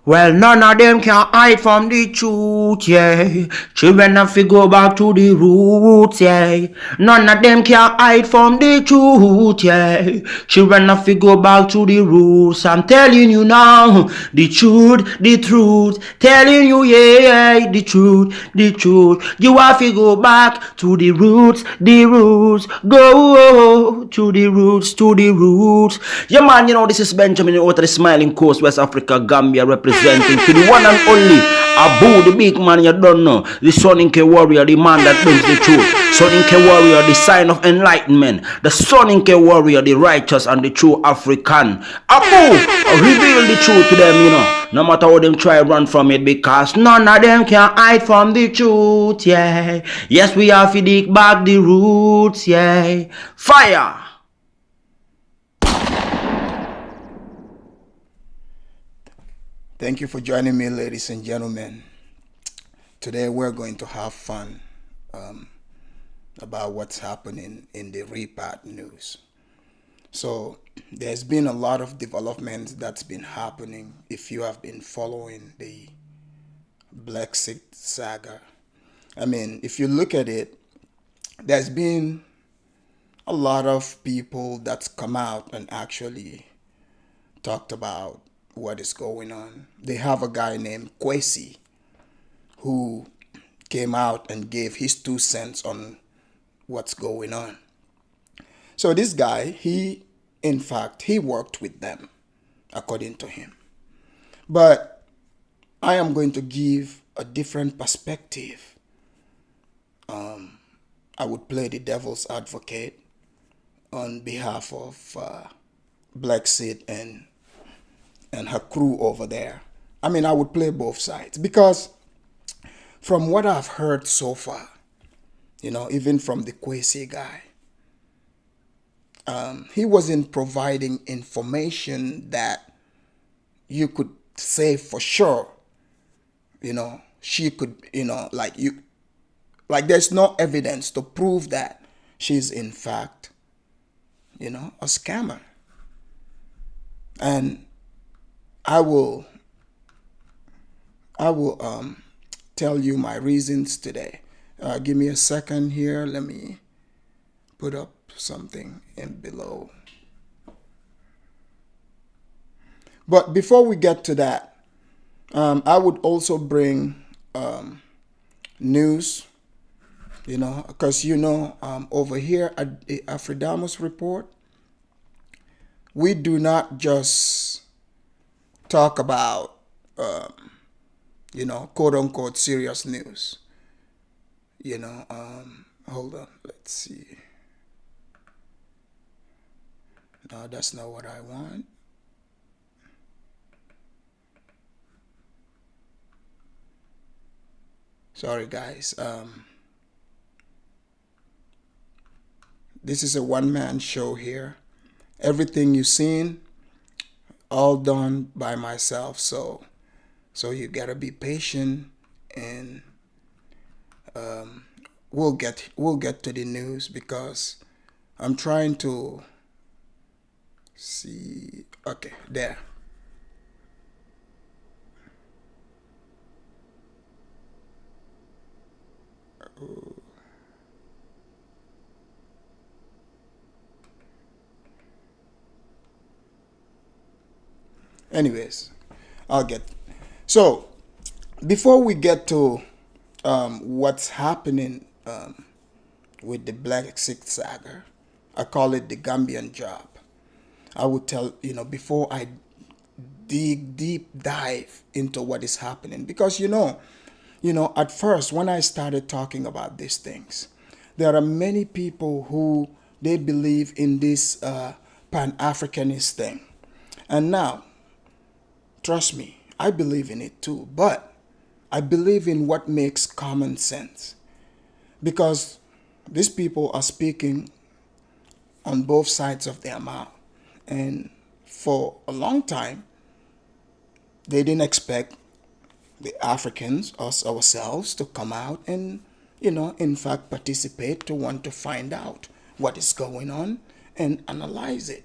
Well, none of them can hide from the truth, yeah. Children have to go back to the roots, yeah. None of them can hide from the truth, yeah. Children have to go back to the roots. I'm telling you now, the truth, the truth. Telling you, yeah, the truth, the truth. You have to go back to the roots, the roots. Go to the roots, to the roots. Yeah, man, you know, this is Benjamin out of the Smiling Coast, West Africa, Gambia, representing to the one and only Abu, the big man you don't know. The Soninke warrior, the man that brings the truth. Soninke warrior, the sign of enlightenment. The Soninke warrior, the righteous and the true African. Abu, reveal the truth to them, you know. No matter how them try run from it, because none of them can hide from the truth, yeah. Yes, we have to dig back the roots, yeah. Fire! Thank you for joining me, ladies and gentlemen. Today we're going to have fun about what's happening in the repat news. So there's been a lot of developments that's been happening if you have been following the Blaxit saga. I mean, if you look at it, there's been a lot of people that's come out and actually talked about what is going on. They have a guy named Kwesi who came out and gave his 2 cents on what's going on. So this guy, in fact, he worked with them, according to him. But I am going to give a different perspective. I would play the devil's advocate on behalf of Blaxit and her crew over there. I mean, I would play both sides because from what I've heard so far, you know, even from the Kwesi guy, he wasn't providing information that you could say for sure, you know, she could, you know, like there's no evidence to prove that she's in fact, you know, a scammer. And I will tell you my reasons today. Give me a second here. Let me put up something in below. But before we get to that, I would also bring news, you know, because, you know, over here at the Afridamos Report, we do not just talk about, you know, quote unquote serious news. You know, hold on, let's see. No, that's not what I want. Sorry, guys. This is a one-man show here. Everything you've seen, all done by myself. So you gotta be patient, and we'll get to the news because I'm trying to see. Okay, there. Anyways, I'll get. So before we get to what's happening with the Blaxit saga, I call it the Gambian job. I would tell, you know, before I deep dive into what is happening, because you know, at first when I started talking about these things, there are many people who they believe in this Pan-Africanist thing, and now, trust me, I believe in it too, but I believe in what makes common sense, because these people are speaking on both sides of their mouth. And for a long time, they didn't expect the Africans, us ourselves, to come out and, you know, in fact, participate, to want to find out what is going on and analyze it.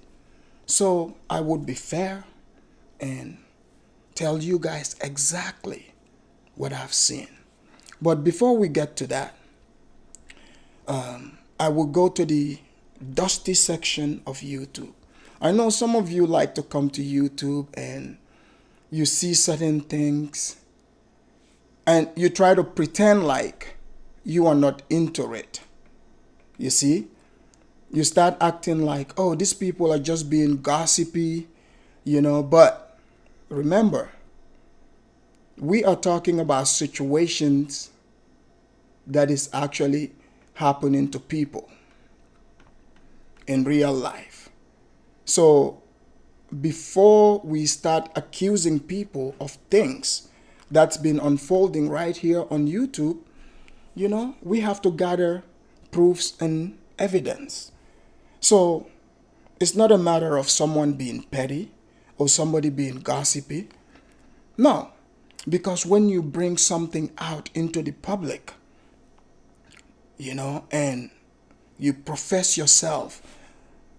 So I would be fair and tell you guys exactly what I've seen. But before we get to that, I will go to the dusty section of YouTube. I know some of you like to come to YouTube and you see certain things and you try to pretend like you are not into it. You see? You start acting like, oh, these people are just being gossipy, but remember, we are talking about situations that is actually happening to people in real life. So before we start accusing people of things that's been unfolding right here on YouTube, we have to gather proofs and evidence. So it's not a matter of someone being petty or somebody being gossipy. No, because when you bring something out into the public, and you profess yourself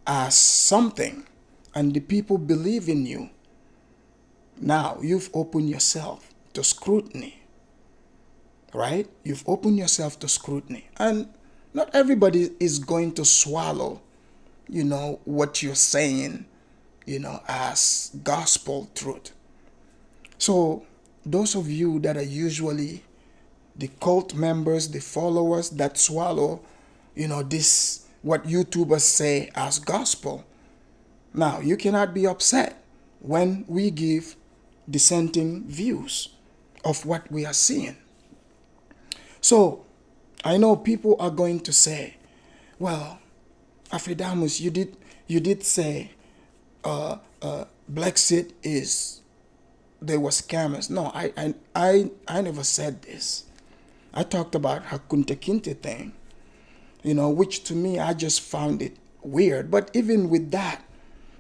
as something and the people believe in you, now you've opened yourself to scrutiny, right? You've opened yourself to scrutiny. And not everybody is going to swallow, what you're saying, as gospel truth. So those of you that are usually the cult members, the followers that swallow, this, what YouTubers say as gospel, now you cannot be upset when we give dissenting views of what we are seeing. So I know people are going to say, well, Afridamus, you did say Blaxit they were scammers. No, I never said this. I talked about Hakunte Kinte thing, which to me, I just found it weird. But even with that,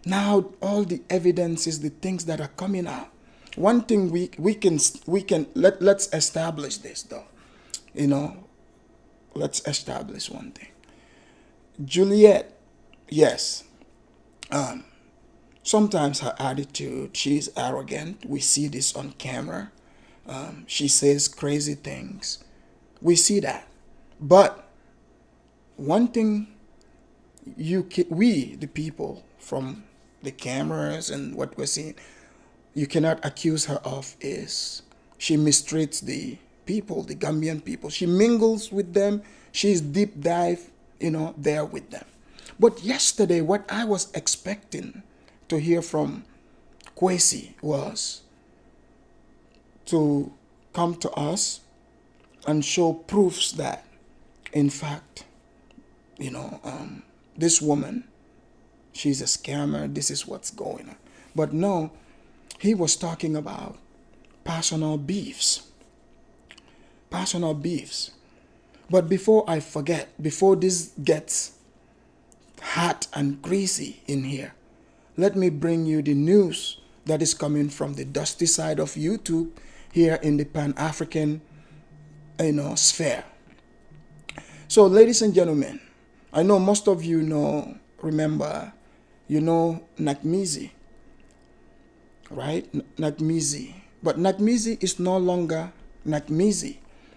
now all the evidences, the things that are coming out, one thing let's establish this though, let's establish one thing. Juliet, yes, sometimes her attitude, she's arrogant. We see this on camera. She says crazy things. We see that. But one thing we, the people, from the cameras and what we're seeing, you cannot accuse her of is she mistreats the people, the Gambian people. She mingles with them. She's deep dive, there with them. But yesterday, what I was expecting to hear from Kwesi was to come to us and show proofs that, in fact, this woman, she's a scammer, this is what's going on. But no, he was talking about personal beefs. Personal beefs. But before I forget, before this gets hot and greasy in here, let me bring you the news that is coming from the dusty side of YouTube here in the Pan-African, sphere. So, ladies and gentlemen, I know most of you remember, Nakmizi, right? Nakmizi. But Nakmizi is no longer Nakmizi.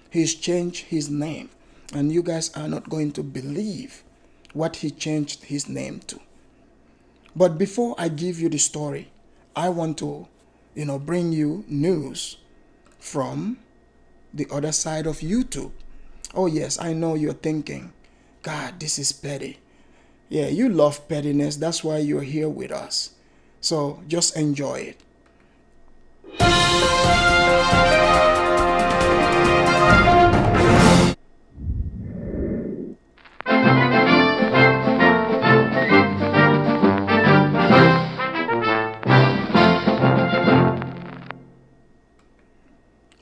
He's changed his name. And you guys are not going to believe what he changed his name to. But before I give you the story, I want to, bring you news from the other side of YouTube. Oh yes, I know you're thinking, God, this is petty. Yeah, you love pettiness. That's why you're here with us. So just enjoy it.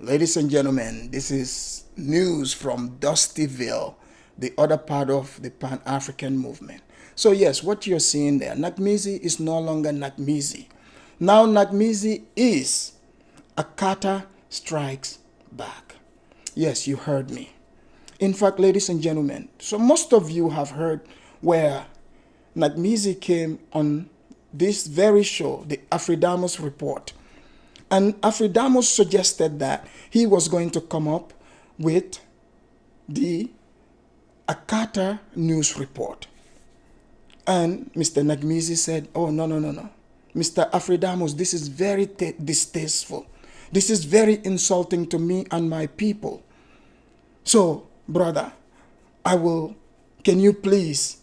Ladies and gentlemen, this is news from Dustyville, the other part of the Pan-African movement. So yes, what you're seeing there, Nakmizi is no longer Nakmizi. Now Nakmizi is a Carter strikes back. Yes, you heard me. In fact, ladies and gentlemen, so most of you have heard where Nakmizi came on this very show, the Afridamus Report, And Afridamos suggested that he was going to come up with the Akata news report. And Mr. Nagmizi said, oh, no, no, no, no. Mr. Afridamos, this is very distasteful. This is very insulting to me and my people. So, brother, can you please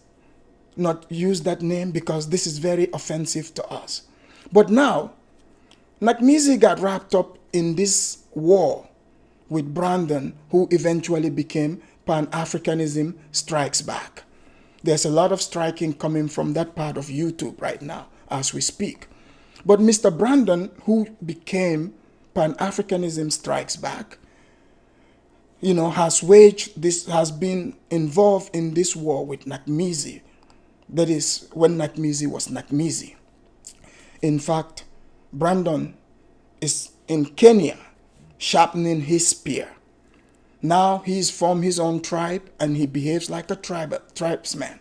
not use that name because this is very offensive to us. But now, Nagmizi got wrapped up in this war with Brandon, who eventually became Pan-Africanism Strikes Back. There's a lot of striking coming from that part of YouTube right now as we speak. But Mr. Brandon, who became Pan-Africanism Strikes Back, has been involved in this war with Nagmizi. That is when Nagmizi was Nagmizi. In fact, Brandon is in Kenya sharpening his spear. Now he's from his own tribe and he behaves like a tribesman.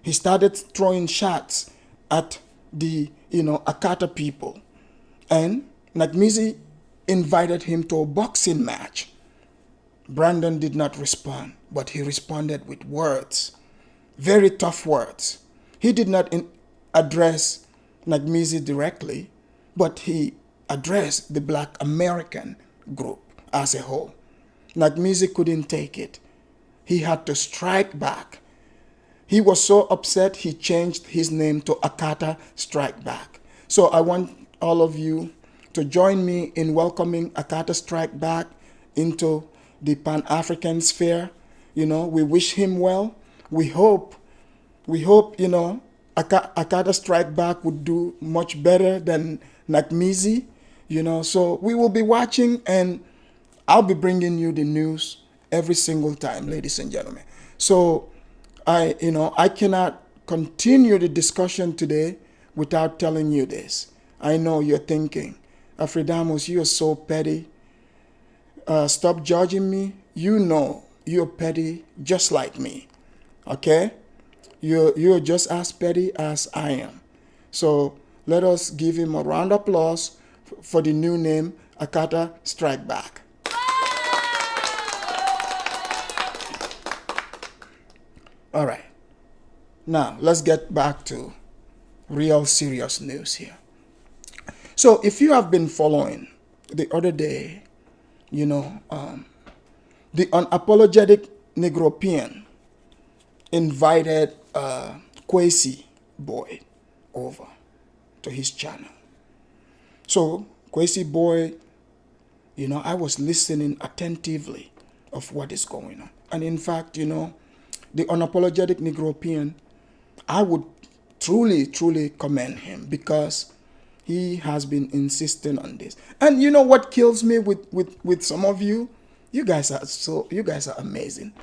He started throwing shots at the Akata people. And Nagmizi invited him to a boxing match. Brandon did not respond, but he responded with words. Very tough words. He did not address Nagmizi directly, but he addressed the Black American group as a whole. Nagmizi couldn't take it. He had to strike back. He was so upset he changed his name to Akata Strike Back. So I want all of you to join me in welcoming Akata Strike Back into the Pan-African sphere. We wish him well. We hope, Akata Strike Back would do much better than Nagmizi, So we will be watching, and I'll be bringing you the news every single time, ladies and gentlemen. So I cannot continue the discussion today without telling you this. I know you're thinking, Afridamos, you are so petty. Stop judging me. You're petty just like me. Okay? You're just as petty as I am. So let us give him a round of applause for the new name, Akata Strike Back. All right. Now, let's get back to real serious news here. So if you have been following, the other day, the unapologetic Negropean invited Kwesi Boyd over to his channel. So Kwesi Boyd, I was listening attentively of what is going on. And in fact, the unapologetic Negropean, I would truly, truly commend him because he has been insisting on this. And you know what kills me with some of you? You guys are amazing.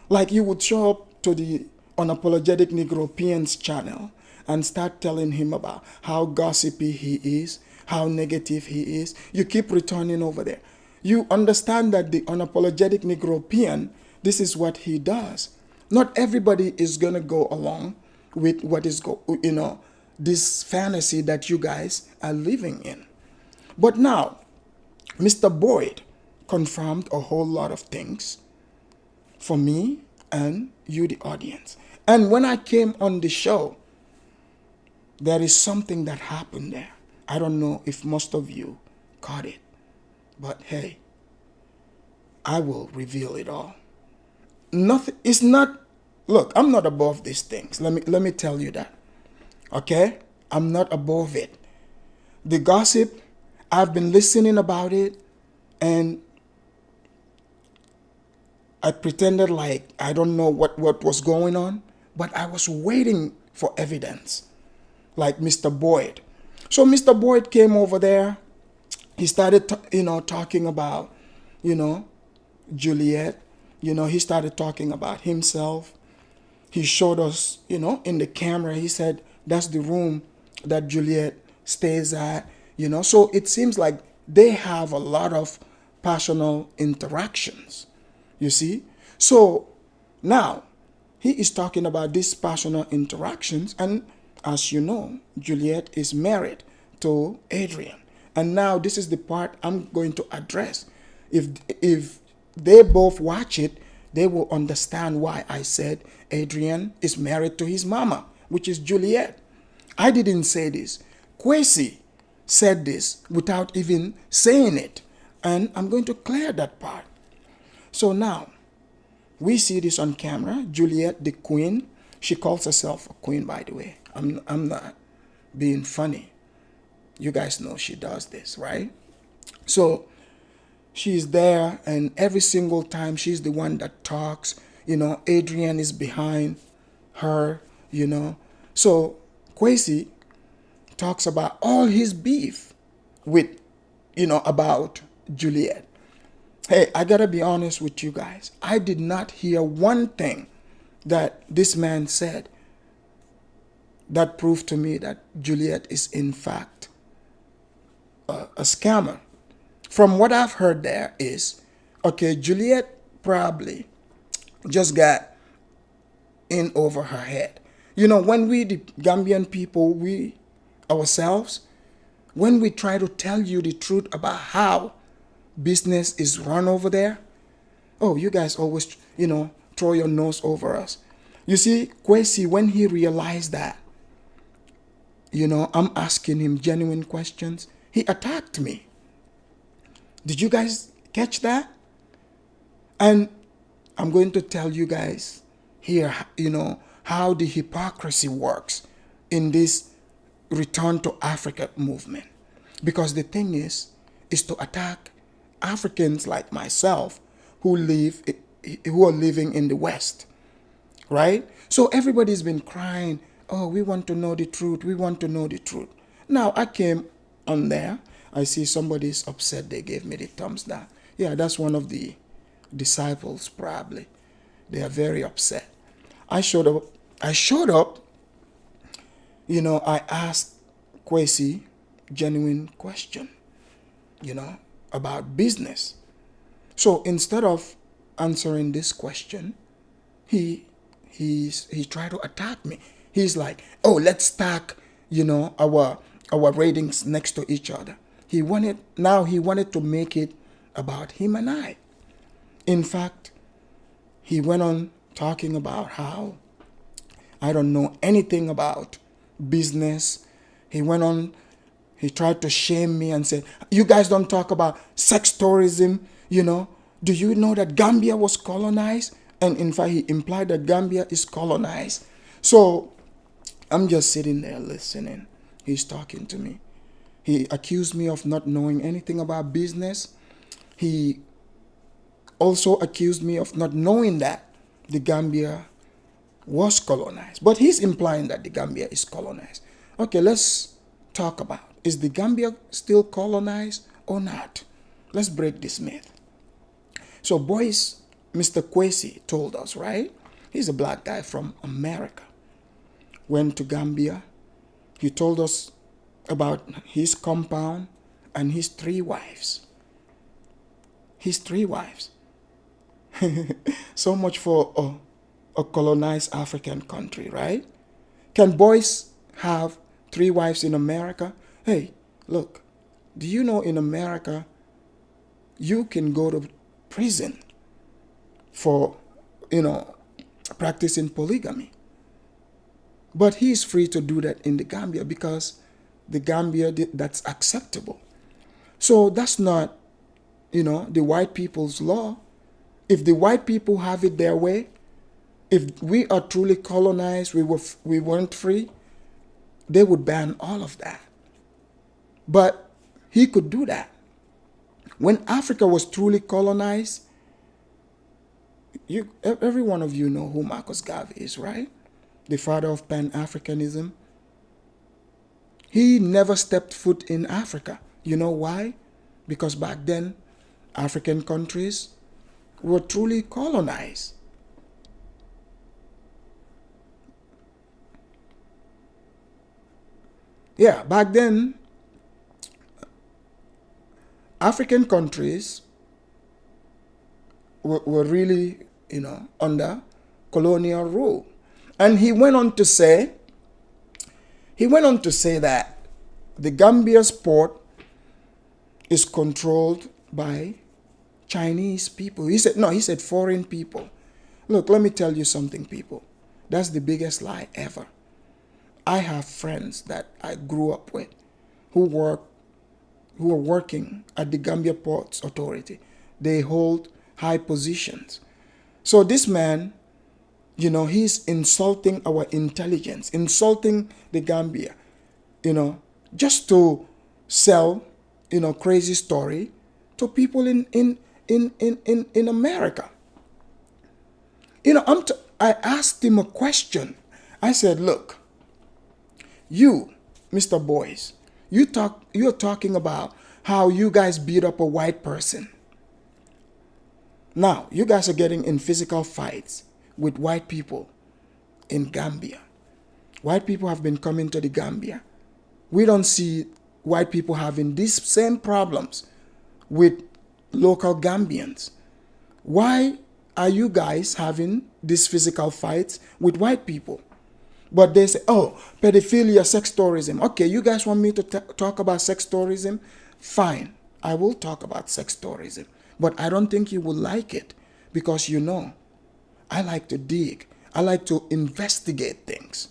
Like, you would show up to the unapologetic Negropean's channel and start telling him about how gossipy he is, how negative he is. You keep returning over there. You understand that the unapologetic Negropean, this is what he does. Not everybody is going to go along with what is this fantasy that you guys are living in. But now, Mr. Boyd confirmed a whole lot of things for me and you, the audience. And when I came on the show, there is something that happened there. I don't know if most of you caught it, but hey, I will reveal it all. Nothing, it's not, look, I'm not above these things. Let me tell you that. Okay? I'm not above it. The gossip, I've been listening about it, and I pretended like I don't know what was going on, but I was waiting for evidence, like Mr. Boyd. So Mr. Boyd came over there. He started, talking about, Juliet. He started talking about himself. He showed us, in the camera, he said, that's the room that Juliet stays at, So it seems like they have a lot of personal interactions, you see. So now he is talking about these personal interactions. And as you know, Juliet is married to Adrian. And now this is the part I'm going to address. If they both watch it, they will understand why I said Adrian is married to his mama, which is Juliet. I didn't say this. Kwesi said this without even saying it. And I'm going to clear that part. So now, we see this on camera. Juliet, the queen. She calls herself a queen, by the way. I'm not being funny. You guys know she does this, right? So she's there, and every single time she's the one that talks. Adrian is behind her, So Kwesi talks about all his beef with, about Juliet. Hey, I gotta be honest with you guys. I did not hear one thing that this man said that proved to me that Juliet is in fact a scammer. From what I've heard there is, okay, Juliet probably just got in over her head. When we, the Gambian people, we ourselves, when we try to tell you the truth about how business is run over there, oh, you guys always, throw your nose over us. You see, Kwesi, when he realized that, I'm asking him genuine questions, he attacked me. Did you guys catch that? And I'm going to tell you guys here, how the hypocrisy works in this Return to Africa movement. Because the thing is to attack Africans like myself who are living in the West, right? So everybody's been crying, oh, we want to know the truth, we want to know the truth. Now I came on there, I see somebody's upset, they gave me the thumbs down. Yeah, that's one of the disciples probably. They are very upset. I showed up, I asked Kwesi genuine question, about business. So instead of answering this question, he tried to attack me. He's like, oh, let's stack, our ratings next to each other. He wanted to make it about him and I. In fact, he went on talking about how I don't know anything about business. He tried to shame me and said, you guys don't talk about sex tourism, Do you know that Gambia was colonized? And in fact, he implied that Gambia is colonized. So I'm just sitting there listening. He's talking to me. He accused me of not knowing anything about business. He also accused me of not knowing that the Gambia was colonized. But he's implying that the Gambia is colonized. Okay, let's talk about, is the Gambia still colonized or not? Let's break this myth. So boys, Mr. Kwesi told us, right? He's a black guy from America. Went to Gambia. He told us about his compound and his 3 wives. His 3 wives. So much for a colonized African country, right? Can boys have 3 wives in America? Hey, look, do you know in America you can go to prison for, practicing polygamy? But he's free to do that in the Gambia because the Gambia, that's acceptable. So that's not, the white people's law. If the white people have it their way, if we are truly colonized, we weren't free, they would ban all of that. But he could do that. When Africa was truly colonized, every one of you know who Marcus Garvey is, right? The father of Pan-Africanism. He never stepped foot in Africa. You know why? Because back then, African countries were truly colonized. Yeah, back then, African countries were really, under colonial rule. And he went on to say that the Gambia's port is controlled by Chinese people. He said foreign people. Look, let me tell you something, people. That's the biggest lie ever. I have friends that I grew up with who are working at the Gambia Ports Authority. They hold high positions. So this man, he's insulting our intelligence, insulting the Gambia, just to sell, crazy story to people in America. I asked him a question. I said, look, you, Mr. Boys, you're talking about how you guys beat up a white person. Now, you guys are getting in physical fights with white people in Gambia. White people have been coming to the Gambia. We don't see white people having these same problems with local Gambians. Why are you guys having these physical fights with white people? But they say, oh, pedophilia, sex tourism. Okay, you guys want me to talk about sex tourism? Fine, I will talk about sex tourism. But I don't think you will like it because I like to dig. I like to investigate things.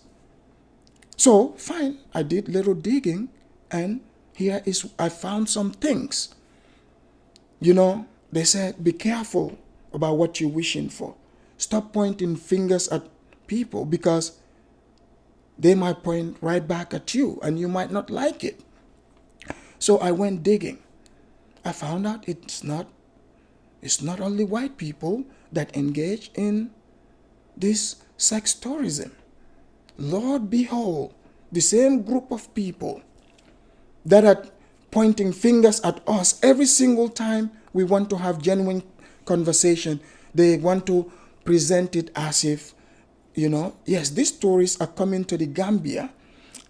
So, fine, I did little digging and I found some things. They said, be careful about what you're wishing for. Stop pointing fingers at people because they might point right back at you and you might not like it. So I went digging. I found out it's not only white people that engage in this sex tourism. Lord behold, the same group of people that are pointing fingers at us every single time we want to have genuine conversation, they want to present it as if, yes, these tourists are coming to the Gambia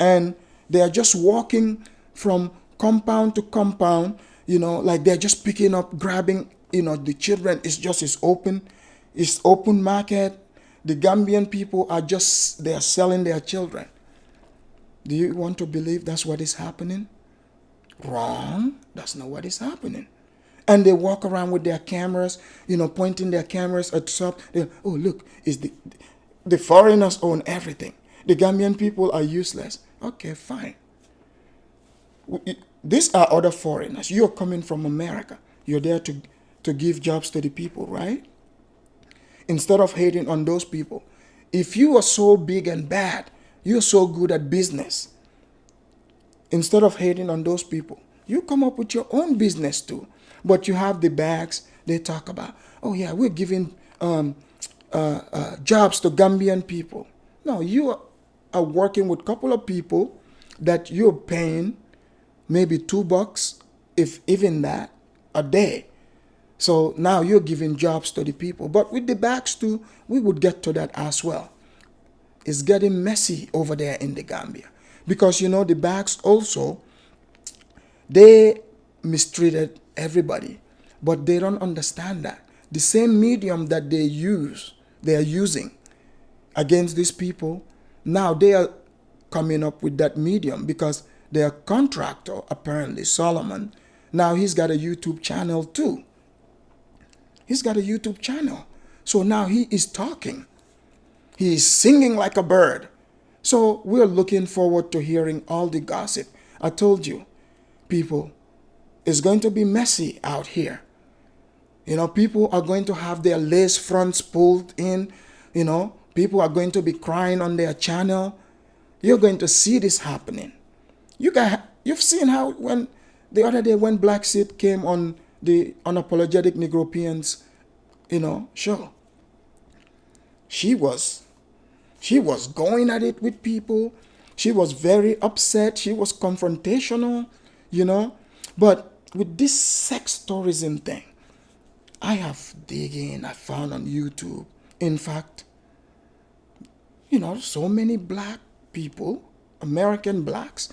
and they are just walking from compound to compound, like they're just picking up, grabbing, the children. It's open market. The Gambian people they are selling their children. Do you want to believe that's what is happening? Wrong. That's not what is happening. And they walk around with their cameras, pointing their cameras at stuff. Oh, look, the foreigners own everything. The Gambian people are useless. Okay, fine. These are other foreigners. You're coming from America. You're there to give jobs to the people, right? Instead of hating on those people. If you are so big and bad, you're so good at business, instead of hating on those people, you come up with your own business too. But you have the bags they talk about. Oh yeah, we're giving jobs to Gambian people. No, you are working with a couple of people that you're paying maybe $2, if even that, a day. So now you're giving jobs to the people. But with the bags too, we would get to that as well. It's getting messy over there in the Gambia. Because the bags also, they mistreated everybody. But they don't understand that. The same medium that they are using against these people, now they are coming up with that medium because their contractor, apparently Solomon, now he's got a YouTube channel too. He's got a YouTube channel. So now he is talking. He is singing like a bird. So we're looking forward to hearing all the gossip. I told you, people, it's going to be messy out here. People are going to have their lace fronts pulled in. People are going to be crying on their channel. You're going to see this happening. You've seen how when the other day when Blaxit came on the Unapologetic Negropeans, show. She was going at it with people. She was very upset. She was confrontational, But with this sex tourism thing, I have digging, I found on YouTube. In fact, so many black people, American blacks,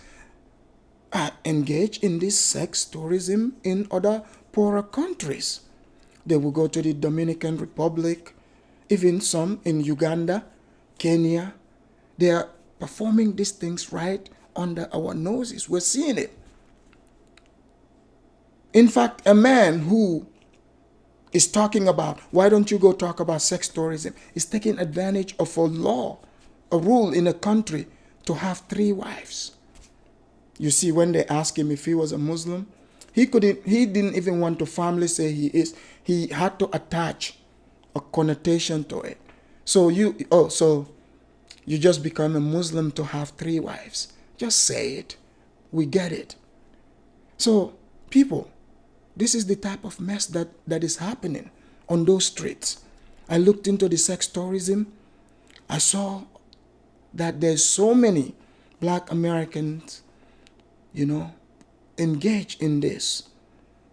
are engaged in this sex tourism in other poorer countries. They will go to the Dominican Republic, even some in Uganda, Kenya. They are performing these things right under our noses. We're seeing it. In fact, a man who is talking about, why don't you go talk about sex tourism, is taking advantage of a law, a rule in a country to have 3 wives. You see, when they asked him if he was a Muslim, he didn't even want to firmly say he is. He had to attach a connotation to it. So you just become a Muslim to have 3 wives. Just say it. We get it. So people, this is the type of mess that is happening on those streets. I looked into the sex tourism. I saw that there's so many black Americans, engaged in this.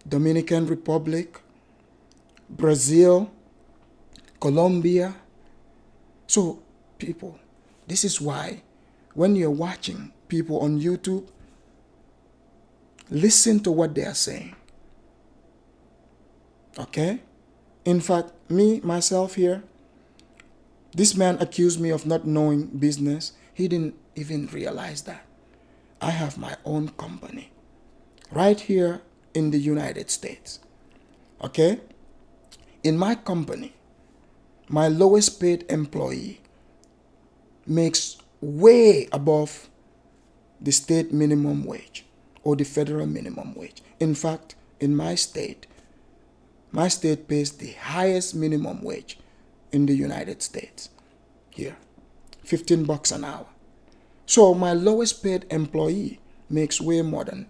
Dominican Republic, Brazil, Colombia. So people, this is why when you're watching people on YouTube, listen to what they are saying. Okay? In fact, myself here, this man accused me of not knowing business. He didn't even realize that. I have my own company right here in the United States. Okay? In my company, my lowest paid employee makes way above the state minimum wage or the federal minimum wage. In fact, in my state pays the highest minimum wage in the United States. Here, $15 an hour. So my lowest paid employee makes way more than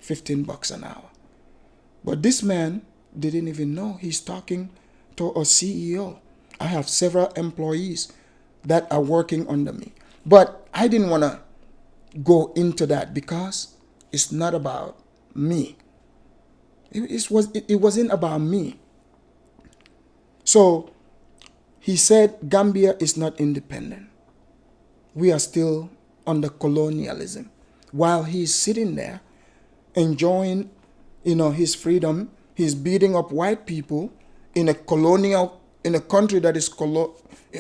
$15 an hour. But this man didn't even know he's talking to a CEO. I have several employees that are working under me. But I didn't want to go into that because it's not about me. It wasn't about me. So he said Gambia is not independent. We are still under colonialism. While he's sitting there enjoying, his freedom, he's beating up white people in a country that is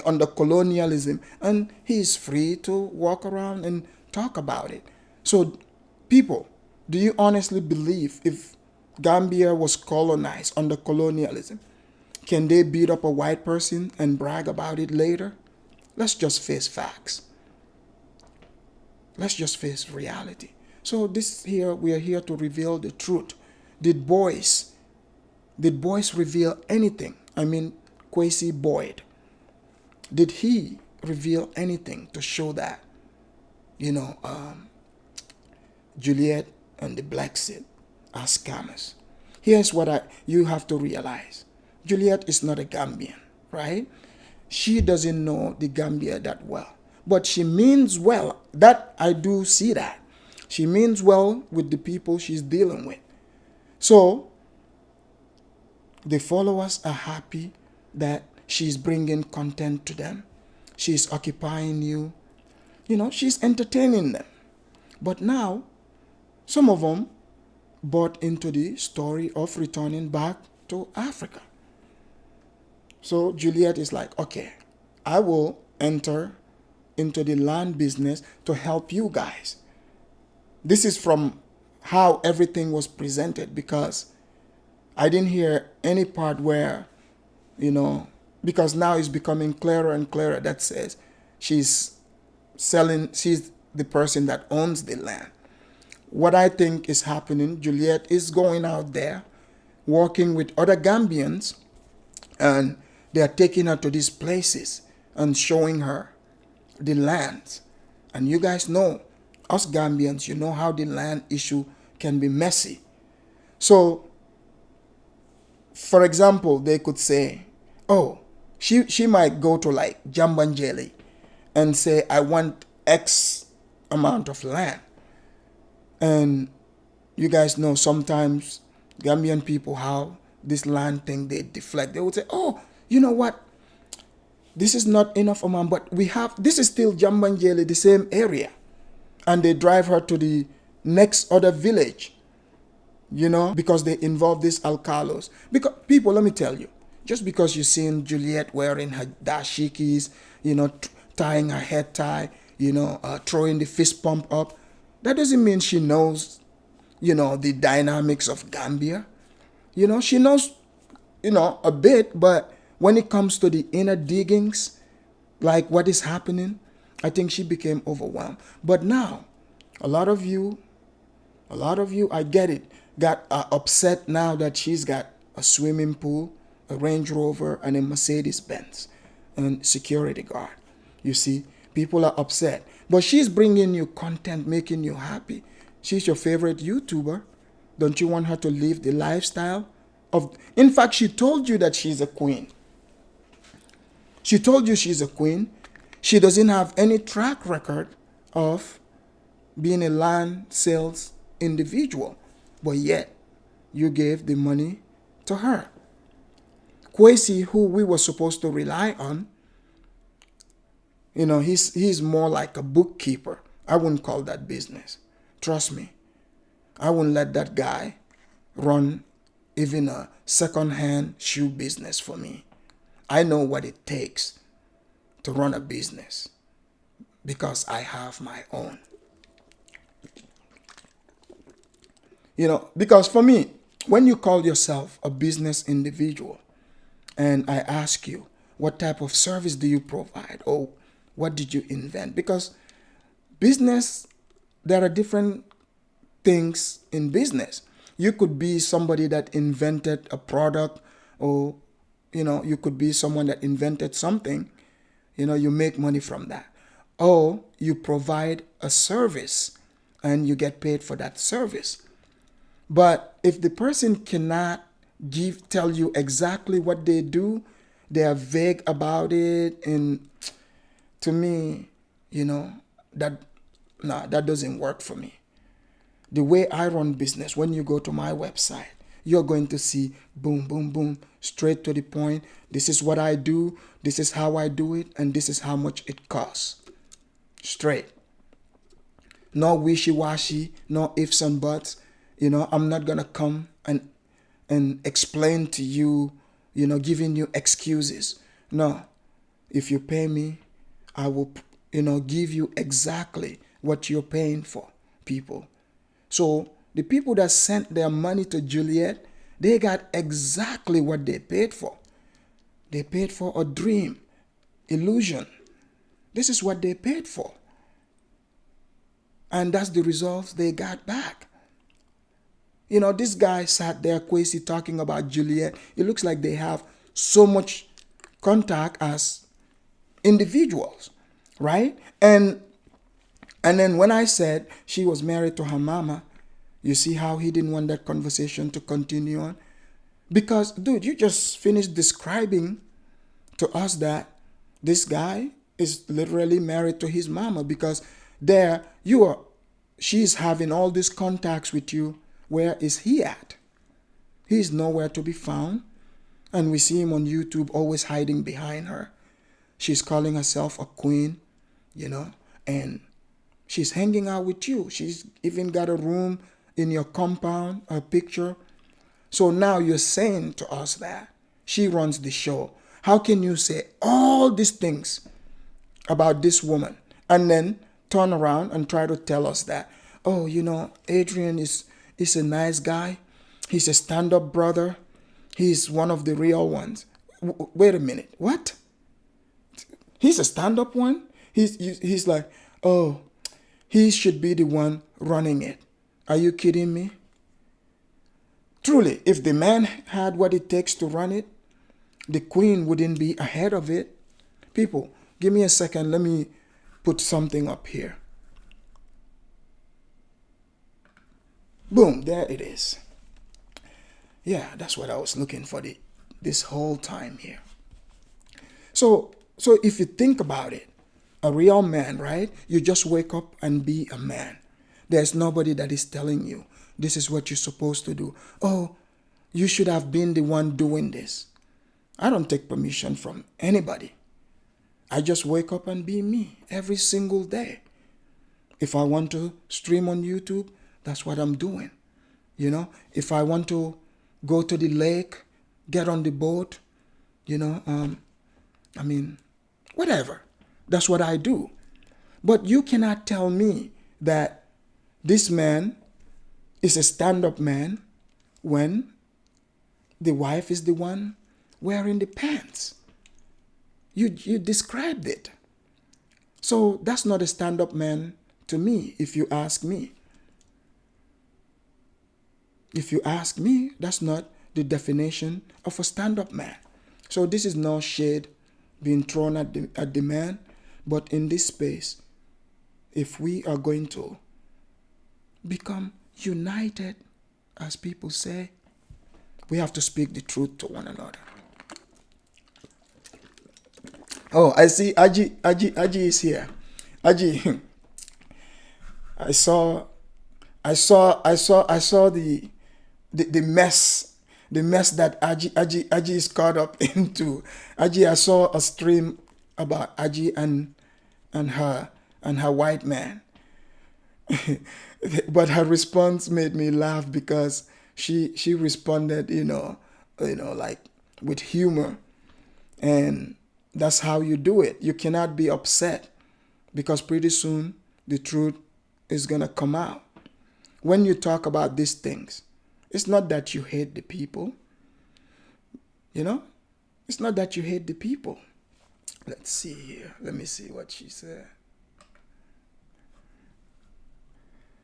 under colonialism, and he's free to walk around and talk about it. So people, do you honestly believe if Gambia was colonized under colonialism, can they beat up a white person and brag about it later? Let's just face facts. Let's just face reality. So we are here to reveal the truth. Did boys reveal anything? I mean, Kwesi Boyd. Did he reveal anything to show that, Juliet and the Blaxit are scammers? Here's what you have to realize. Juliet is not a Gambian, right? She doesn't know the Gambia that well. But she means well. That I do see that. She means well with the people she's dealing with. So the followers are happy that she's bringing content to them. She's occupying you. She's entertaining them. But now, some of them bought into the story of returning back to Africa. So Juliet is like, okay, I will enter into the land business to help you guys. This is from how everything was presented, because I didn't hear any part where, because now it's becoming clearer and clearer that says she's the person that owns the land. What I think is happening, Juliet is going out there working with other Gambians, and they are taking her to these places and showing her the lands. And you guys know, us Gambians, you know how the land issue can be messy. So, for example, they could say, oh, she might go to like Jambanjeli and say, I want X amount of land. And you guys know sometimes Gambian people, how this land thing, they deflect. They would say, oh, you know what? This is not enough amount, but this is still Jambanjeli, the same area. And they drive her to the next other village, because they involve these alcalos. Because people, let me tell you, just because you've seen Juliet wearing her dashikis, tying her head tie, throwing the fist pump up, that doesn't mean she knows, the dynamics of Gambia. She knows, a bit, but when it comes to the inner diggings, like what is happening, I think she became overwhelmed. But now, a lot of you, I get it, got upset now that she's got a swimming pool, a Range Rover, and a Mercedes Benz, and security guard. You see, people are upset. But she's bringing you content, making you happy. She's your favorite YouTuber. Don't you want her to live the lifestyle of? In fact, she told you that she's a queen. She told you she's a queen. She doesn't have any track record of being a land sales individual, but yet you gave the money to her. Kwesi, who we were supposed to rely on, he's more like a bookkeeper. I wouldn't call that business. Trust me. I wouldn't let that guy run even a second-hand shoe business for me. I know what it takes to run a business because I have my own. Because for me, when you call yourself a business individual and I ask you, what type of service do you provide or what did you invent? Because business, there are different things in business. You could be somebody that invented a product, or you could be someone that invented something. You make money from that. Or you provide a service and you get paid for that service. But if the person cannot tell you exactly what they do, they are vague about it, and to me, that doesn't work for me. The way I run business, when you go to my website, you're going to see boom, boom, boom, straight to the point. This is what I do, this is how I do it, and this is how much it costs. Straight. No wishy-washy, no ifs and buts. I'm not going to come and explain to you, giving you excuses. No. If you pay me, I will, give you exactly what you're paying for, people. So the people that sent their money to Juliet, they got exactly what they paid for. They paid for a dream, illusion. This is what they paid for. And that's the results they got back. This guy sat there, Kwesi, talking about Juliet. It looks like they have so much contact as individuals, right? And then when I said she was married to her mama, you see how he didn't want that conversation to continue on? Because, dude, you just finished describing to us that this guy is literally married to his mama, because she's having all these contacts with you. Where is he at? He's nowhere to be found. And we see him on YouTube always hiding behind her. She's calling herself a queen, and she's hanging out with you. She's even got a room in your compound, a picture. So now you're saying to us that she runs the show. How can you say all these things about this woman and then turn around and try to tell us that, Adrian is a nice guy. He's a stand-up brother. He's one of the real ones. Wait a minute. What? He's a stand-up one? He's like, oh, he should be the one running it. Are you kidding me? Truly, if the man had what it takes to run it, the queen wouldn't be ahead of it. People, give me a second. Let me put something up here. Boom, there it is. Yeah, that's what I was looking for this whole time here. So if you think about it, a real man, right? You just wake up and be a man. There's nobody that is telling you, this is what you're supposed to do. Oh, you should have been the one doing this. I don't take permission from anybody. I just wake up and be me every single day. If I want to stream on YouTube, that's what I'm doing. If I want to go to the lake, get on the boat, whatever. That's what I do. But you cannot tell me that this man is a stand-up man when the wife is the one wearing the pants. You described it. So that's not a stand-up man to me, if you ask me. If you ask me, that's not the definition of a stand-up man. So this is no shade being thrown at the man, but in this space, if we are going to become united, as people say, we have to speak the truth to one another. Oh, I see Aji is here. Aji, I saw the mess that Aji is caught up into. Aji, I saw a stream about Aji and her white man. But her response made me laugh because she responded, like with humor. And that's how you do it. You cannot be upset because pretty soon the truth is going to come out. When you talk about these things, it's not that you hate the people. It's not that you hate the people. Let's see here. Let me see what she said.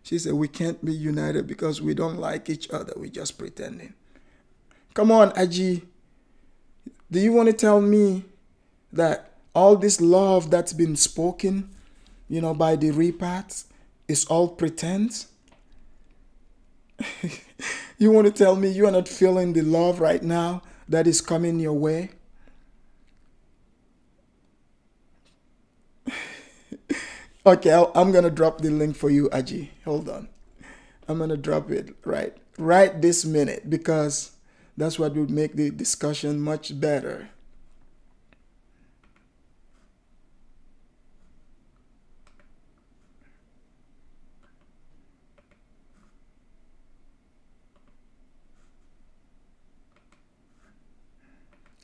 She said, we can't be united because we don't like each other. We're just pretending. Come on, Aji. Do you want to tell me that all this love that's been spoken, by the repats is all pretense? You want to tell me you are not feeling the love right now that is coming your way? Okay, I'm going to drop the link for you, Aji. Hold on. I'm going to drop it right this minute because that's what would make the discussion much better.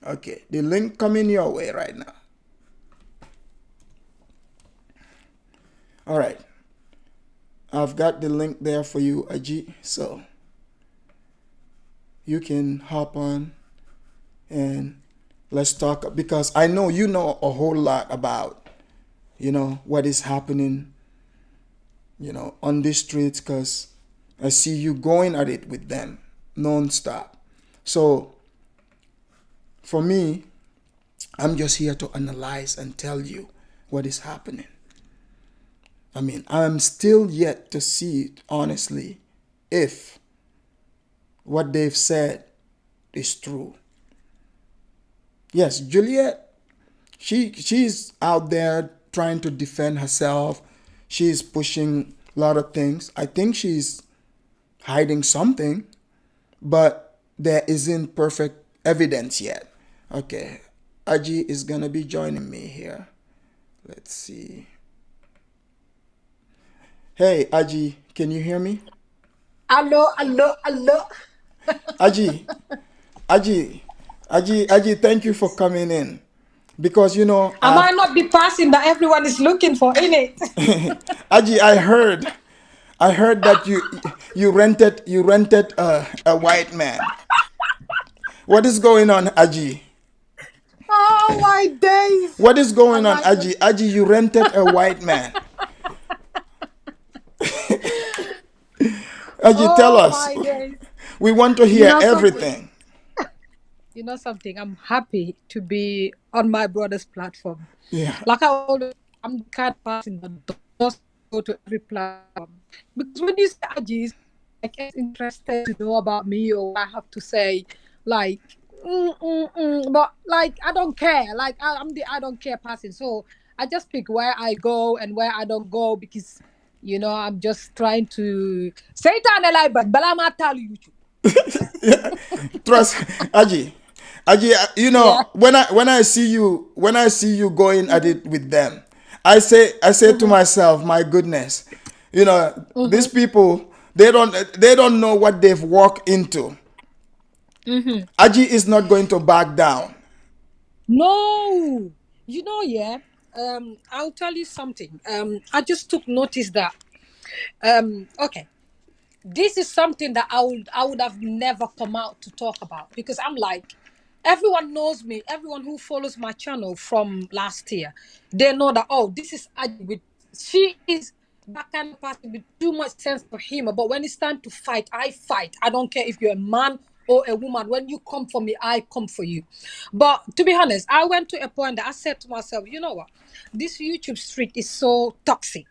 Okay, the link coming your way right now. All right. I've got the link there for you, Aji. So you can hop on and let's talk because I know you know a whole lot about, what is happening, on the streets because I see you going at it with them non-stop. So for me, I'm just here to analyze and tell you what is happening. I mean, I'm still yet to see, honestly, if what they've said is true. Yes, Juliet, she's out there trying to defend herself. She's pushing a lot of things. I think she's hiding something, but there isn't perfect evidence yet. Okay, Aji is gonna be joining me here. Let's see. Hey, Aji, can you hear me? Hello. Aji, Aji, thank you for coming in. Because, I might not be passing that everyone is looking for, innit? Aji, I heard that you rented a white man. What is going on, Aji? Oh my days. What is going on, Aji? Aji, you rented a white man. Aji, tell us. We want to hear everything. You know something? I'm happy to be on my brother's platform. Yeah. Like I always, I'm the kind of person that does go to every platform. Because when you say Ajis, like it's interested to know about me or what I have to say, like but like I don't care. Like I'm the I don't care person. So I just pick where I go and where I don't go because I'm just trying to say it on a lie, but I'm not telling you. Yeah. Trust Aji. Aji, Yeah. when I see you going at it with them, I say to myself, my goodness, these people they don't know what they've walked into. Aji is not going to back down. No, yeah. I'll tell you something. I just took notice that. Okay, this is something that I would have never come out to talk about, because I'm like, everyone knows me. Everyone who follows my channel from last year, they know that, oh, this is Aji with, she is that kind of person with too much sense of humor. But when it's time to fight, I fight. I don't care if you're a man or a woman. When you come for me, I come for you. But to be honest, I went to a point that I said to myself, you know what? This YouTube street is so toxic,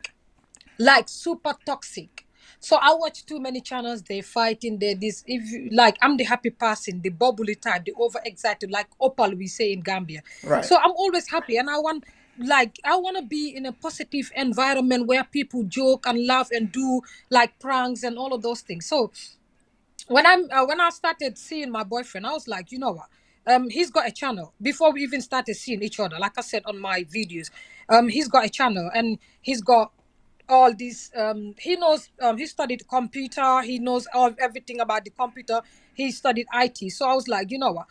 like super toxic. So I watch too many channels, they fighting, they this, if you like, I'm the happy person, the bubbly type, the overexcited, like Opal we say in Gambia. Right. So I'm always happy, and I want, like, I want to be in a positive environment where people joke and laugh and do like pranks and all of those things. So when I started seeing my boyfriend, I was like, you know what? He's got a channel. Before we even started seeing each other, like I said on my videos, he's got a channel, and he's got all these. He knows. He studied computer. He knows everything about the computer. He studied IT. So I was like, you know what?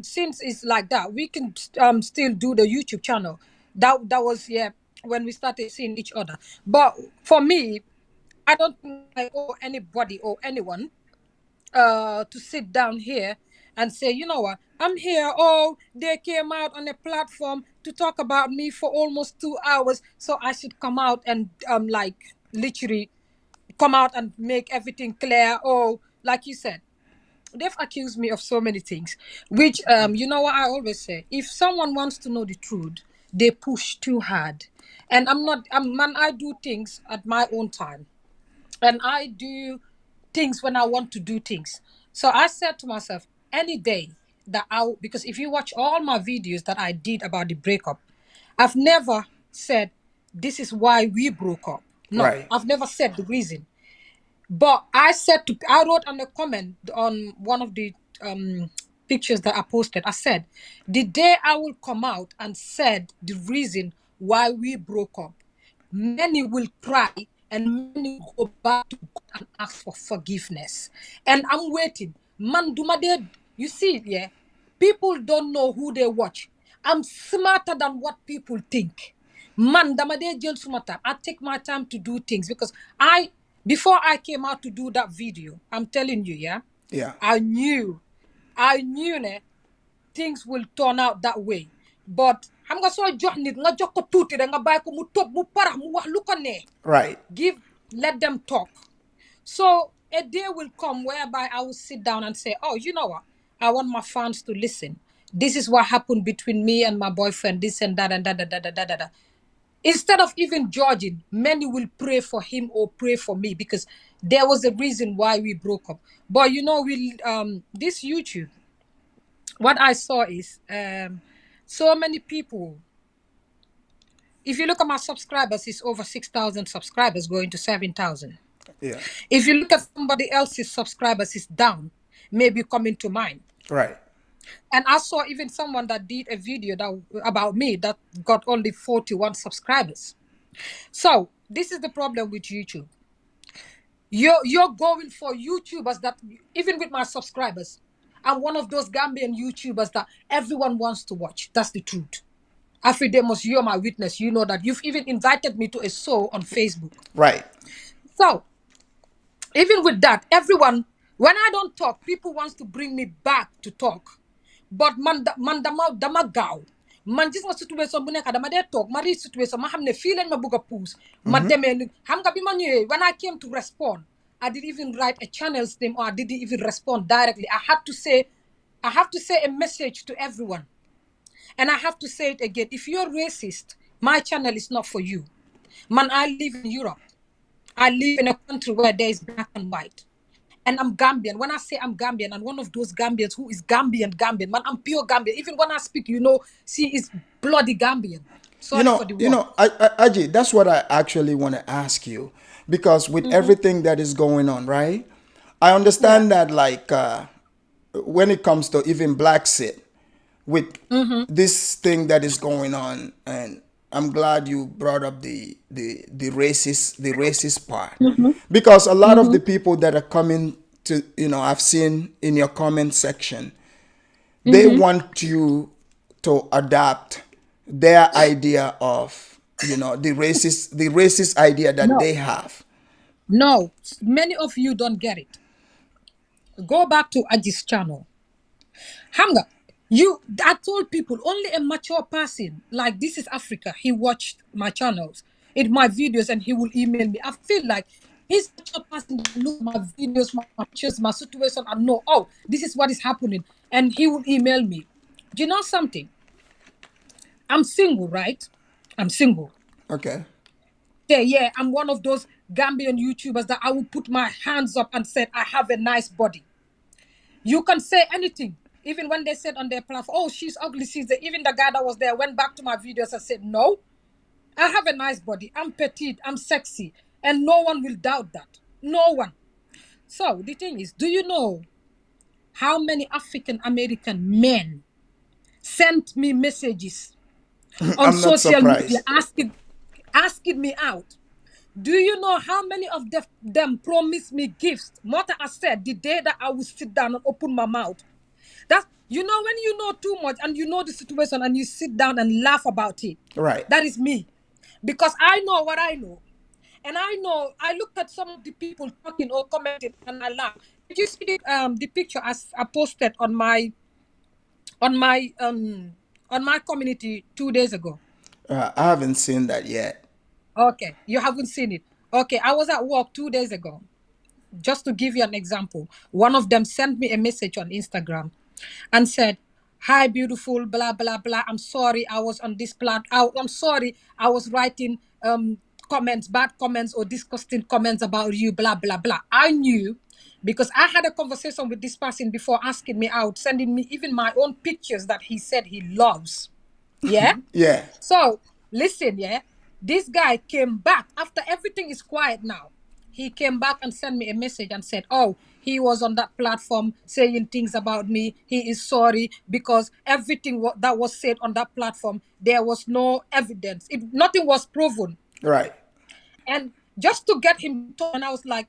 Since it's like that, we can still do the YouTube channel. That was, yeah, when we started seeing each other. But for me, I don't think I owe anybody or anyone to sit down here and say, you know what, I'm here. Oh, they came out on a platform to talk about me for almost 2 hours, so I should come out and like literally come out and make everything clear. Oh, like you said, they've accused me of so many things, which you know what I always say, if someone wants to know the truth, they push too hard. And I'm not, man, I do things at my own time, and I do things when I want to do things. So I said to myself, any day that because if you watch all my videos that I did about the breakup, I've never said this is why we broke up. No, Right. I've never said the reason. But I wrote on a comment on one of the pictures that I posted. I said, the day I will come out and said the reason why we broke up, many will cry and many will go back to God and ask for forgiveness. And I'm waiting. Man, you see, yeah, people don't know who they watch. I'm smarter than what people think. Man, I take my time to do things, because before I came out to do that video, I'm telling you, yeah, Yeah. I knew, ne, things will turn out that way. But I'm gonna so jox nit nga jox ko tuuti rek nga bàyyi ko mu toog mu parax mu wax lu ko ne. Right. Let them talk. So a day will come whereby I will sit down and say, oh, you know what? I want my fans to listen. This is what happened between me and my boyfriend, this and that and da da da da da da. Instead of even judging, many will pray for him or pray for me, because there was a reason why we broke up. But you know, this YouTube, what I saw is so many people. If you look at my subscribers, it's over 6,000 subscribers going to 7,000. Yeah. If you look at somebody else's subscribers, it's down, maybe coming to mine. Right. And I saw even someone that did a video about me that got only 41 subscribers. So this is the problem with YouTube. You're going for YouTubers that, even with my subscribers, I'm one of those Gambian YouTubers that everyone wants to watch. That's the truth. Afridemos, you're my witness. You know that. You've even invited me to a show on Facebook. Right. So even with that, everyone, when I don't talk, people wants to bring me back to talk. But man dama gaaw. Man gis nga situation bu nekk dama dee talk, ma reach situation ma xam ne fii lañ ma bëgg a puus. Ma demee ni xam nga bi ma ñëwee, when I came to respond, I didn't even write a channel's name, or I didn't even respond directly. I have to say a message to everyone. And I have to say it again. If you're racist, my channel is not for you. Man, I live in Europe. I live in a country where there is black and white. And I'm Gambian. When I say I'm Gambian, I'm one of those Gambians who is Gambian, man, I'm pure Gambian. Even when I speak, see, it's bloody Gambian. Sorry for the word. Aji, that's what I actually want to ask you, because with everything that is going on, right? I understand that, like, when it comes to even Blaxit, with this thing that is going on, and I'm glad you brought up the racist part, because a lot of the people that are coming to, I've seen in your comment section, they want you to adapt their idea of, the racist idea that No. they have. No, many of you don't get it. Go back to Aji's channel. Hamga, I told people only a mature person like This is Africa. He watched my channels, in my videos, and he will email me. I feel like he's a mature person that look at my videos, my pictures, my situation, and know, oh, this is what is happening, and he will email me. Do you know something? I'm single, right? I'm single. Okay. Yeah, I'm one of those Gambian YouTubers that I will put my hands up and said I have a nice body. You can say anything. Even when they said on their platform, oh, she's ugly, even the guy that was there went back to my videos and said, no, I have a nice body. I'm petite, I'm sexy. And no one will doubt that. No one. So the thing is, do you know how many African American men sent me messages on I'm not social media surprised. asking me out? Do you know how many of them promised me gifts? Mother has said the day that I will sit down and open my mouth. That's, you know, when you know too much and you know the situation and you sit down and laugh about it. Right. That is me. Because I know what I know. And I know, I looked at some of the people talking or commenting and I laugh. Did you see the picture I posted on my on my community 2 days ago? I haven't seen that yet. Okay, you haven't seen it. Okay, I was at work 2 days ago. Just to give you an example, one of them sent me a message on Instagram and said, hi, beautiful, blah, blah, blah. I'm sorry I was on this I'm sorry I was writing comments, bad comments or disgusting comments about you, blah, blah, blah. I knew because I had a conversation with this person before asking me out, sending me even my own pictures that he said he loves. Yeah? Yeah. So, listen, yeah? This guy came back after everything is quiet now. He came back and sent me a message and said, oh, he was on that platform saying things about me. He is sorry because everything that was said on that platform, there was no evidence. Nothing was proven. Right. And just to get him to, and I was like,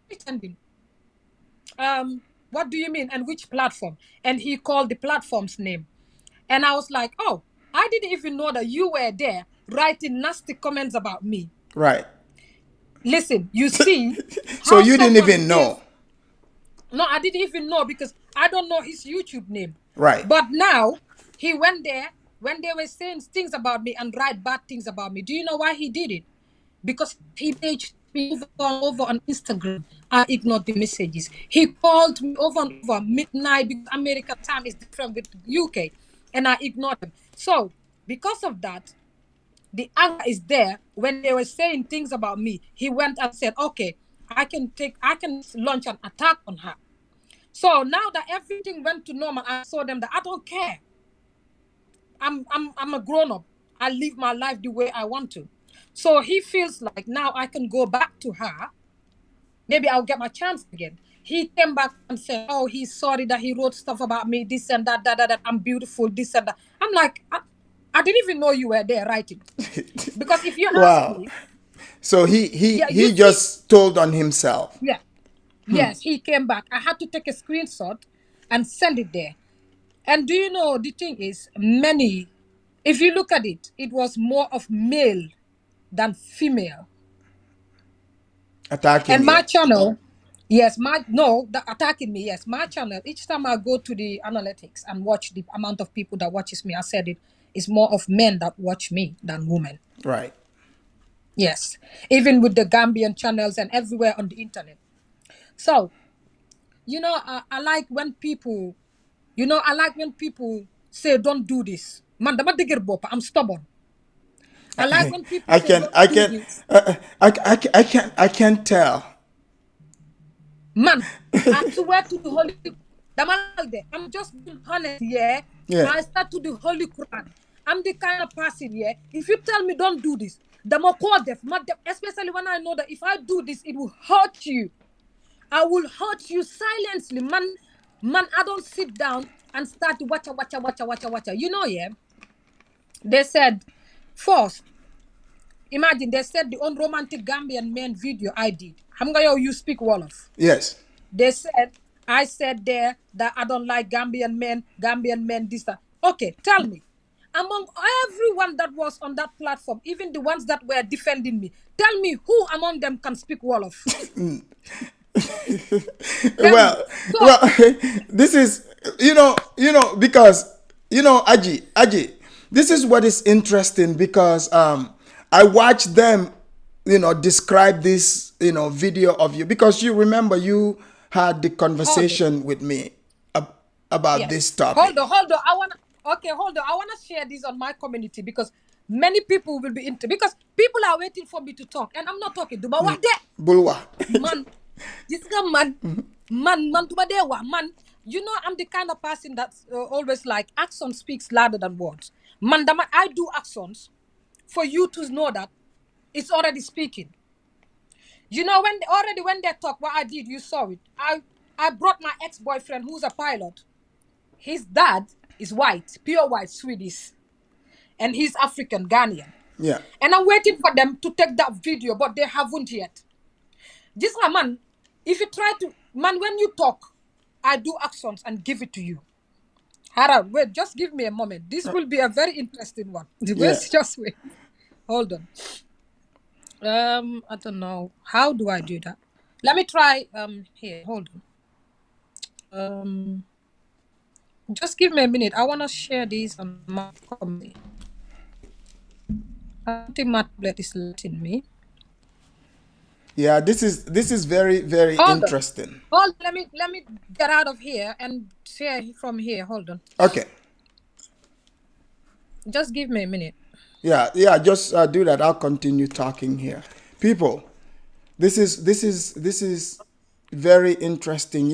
pretending. What do you mean? And which platform? And he called the platform's name. And I was like, oh, I didn't even know that you were there writing nasty comments about me. Right. Listen, you see So how you didn't someone even says, know. no, I didn't even know because I don't know his YouTube name. Right. But now he went there when they were saying things about me and write bad things about me. Do you know why he did it? Because he messaged me over on Instagram. I ignored the messages. He called me over and over midnight because American time is different with UK, and I ignored him. So because of that, the anger is there. When they were saying things about me, he went and said, okay, I can launch an attack on her. So now that everything went to normal, I saw them that I don't care. I'm a grown-up. I live my life the way I want to. So he feels like now I can go back to her. Maybe I'll get my chance again. He came back and said, oh, he's sorry that he wrote stuff about me, this and that, I'm beautiful, this and that. I'm like, I didn't even know you were there writing. Because if you ask Wow. me, So yeah, you he see, just told on himself. yeah, yes, he came back. I had to take a screenshot and send it there. And do you know, the thing is, if you look at it, it was more of male than female. Attacking And you. my channel, yes, the attacking me, yes, my channel, each time I go to the analytics and watch the amount of people that watches me, I said it is more of men that watch me than women. Right. Yes, even with the Gambian channels and everywhere on the internet. So, I like when people, say, don't do this. Man, dama deger boppa, I'm stubborn. I like when people I say, can don't I do can this. I can't tell. Man, I swear to the Holy Damalde, I'm just being honest, yeah. Yeah. I start to the Holy Quran. I'm the kind of person, yeah. If you tell me don't do this, the more call deaf, especially when I know that if I do this, it will hurt you. I will hurt you silently. Man, I don't sit down and start to watcha. Yeah. They said, first, imagine they said the unromantic Gambian men video I did. You speak Wolof. Yes. They said, I said there that I don't like Gambian men, this, that. Okay, tell me. among everyone that was on that platform, even the ones that were defending me, tell me who among them can speak Wolof? Tell me. Well, So, well, this is because Aji, this is what is interesting because I watched them, describe this video of you because you remember you had the hold on. conversation with me about Yes. this topic. Hold on. Okay, hold on. I wanna share this on my community because many people will be into because people are waiting for me to talk and I'm not talking. Duba what there? Bulwa. Man, this guy man, duba there wa man. You know, I'm the kind of person that's always like action speaks louder than words. Man, I do actions for you to know that it's already speaking. You know, when they talk, what I did, you saw it. I brought my ex-boyfriend who's a pilot. His dad is white, pure white, Swedish, and he's African, Ghanaian. Yeah. And I'm waiting for them to take that video, but they haven't yet. Just like, man, if you try to, man, when you talk, I do actions and give it to you. Harold, wait, just give me a moment. This will be a very interesting one. Yeah. Just wait. Hold on. I don't know. How do I do that? Let me try here. Hold on. Just give me a minute. I wanna share this on my comedy. I think my tablet is letting me. Yeah, this is very, very Hold on. interesting. Hold on. Let me get out of here and share from here. Hold on. Okay. Just give me a minute. Yeah, just do that. I'll continue talking here. People, this is very interesting.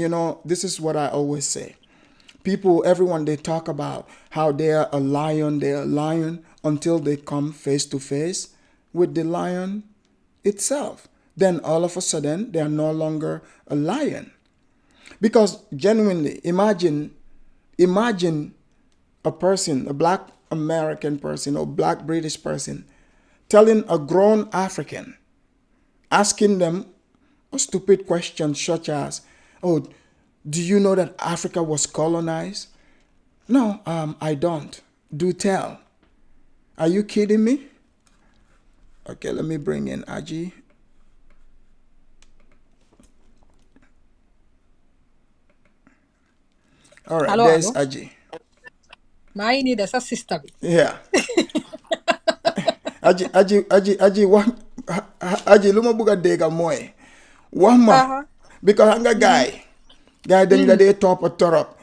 This is what I always say. People, everyone, they talk about how they're a lion until they come face to face with the lion itself. Then all of a sudden, they are no longer a lion. Because genuinely, imagine a person, a black American person or black British person, telling a grown African, asking them a stupid question such as, "Oh, do you know that Africa was colonized?" "No, I don't." "Do tell." "Are you kidding me?" Okay, let me bring in Aji. All right, Hello, there's hello. Aji. My need is a sister. Yeah. Aji, Aji, luma buga dega moy. Wama. Because hanga guy dañ la dee top a torop.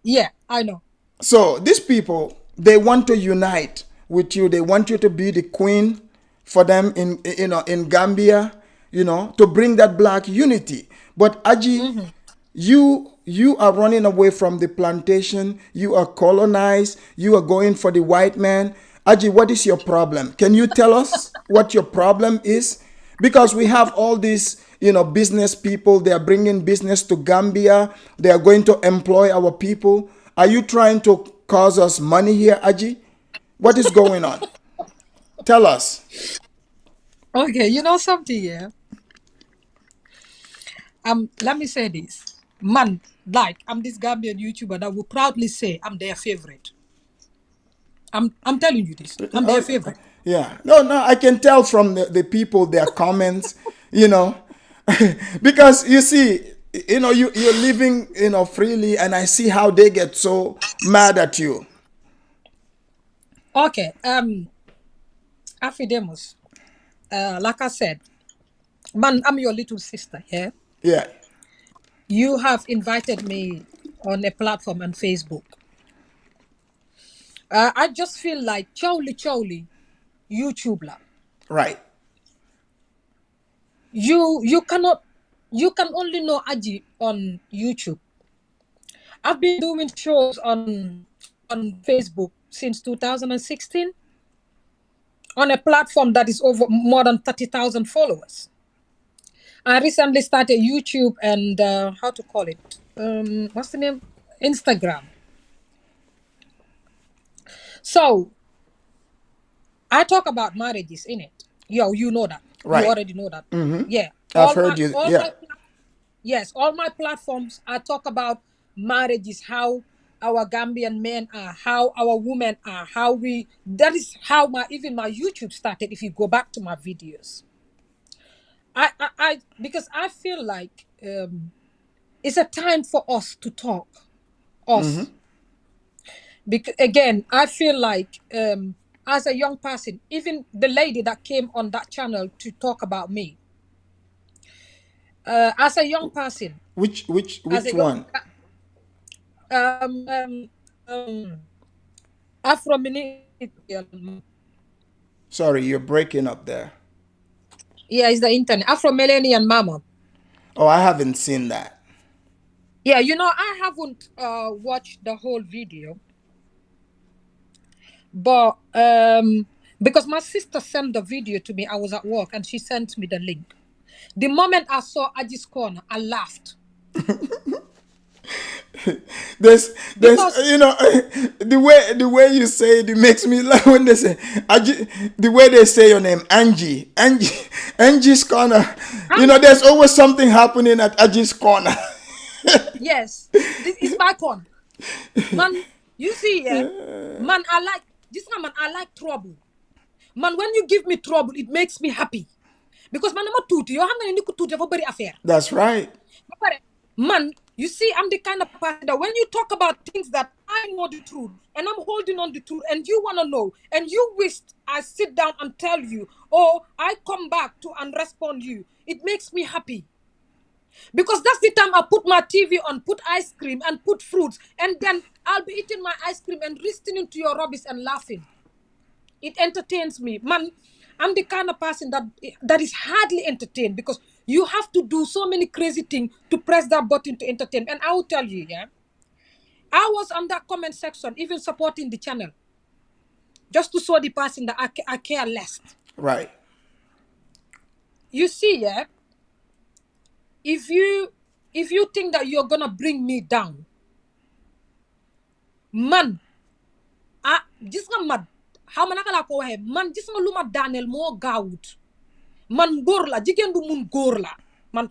Yeah, I know. So these people, they want to unite with you. They want you to be the queen for them in Gambia, to bring that black unity. But Aji, you are running away from the plantation. You are colonized. You are going for the white man. Aji, what is your problem? Can you tell us what your problem is? Because we have all these, business people. They are bringing business to Gambia. They are going to employ our people. Are you trying to cause us money here, Aji? What is going on? Tell us. Okay, you know something, yeah. Let me say this. Man, like I'm this Gambian YouTuber that will proudly say I'm their favorite. I'm telling you this. I'm their favorite. Yeah. No, I can tell from the people, their comments, because you see, you're living, freely, and I see how they get so mad at you. Okay, Afidemus. Like I said, man, I'm your little sister, yeah. Yeah. You have invited me on a platform on Facebook. I just feel like chowly YouTube la. Right. You can only know Aji on YouTube. I've been doing shows on Facebook since 2016 on a platform that is over more than 30,000 followers. I recently started YouTube and how to call it? What's the name? Instagram. So I talk about marriages in it. Yo, you know that. You Right. already know that. Yeah. I've heard you. Yeah. Yes, all my platforms I talk about marriages, how our Gambian men are, how our women are, how we, that is how even my YouTube started. If you go back to my videos, because I feel like it's a time for us to talk, us. Because again, I feel like as a young person, even the lady that came on that channel to talk about me, as a young person, Which as a young one? um um, um Afro millennial. Sorry, you're breaking up there. Yeah, it's the internet. Afro millennial mama. Oh, I haven't seen that. Yeah, I haven't watched the whole video, but because my sister sent the video to me, I was at work and she sent me the link. The moment I saw Aji's corner, I laughed. there's Because the way you say it makes me laugh when they say the way they say your name, Angie's corner. There's always something happening at Angie's corner. yes, this is my corner. Man, you see, yeah? Man, I like this man, I like trouble. Man, when you give me trouble, it makes me happy. Because man, I'm a tuti. You have any tuti for very affair. That's right. Man, you see, I'm the kind of person that when you talk about things that I know the truth and I'm holding on the truth and you want to know and you wish I sit down and tell you, or I come back to and respond you, it makes me happy. Because that's the time I put my TV on, put ice cream and put fruits, and then I'll be eating my ice cream and listening to your rubbish and laughing. It entertains me. Man, I'm the kind of person that is hardly entertained because you have to do so many crazy things to press that button to entertain. And I will tell you, yeah, I was on that comment section, even supporting the channel, just to show the person that I care less. Right. You see, yeah, if you think that you're gonna bring me down, man, gis nga mad, how man naka ko waxe, man gis nga luma Daniel mo gaawut. Man góor la, jigéen bu mun góor la. Man,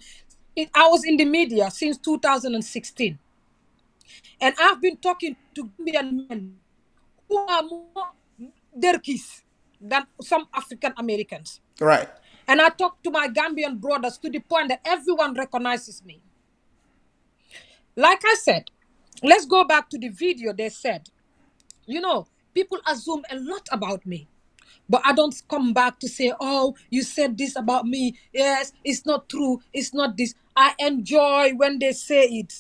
I was in the media since 2016. And I've been talking to Gambian men who are more derkis than some African Americans. Right. And I talk to my Gambian brothers to the point that everyone recognizes me. Like I said, let's go back to the video. They said, people assume a lot about me. But I don't come back to say, oh, you said this about me. Yes, it's not true. It's not this. I enjoy when they say it.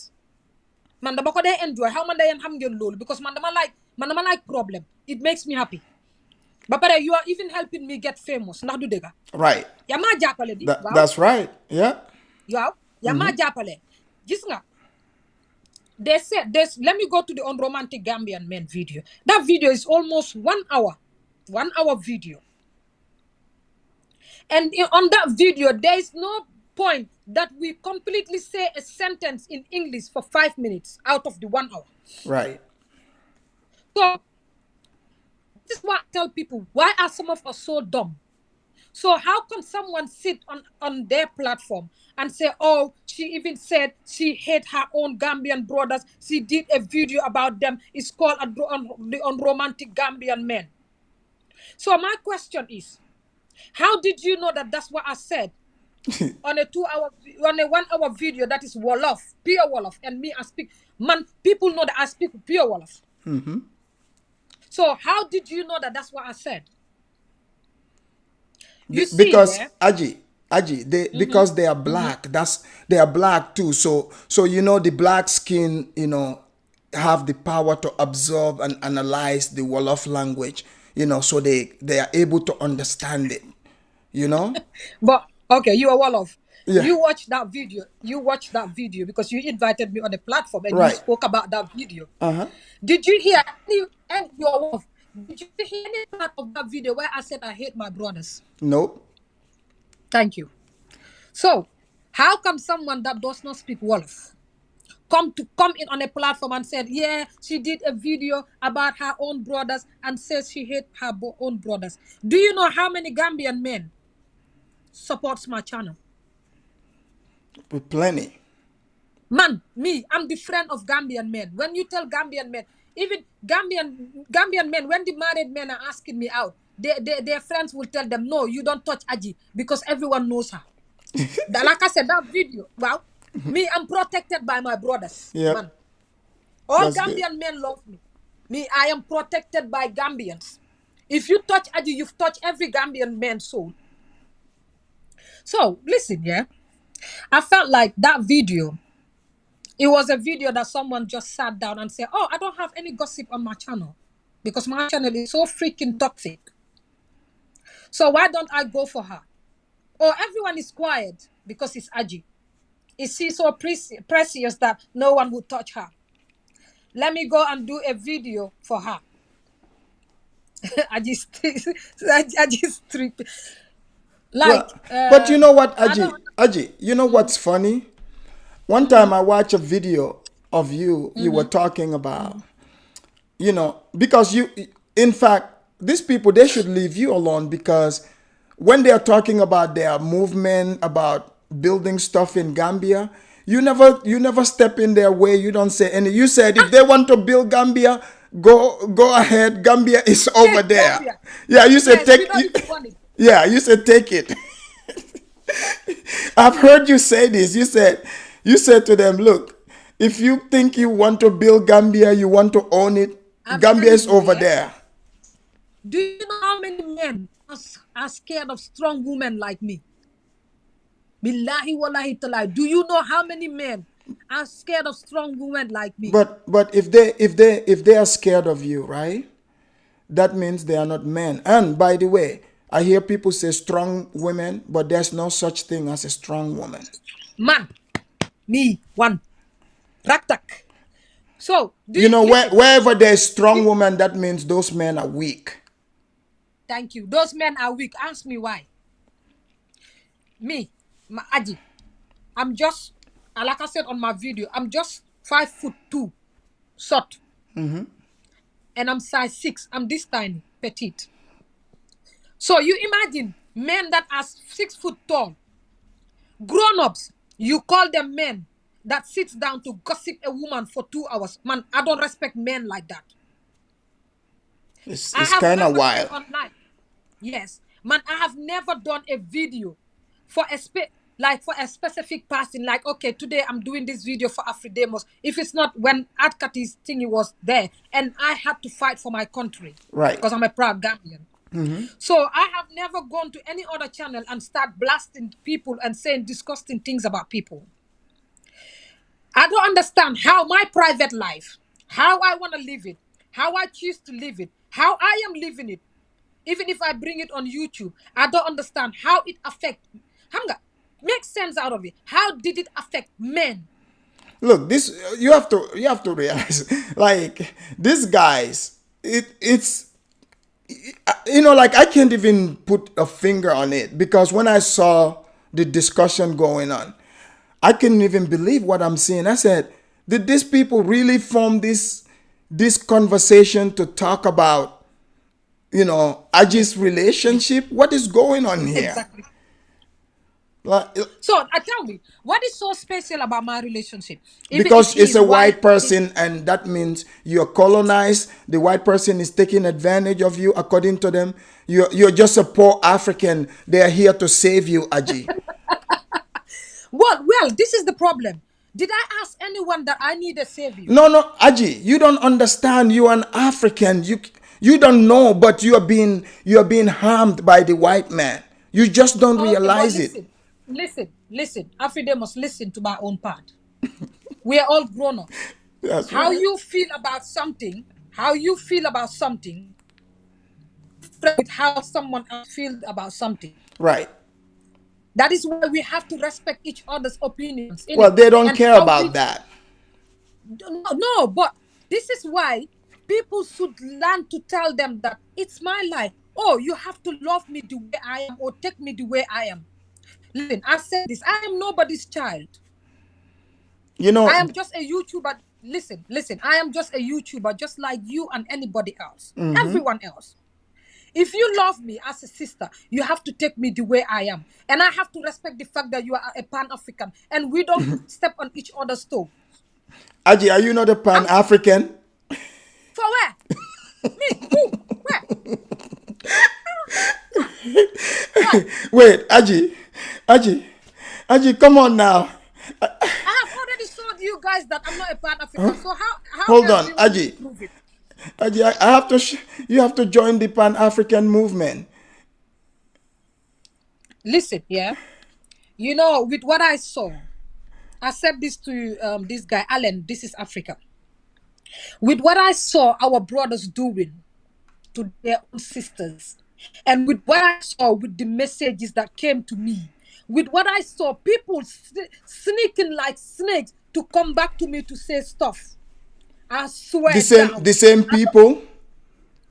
Man, dama ko dey enjoy. How man day ham ngeen lol? Because man dama like problem. It makes me happy. But you are even helping me get famous. Ndax du dega? Right. Ya ma jappale di. Wow. That's right. Yeah. Wow. Ya ma jappale. Gis nga. They said this. Let me go to the unromantic Gambian men video. That video is almost 1 hour. 1 hour video. And on that video, there is no point that we completely say a sentence in English for 5 minutes out of the 1 hour. Right. So, this is what I tell people. Why are some of us so dumb? So how can someone sit on their platform and say, oh, she even said she hate her own Gambian brothers. She did a video about them. It's called the Unromantic Gambian Men. So my question is, how did you know that that's what I said on a 1 hour video that is Wolof, pure Wolof, and me I speak, man, people know that I speak pure Wolof. So how did you know that that's what I said? Because Aji, because they are black. They are black too. So the black skin, have the power to absorb and analyze the Wolof language. So they are able to understand it. But okay, you are Wolof. Yeah. You watched that video. Because you invited me on the platform and Right. you spoke about that video. Did you hear any your Wolof? Did you hear any part of that video where I said I hate my brothers? Nope. Thank you. So, how come someone that does not speak Wolof come in on a platform and said, yeah, she did a video about her own brothers and says she hates her own brothers? Do you know how many Gambian men supports my channel? With plenty. Man, me, I'm the friend of Gambian men. When you tell Gambian men, even Gambian men, when the married men are asking me out, their friends will tell them, no, you don't touch Aji because everyone knows her. Like I said, that video, wow, me, I'm protected by my brothers, Yep. man. All That's good. Gambian men love me. Me, I am protected by Gambians. If you touch Aji, you've touched every Gambian man's soul. So, listen, yeah. I felt like that video, it was a video that someone just sat down and said, oh, I don't have any gossip on my channel because my channel is so freaking toxic. So why don't I go for her? Oh, everyone is quiet because it's Aji. Is she so precious that no one would touch her? Let me go and do a video for her. I just trip. Like, But you know what, I don't. Aji, you know what's funny? One time I watched a video of you. You were talking about, because in fact, these people, they should leave you alone, because when they are talking about their movement, about building stuff in Gambia, you never step in their way. You don't say any. You said if they want to build Gambia, go ahead. Gambia is over Take there. Gambia. Yeah, you said Yes, we take. don't even want it. Yeah, you said take it. I've heard you say this. You said to them, look, if you think you want to build Gambia, you want to own it, I'm Gambia telling is you, over yeah. there. Do you know how many men are scared of strong women like me? Billahi wallahi talai. Do you know how many men are scared of strong women like me? But if they are scared of you, right? That means they are not men. And by the way, I hear people say strong women, but there's no such thing as a strong woman. Man, me, one. Raktak. So, listen, Wherever there's strong woman, that means those men are weak. thank you. Those men are weak. Ask me why. Me, Aji, I'm just, like I said on my video, I'm just 5'2" short. And I'm size 6. I'm this tiny, petite. So you imagine men that are 6 foot tall, grown-ups, you call them men that sits down to gossip a woman for 2 hours. Man, I don't respect men like that. It's, I it's have kind of never said wild. online. Yes. Man, I have never done a video for a for a specific person. Like, okay, today I'm doing this video for Afridemos. If it's not when Adkati's thingy was there and I had to fight for my country. Right. Because I'm a proud Gambian. So I have never gone to any other channel and start blasting people and saying disgusting things about people. I don't understand how my private life, how I want to live it, how I choose to live it, how I am living it. Even if I bring it on YouTube, I don't understand how it affects. Hamga, make sense out of it. How did it affect men? Look, this you have to realize, like, these guys, it's like, I can't even put a finger on it, because when I saw the discussion going on, I couldn't even believe what I'm seeing. I said, did these people really form this conversation to talk about, Aji's relationship? What is going on here? Exactly. Like, So, tell me, what is so special about my relationship? Even if because he it's is a white, white person, and that means you're colonized. The white person is taking advantage of you. According to them, you're just a poor African. They are here to save you, Aji. well, this is the problem. Did I ask anyone that I need a savior? No, Aji, you don't understand. You're an African. You don't know, but you are being harmed by the white man. You just don't Okay, but realize it. listen. Africa must listen to my own part. We are all grown ups. That's How right. you feel about something, different with how someone else feels about something. Right. That is why we have to respect each other's opinions in Well, it. they don't And care how about we that. no, but this is why people should learn to tell them that it's my life. Oh, you have to love me the way I am or take me the way I am. Listen, I said this. I am nobody's child. You I know, am just a YouTuber. Listen. I am just a YouTuber, just like you and anybody else. Everyone else. If you love me as a sister, you have to take me the way I am. And I have to respect the fact that you are a Pan-African. And we don't step on each other's toe. Aji, are you not a I'm Pan-African? for where? Me? Who? Where? Wait, Aji, come on now. I have already showed you guys that I'm not a Pan-African. So how Hold else on, do you want me Aji. to prove it? Aji, I have to. You have to join the Pan-African movement. Listen, yeah. You know, with what I saw, I said this to this guy, Alan, this is Africa. With what I saw our brothers doing to their own sisters, and with what I saw with the messages that came to me, with what I saw, people sneaking like snakes to come back to me to say stuff. I swear down. The same people.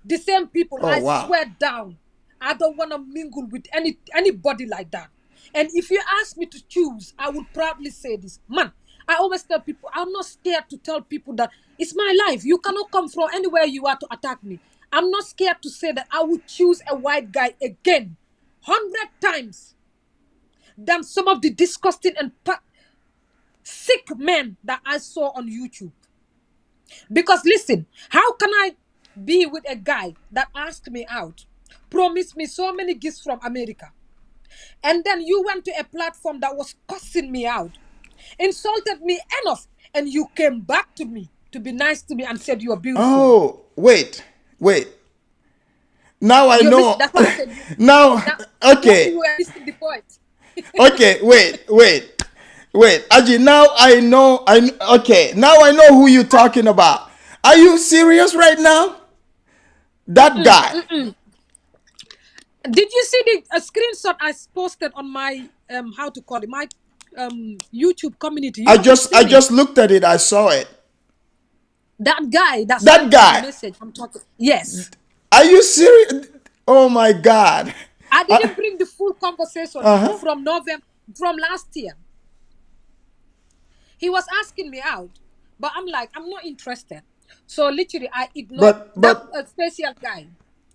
The same people, Oh I wow. swear down. I don't want to mingle with anybody like that. And if you ask me to choose, I would probably say this. Man, I always tell people, I'm not scared to tell people that it's my life. You cannot come from anywhere you are to attack me. I'm not scared to say that I would choose a white guy again, 100 times, than some of the disgusting and sick men that I saw on YouTube. Because listen, how can I be with a guy that asked me out, promised me so many gifts from America, and then you went to a platform that was cussing me out, insulted me enough, and you came back to me to be nice to me and said you are beautiful. Oh, wait. Now I You miss. know. That's why I said you. Now, That, I told you okay. you were missing the point. Okay, wait. Aji, now I know. Okay. Now I know who you're talking about. Are you serious right now? That guy. Did you see the screenshot I posted on my how to call it, my YouTube community? You haven't I seen it. just looked at it. I saw it. That guy that That sent me the guy. message I'm talking. Yes. Are you serious? Oh my God. I didn't bring the full conversation Uh-huh. from November, from last year. He was asking me out, but I'm like, I'm not interested. So literally, I ignored that But special guy.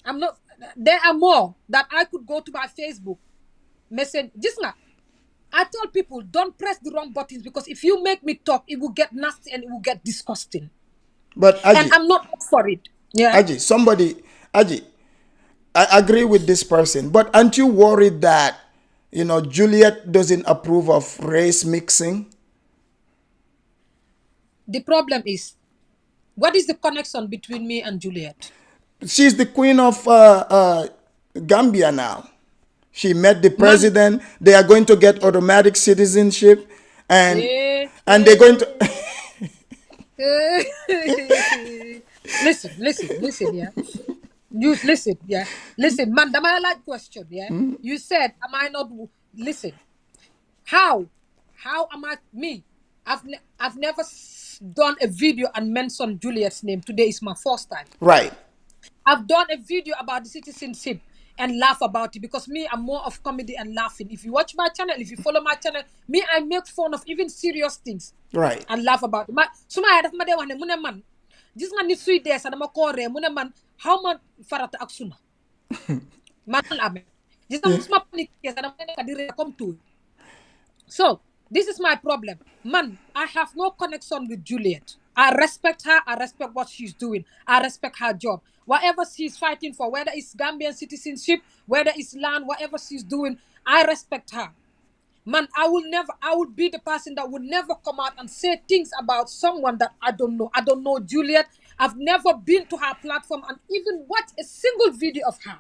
I'm not. There are more that I could go to my Facebook message. Just now, I tell people don't press the wrong buttons because if you make me talk, it will get nasty and it will get disgusting. And Aji, I'm not up for it. Yeah. Aji, I agree with this person, but aren't you worried that Juliet doesn't approve of race mixing? The problem is, what is the connection between me and Juliet? She's the queen of Gambia now. She met the Man, president. They are going to get automatic citizenship, and eh, they're going to. listen, yeah. You listen, yeah. Listen, man, am I like question, yeah? You said, am I not listen? How am I me? I've never done a video and mentioned Juliet's name. Today is my first time. Right. I've done a video about the citizenship and laugh about it because me, I'm more of comedy and laughing. If you watch my channel, if you follow my channel, me, I make fun of even serious things. Right. And laugh about it. So my head of my man. This man is sweet there, and I'm man. How much farata aksuna? Man, amen. This is my panic. Come to. So this is my problem. Man, I have no connection with Juliet. I respect her. I respect what she's doing. I respect her job. Whatever she's fighting for, whether it's Gambian citizenship, whether it's land, whatever she's doing, I respect her. Man, I will be the person that will never come out and say things about someone that I don't know. I don't know Juliet. I've never been to her platform and even watched a single video of her.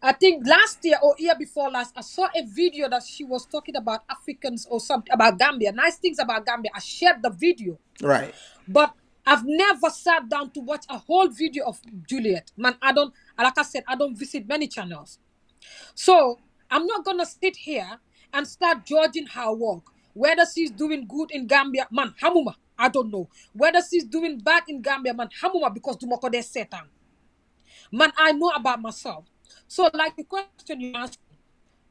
I think last year or year before last, I saw a video that she was talking about Africans or something, about Gambia. Nice things about Gambia. I shared the video. Right. But I've never sat down to watch a whole video of Juliet. Man, like I said, I don't visit many channels. So I'm not going to sit here and start judging her work. Whether she's doing good in Gambia, man, hamuma, I don't know. Whether she's doing bad in Gambia, man, hamuma, because dumoko de setan. Man, I know about myself. So like the question you asked,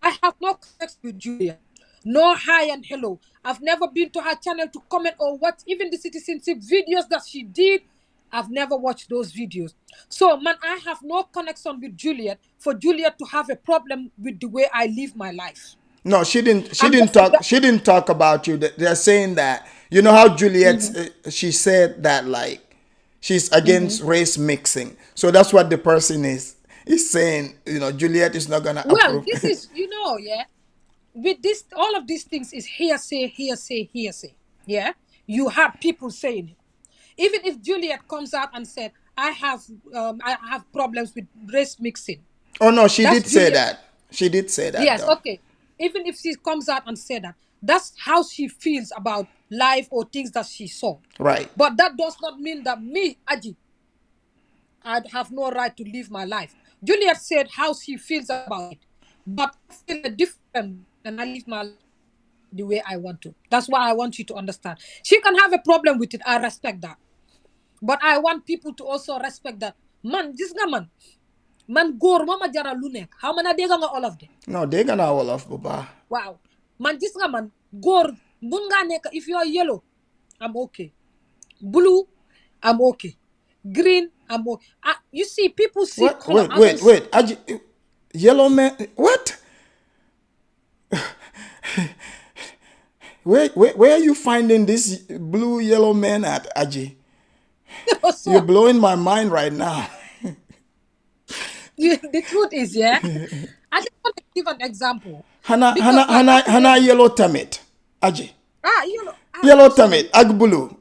I have no connection with Julia. No hi and hello. I've never been to her channel to comment or what, even the citizenship videos that she did. I've never watched those videos. So, man, I have no connection with Juliet for Juliet to have a problem with the way I live my life. No, she didn't. She I'm didn't just talk. She didn't talk about you. They're saying that you know how Juliet. She said that like she's against race mixing. So that's what the person is saying. You know, Juliet is not gonna well, approve. this is, yeah. With this, all of these things is hearsay, hearsay, hearsay. Yeah, you have people saying it. Even if Juliet comes out and said, I have problems with race mixing. Oh no, she That's did say Juliet. that. She did say that Yes, though. okay. Even if she comes out and said that, that's how she feels about life or things that she saw. Right. But that does not mean that me, Aji, I have no right to live my life. Juliet said how she feels about it, but I feel different and I live my life the way I want to. That's why I want you to understand. She can have a problem with it. I respect that. But I want people to also respect that. Man, this nga man góor mama jaral lu nekk. How many dégg nga all of them? No, they're gonna all off, Baba. Wow. Man, gis nga man, góor mun nga nekk, if you're yellow, I'm okay. Blue, I'm okay. Green, I'm okay. You see, people see What? color. Wait. Yellow man. What? Where are you finding this blue yellow man at, Aji? You're blowing my mind right now. The truth is, yeah. I just want to give an example. Hana Because like Hana yellow tamit, Aji. I'm Yellow sorry. tamit, ag blue.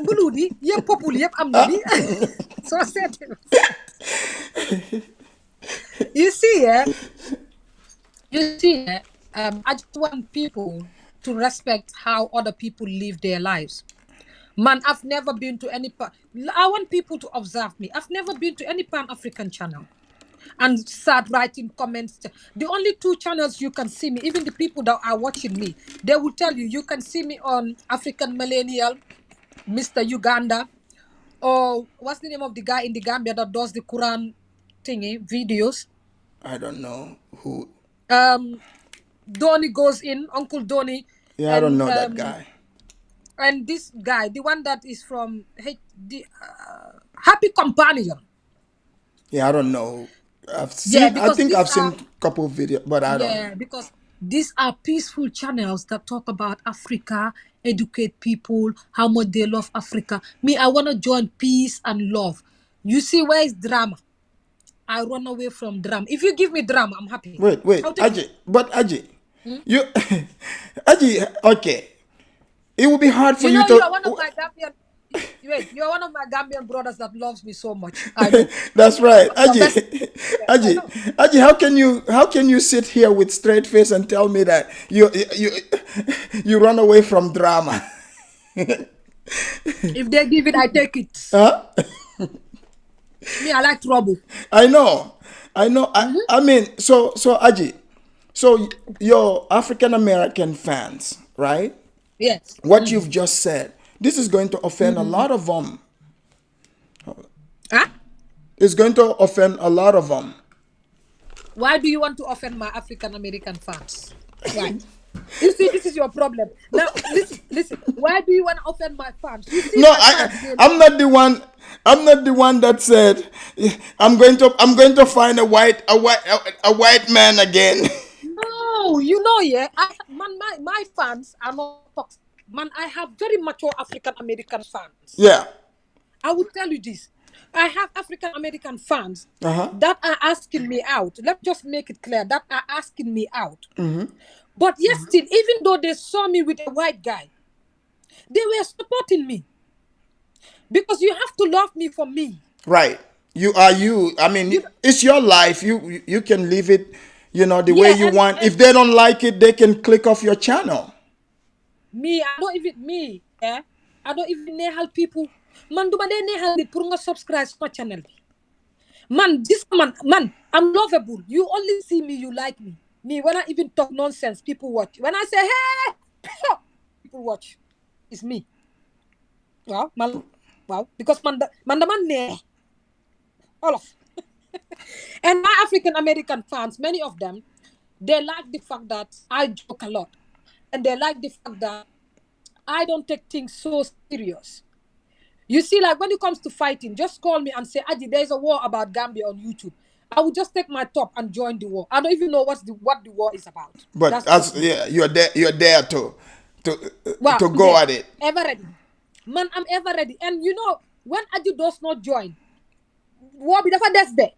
Blue ni, yep popul yep am na ni. So I said, you see, yeah. You see, I just want people to respect how other people live their lives. Man, I've never been to any I want people to observe me. I've never been to any Pan-African channel and start writing comments. The only two channels you can see me, even the people that are watching me, they will tell you can see me on African Millennial, Mr. Uganda, or what's the name of the guy in the Gambia that does the Quran thingy videos? I don't know who. Donny goes in, Uncle Donny, Yeah, I don't and know that guy. and this guy, the one that is from Happy Companion. Yeah, I don't know. Yeah, I because think these I've are seen a couple of videos, but I don't know. because these are peaceful channels that talk about Africa, educate people, how much they love Africa. Me, I want to join peace and love. You see, where is drama? I run away from drama. If you give me drama, I'm happy. Wait, I'll take it. Aji. But Aji, you, Aji, okay. It will be hard for You you know, you are to. one of my Gambian. Wait, you are one of my Gambian brothers that loves me so much. I know. That's right, Your best. Aji. Yes, I Aji, know. Aji, how can you sit here with straight face and tell me that you run away from drama? If they give it, I take it. Huh? Me, I like trouble. I know. I mean, so Aji, so your African American fans, right? Yes. What you've just said, this is going to offend a lot of them. Huh? It's going to offend a lot of them. Why do you want to offend my African American fans? Why? You see, this is your problem. Now, listen. Why do you want to offend my fans? You see, No, my fans. I'm not the one. I'm not the one that said I'm going to find a white man again. No, you know, yeah. My fans are not toxic. Man, I have very mature African American fans. Yeah. I will tell you this. I have African American fans Uh-huh. that are asking me out. Let me just make it clear that are asking me out. But yes, still, even though they saw me with a white guy, they were supporting me. Because you have to love me for me. Right. You are you. I mean, it's your life. You can live it, the way Yeah, you want. If they don't like it, they can click off your channel. Me, I don't even yeah. I don't even know people. Man, do they know nit pour nga subscribe to my channel? Man, I'm lovable. You only see me, you like me. Me, when I even talk nonsense, people watch. When I say, hey, people watch. It's me. Wow, because man, all of. And my African American fans, many of them, they like the fact that I joke a lot. And they like the fact that I don't take things so serious. You see, like when it comes to fighting, just call me and say, Aji, there's a war about Gambia on YouTube. I will just take my top and join the war. I don't even know what the war is about. But That's as just me. yeah, you're there Wow, to I'm go there. at it. Ever ready. Man, I'm ever ready. And you know, when Aji does not join, war be dafa des there.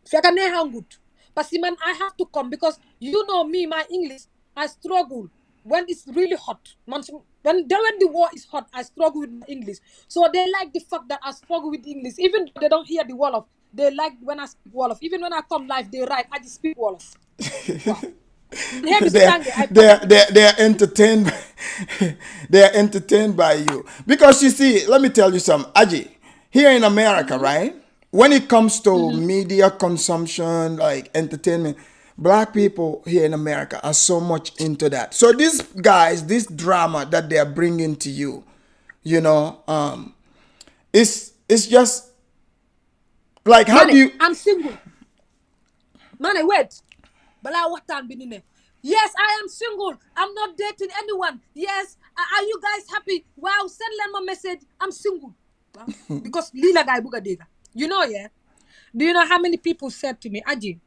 Feka ne hangut. But see, man, I have to come because you know me, my English, I struggle when it's really hot. Man, when the war is hot, I struggle with my English. So they like the fact that I struggle with English. Even though they don't hear the Wolof, they like when I speak Wolof. Even when I come live, they write, I just speak Wolof. Wow. Here is they're, Stange, I they're, pattern. they're, they're entertained they're entertained by you because you see, let me tell you something, Aji, here in America, right, when it comes to media consumption, like entertainment, black people here in America are so much into that. So these guys, this drama that they are bringing to you, you know, it's just like, how do Money, you, I'm single. Money, wait. Bala watan binine. Yes, I am single. I'm not dating anyone. Yes, are you guys happy? Wow, send them a message. I'm single. Wow. Because lila guy buga dega. You know, yeah. Do you know how many people said to me, Aji,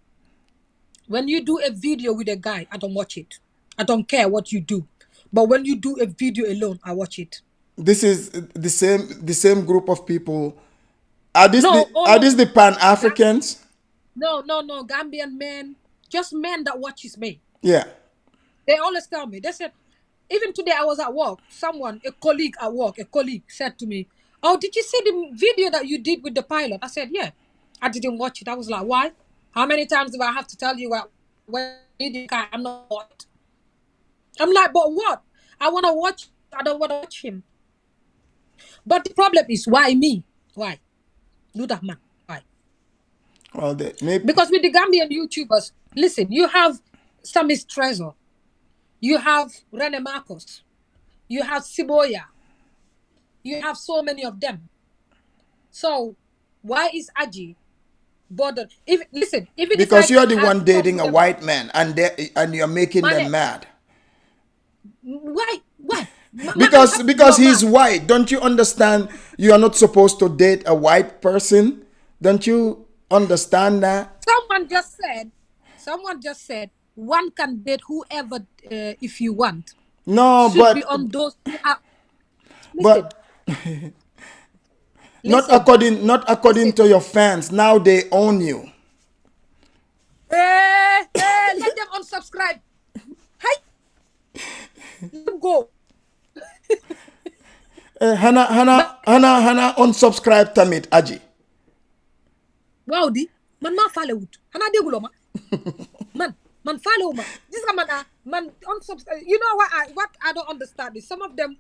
when you do a video with a guy, I don't watch it. I don't care what you do. But when you do a video alone, I watch it. this is the same group of people. Are this the No, all are this over. the Pan Africans? No. Gambian men, just men that watches me. Yeah. They always tell me. They said, even today I was at work. A colleague at work, said to me, "Oh, did you see the video that you did with the pilot?" I said, "Yeah." I didn't watch it. I was like, "Why? How many times do I have to tell you when you did it, I'm not watched?" I'm like, "But what? I want to watch. I don't want to watch him." But the problem is, why me? Why? Do that, man. Why? Well, they maybe Because with the Gambian YouTubers, listen, you have Samis Trezor, you have Rene Marcos, you have Siboya, you have so many of them. So why is Aji bothered? If listen, even if because you're the I one talk dating with a them, white man and you're making them man, mad. why? Man, I'm Because happy you because are he's mad. white. Don't you understand? You are not supposed to date a white person. Don't you understand that? Someone just said, one can date whoever if you want. No, Should be on those who are. Listen, but not listen, according listen. to your fans. Now they own you. Let them unsubscribe. Hey, let them go. But Hana unsubscribe tamit Aji. wow, di man ma follow wood. Hana degulo ma. Man follow ma. This man man unsubscribe. You know what I don't understand is some of them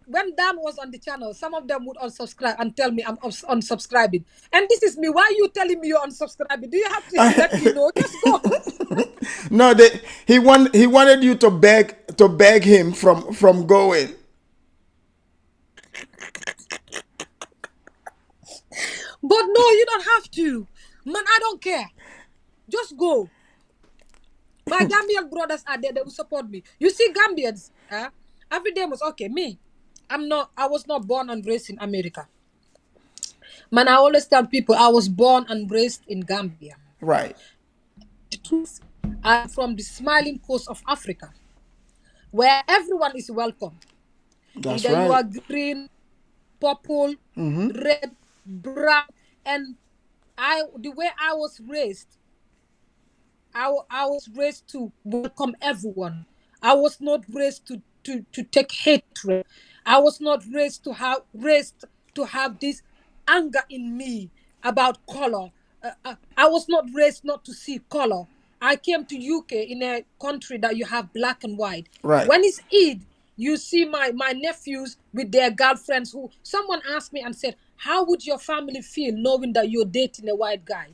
when Dan was on the channel, some of them would unsubscribe and tell me I'm unsubscribing. And this is me. Why are you telling me you're unsubscribing? Do you have to let me know? Just go. No, he wanted you to beg him from going. But no, you don't have to. Man, I don't care. Just go. My Gambian brothers are there. They will support me. You see, Gambians, every day was okay. Me, I was not born and raised in America. Man, I always tell people I was born and raised in Gambia. Right. The truth, I'm from the smiling coast of Africa, where everyone is welcome. That's Either you right. are green, purple, red, brown, and the way I was raised, I was raised to welcome everyone. I was not raised to take hatred. I was not raised to have this anger in me about color. I was not raised not to see color. I came to UK in a country that you have black and white. Right. When it's Eid, you see my nephews with their girlfriends who someone asked me and said, how would your family feel knowing that you're dating a white guy?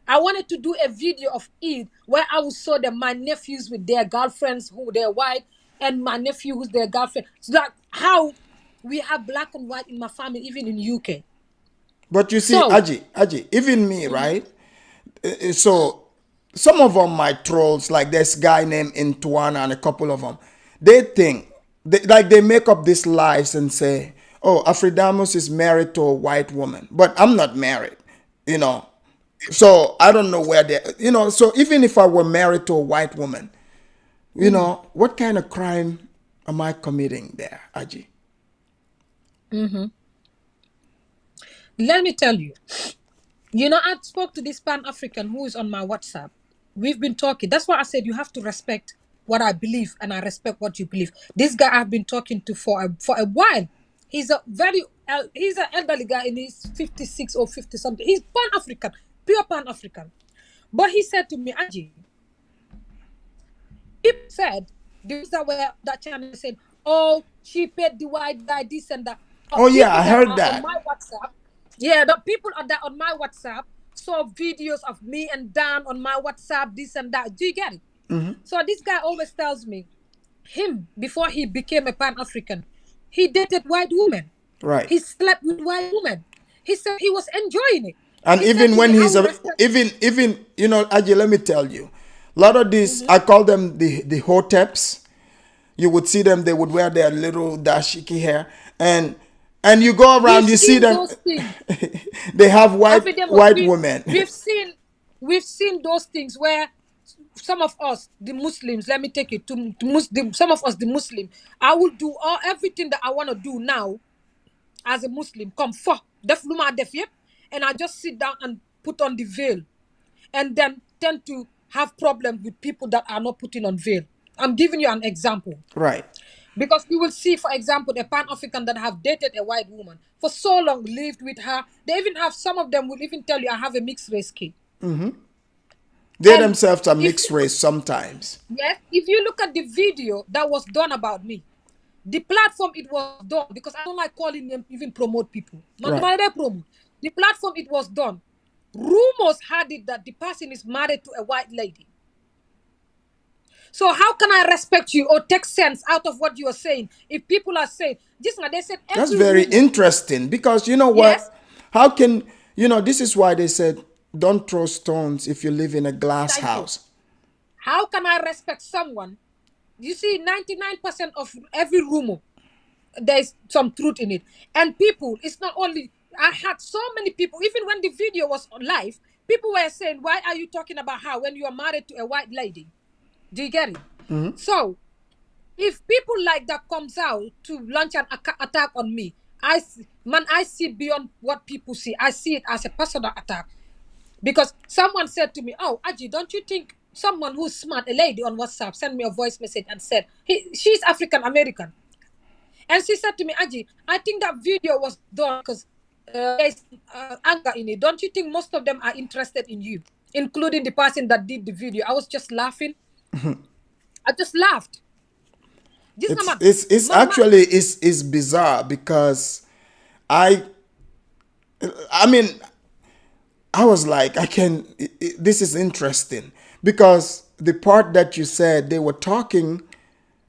I wanted to do a video of Eid where I would show them my nephews with their girlfriends who they're white and my nephew who's their girlfriend. So that how we have black and white in my family, even in UK. But you see, So, Aji, even me, right? So some of them, my trolls, like this guy named Intuana and a couple of them, they think, they make up these lies and say, oh, Afridamus is married to a white woman, but I'm not married, you know. So I don't know where they, you know. So even if I were married to a white woman, you know, what kind of crime am I committing there, Aji? Let me tell you. You know, I spoke to this Pan-African who is on my WhatsApp. We've been talking. That's why I said you have to respect what I believe, and I respect what you believe. This guy I've been talking to for a while. He's a he's an elderly guy in his 56 or 50 something. He's Pan-African, pure Pan-African. But he said to me, Aji, people said, those that were that channel said, oh, she paid the white guy this and that. Oh yeah, People I that heard are on that. my WhatsApp, yeah, the people are that on my WhatsApp saw videos of me and Dan on my WhatsApp, this and that. Do you get it? So this guy always tells me, him before he became a Pan-African, he dated white women. Right. He slept with white women. He said he was enjoying it. And He said even to when me, I he's will a, respect. even you know, Aji, let me tell you, a lot of these, I call them the hoteps. You would see them; they would wear their little dashiki hair, and you go We've around, you see seen them. those things. They have Affidavit, white women. we've seen those things where some of us, the Muslims, let me take it to Muslim, some of us, the Muslim, I will do everything that I want to do now as a Muslim. Come for def luma def yep, and I just sit down and put on the veil, and then tend to have problems with people that are not putting on veil. I'm giving you an example. Right. Because you will see, for example, a Pan-African that have dated a white woman for so long, lived with her. They even have, some of them will even tell you, I have a mixed race kid. They And themselves are if mixed race sometimes. yes, if you look at the video that was done about me, the platform it was done, because I don't like calling them even promote people. Right. Promote. The platform it was done, rumors had it that the person is married to a white lady. So how can I respect you or take sense out of what you are saying if people are saying this? They said That's every very rumor. interesting because you know Yes, what? How can, you know, this is why they said don't throw stones if you live in a glass thank you. house. How can I respect someone? You see, 99% of every rumor, there's some truth in it. And people, it's not only, I had so many people, even when the video was live, people were saying, why are you talking about her when you are married to a white lady? Do you get it? So, if people like that comes out to launch an attack on me, I see beyond what people see. I see it as a personal attack. Because someone said to me, oh, Aji, don't you think someone who's smart, a lady on WhatsApp, sent me a voice message and said, she's African American. And she said to me, Aji, I think that video was done because there's anger in it. Don't you think most of them are interested in you, including the person that did the video? I was just laughing. I just laughed. This It's actually is bizarre because I I mean I was like this is interesting because the part that you said they were talking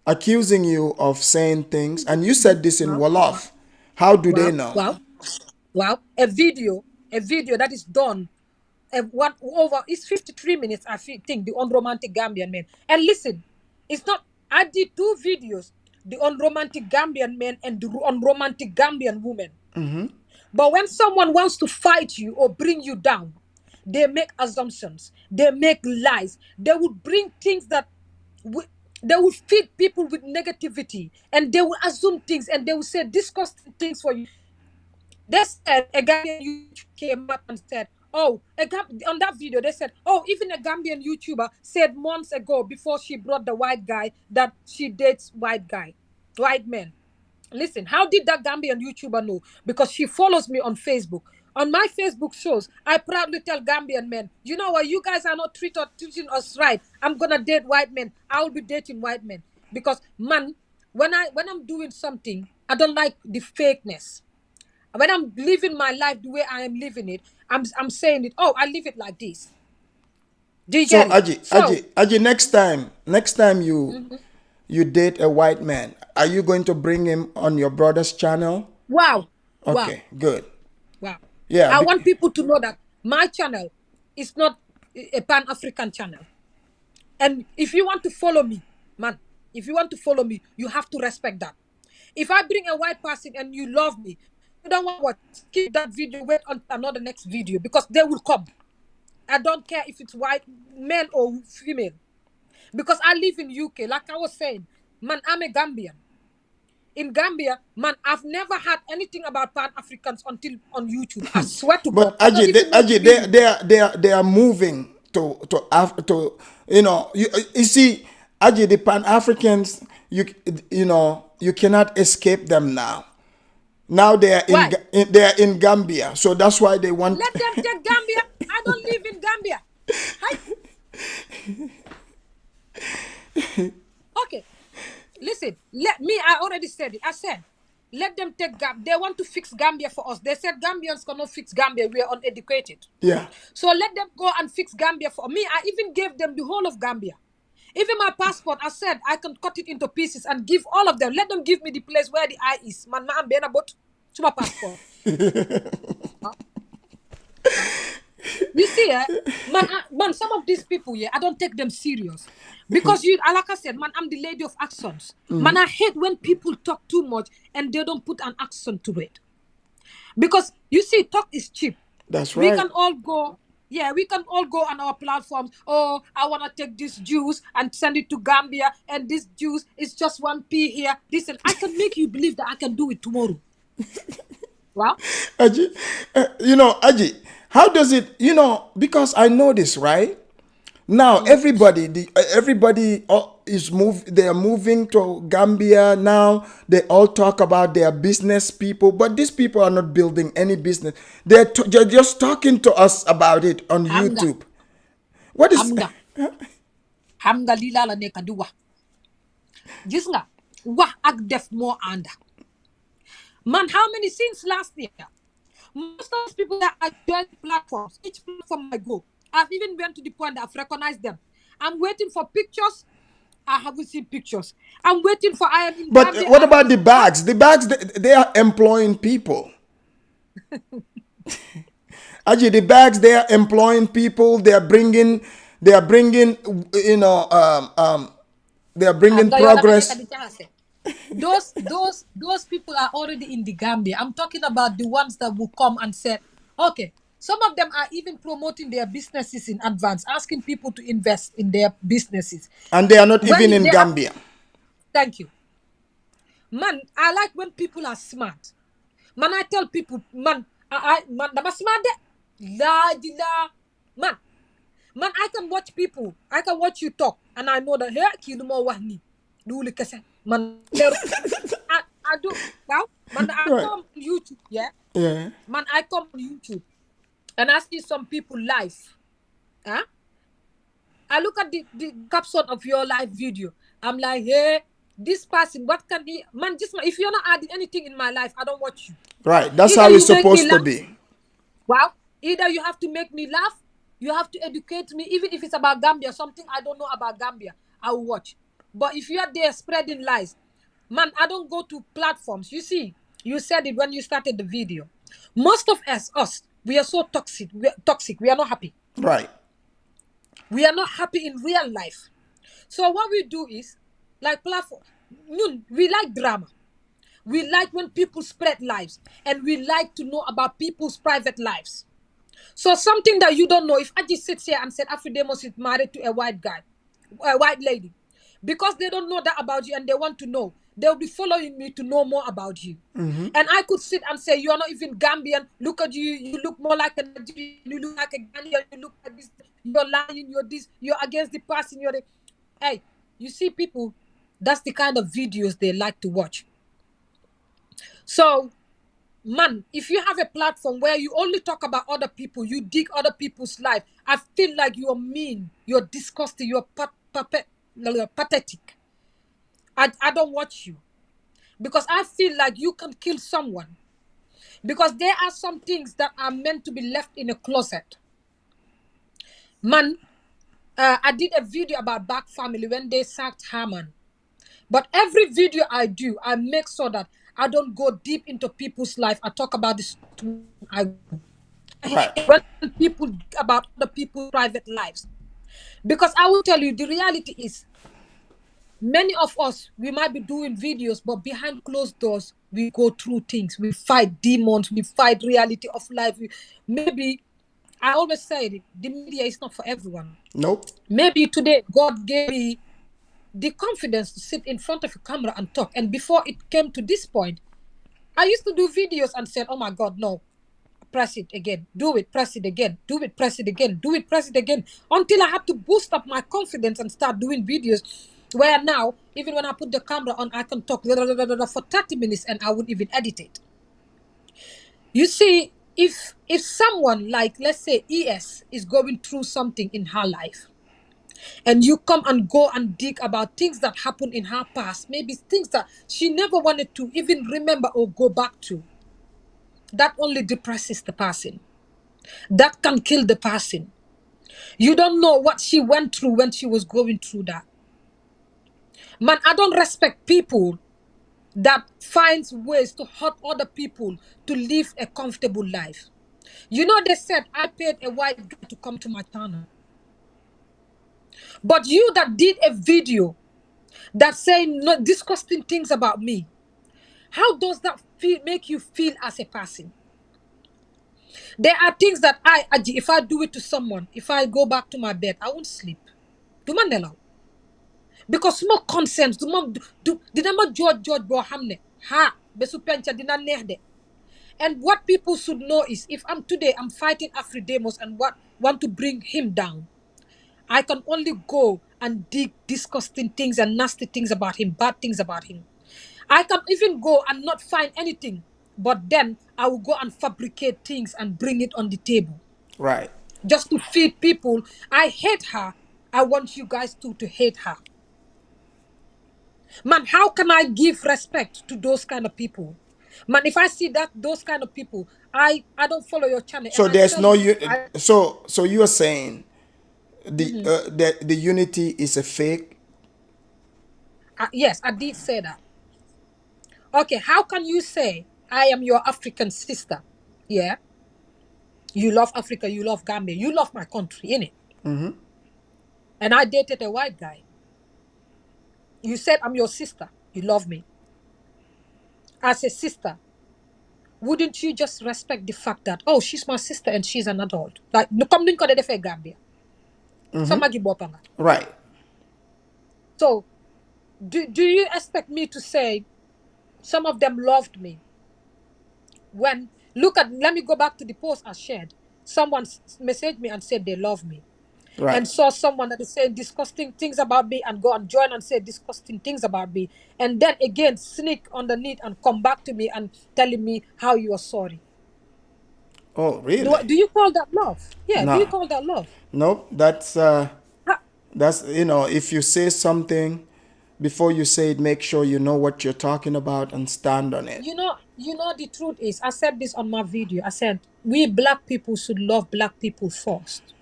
accusing you of saying things and you said this in Wolof. How do they know? Wow. A video that is done. It's 53 minutes, I think, the unromantic Gambian men. And listen, it's not, I did 2 videos, the unromantic Gambian men and the unromantic Gambian women. But when someone wants to fight you or bring you down, they make assumptions, they make lies, they would bring things that they would feed people with negativity, and they will assume things, and they will say disgusting things for you. They said a Gambian YouTuber came up and said, oh, on that video, they said, oh, even a Gambian YouTuber said months ago before she brought the white guy that she dates white men. Listen, how did that Gambian YouTuber know? Because she follows me on Facebook. On my Facebook shows, I proudly tell Gambian men, you know what, you guys are not treating us right. I'm gonna date white men. I will be dating white men. Because man, when I'm doing something, I don't like the fakeness. When I'm living my life the way I am living it, I'm saying it, oh, I live it like this. Do you So get it? Aji, next time you date a white man, are you going to bring him on your brother's channel? Wow. Okay, good. Wow. Yeah. I want people to know that my channel is not a Pan-African channel. And if you want to follow me, man, if you want to follow me, you have to respect that. If I bring a white person and you love me, you don't want what? Skip that video, wait until another next video because they will come. I don't care if it's white, male or female. Because I live in UK, like I was saying, man, I'm a Gambian. In Gambia, man, I've never had anything about Pan-Africans until on YouTube. I swear to God. But I don't even know the meaning. they are moving to you see, Aji, the Pan Africans, you cannot escape them now. Now Why? they are in Gambia, so that's why they want. Let them take Gambia. I don't live in Gambia. Hi. Okay. Listen, I already said it. I said, let them take Gambia. They want to fix Gambia for us. They said Gambians cannot fix Gambia. We are uneducated. Yeah. So let them go and fix Gambia for me. I even gave them the whole of Gambia. Even my passport, I said I can cut it into pieces and give all of them. Let them give me the place where the eye is. Man, I'm being about to my passport. You see, man, some of these people, I don't take them serious. Because like I said, man, I'm the lady of accents. Man, I hate when people talk too much and they don't put an accent to it. Because you see, talk is cheap. That's right. We can all go on our platforms. Oh, I want to take this juice and send it to Gambia, and this juice is just 1p here. Listen, I can make you believe that I can do it tomorrow. Wow. Aji, Aji, how does it, because I know this, right? Now everybody they are moving to Gambia now. They all talk about their business people, but these people are not building any business. They're just talking to us about it on YouTube. What is Hamga lila la neka di wax. Gis nga wax ak def mo anda. Man, how many since last year? Most of those people that are joining platforms, each platform I go, I've even went to the point that I've recognized them. I'm waiting for pictures. I haven't seen pictures. I'm waiting for I am in But Gambia, what about the bags? The bags, they are employing people. Aji, the bags, they are employing people. They are bringing, they are bringing progress. Those people are already in the Gambia. I'm talking about the ones that will come and say, okay, some of them are even promoting their businesses in advance, asking people to invest in their businesses. And they are not even in Gambia. Thank you. Man, I like when people are smart. Man, I tell people, man, I'm smart. Man, I can watch people. I can watch you talk, and I know that here, man, I do. Well, man, I come on YouTube, yeah. Man, I come on YouTube, and I see some people live. Huh? I look at the caption of your live video. I'm like, hey, this person, what can he? Man, just if you're not adding anything in my life, I don't watch you. Right. That's how it's supposed to be. Well, either you have to make me laugh, you have to educate me, even if it's about Gambia, something I don't know about Gambia, I will watch. But if you are there spreading lies, man, I don't go to platforms. You see, you said it when you started the video. Most of us, we are so toxic. We are not happy. Right. We are not happy in real life. So what we do is, like platform, we like drama. We like when people spread lies, and we like to know about people's private lives. So something that you don't know, if I just sit here and said Afridemos is married to a white guy, a white lady, because they don't know that about you and they want to know, they'll be following me to know more about you. And I could sit and say, you're not even Gambian, look at you, you look more like a Nigerian, you look like a Ghanaian, you look like this, you're lying, you're this, you're against the person, you're the... Hey, you see people, that's the kind of videos they like to watch. So, man, if you have a platform where you only talk about other people, you dig other people's life, I feel like you're mean, you're disgusting, you're pathetic. I don't watch you. Because I feel like you can kill someone. Because there are some things that are meant to be left in a closet. Man, I did a video about Black family when they sacked Haman. But every video I do, I make sure that I don't go deep into people's life. I talk about this. When people about the people's private lives. Because I will tell you, the reality is, Many of us, we might be doing videos, but behind closed doors, we go through things. We fight demons. We fight reality of life. Maybe, I always say it, the media is not for everyone. Nope. Maybe today God gave me the confidence to sit in front of a camera and talk. And before it came to this point, I used to do videos and said, oh my God, no, press it again, do it, press it again, do it, press it again, do it, press it again, until I had to boost up my confidence and start doing videos where now, even when I put the camera on, I can talk for 30 minutes and I wouldn't even edit it. You see, if someone like, let's say, ES is going through something in her life, and you come and go and dig about things that happened in her past, maybe things that she never wanted to even remember or go back to, that only depresses the person. That can kill the person. You don't know what she went through when she was going through that. Man, I don't respect people that finds ways to hurt other people to live a comfortable life. You know, they said I paid a white guy to come to my channel. But you that did a video that saying no disgusting things about me, how does that make you feel as a person? There are things that if I do it to someone, if I go back to my bed, I won't sleep. Do man allow? Because more consent, dina ma George bo hamne ha besu pencha dina nehde. And what people should know is, if I'm fighting Afridemos and want to bring him down, I can only go and dig disgusting things and nasty things about him, bad things about him. I can even go and not find anything, but then I will go and fabricate things and bring it on the table. Right. Just to feed people. I hate her. I want you guys to hate her. Man, how can I give respect to those kind of people? Man, if I see that those kind of people, I don't follow your channel. So And I there's tell no you, you. So you are saying the unity is a fake? yes, I did say that. Okay, how can you say I am your African sister? Yeah. You love Africa, you love Gambia, you love my country, innit? And I dated a white guy. You said I'm your sister, you love me. As a sister, wouldn't you just respect the fact that, oh, she's my sister and she's an adult? Like, no come din ko de fe Gambia. Samagi bopanga. Right. So, do you expect me to say some of them loved me? When, let me go back to the post I shared. Someone messaged me and said they love me. Right. And saw someone that is saying disgusting things about me and go and join and say disgusting things about me. And then again, sneak underneath and come back to me and telling me how you are sorry. Oh, really? Do you call that love? Yeah, do you No. call that love? Nope. Ha- That's if you say something, before you say it, make sure you know what you're talking about and stand on it. You know the truth is, I said this on my video. I said we black people should love black people first.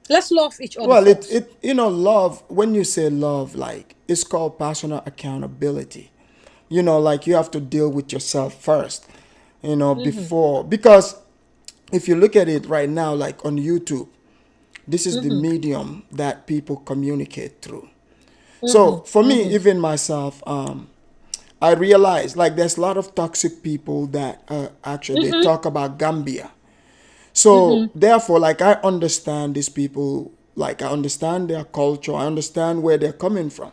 Let's love each other Well, first. love, when you say love, like, it's called personal accountability. Like, you have to deal with yourself first, before, because if you look at it right now, like on YouTube, this is the medium that people communicate through. So for me, even myself, I realize, like, there's a lot of toxic people that actually they talk about Gambia. So therefore, like, I understand these people, like, I understand their culture, I understand where they're coming from.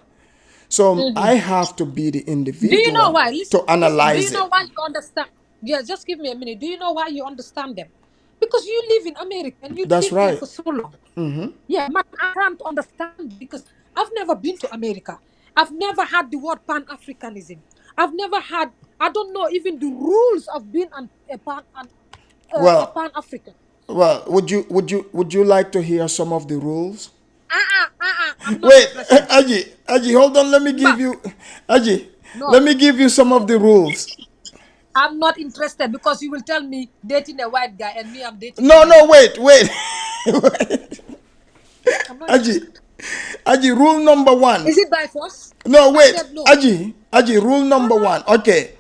So I have to be the Do you know individual why? to Listen. Do you analyze know it. why you understand? Yeah, just give me a minute. Do you know why you understand them? Because you live in America and you That's live there right. for so long. Yeah, man, I can't understand because I've never been to America. I've never had the word Pan-Africanism. I've never had. I don't know even the rules of being a Well, Pan-African. would you like to hear some of the rules? I'm not Wait, interested. Aji, hold on. Let me give Ma, you, Aji, no, let me give you some of the rules. I'm not interested because you will tell me dating a white guy and me, I'm dating a No, white no, guy. wait, wait. Wait. I'm not Aji, interested. Aji, rule number one. Is it by force? No, I wait, said no. Aji, rule number one. Okay,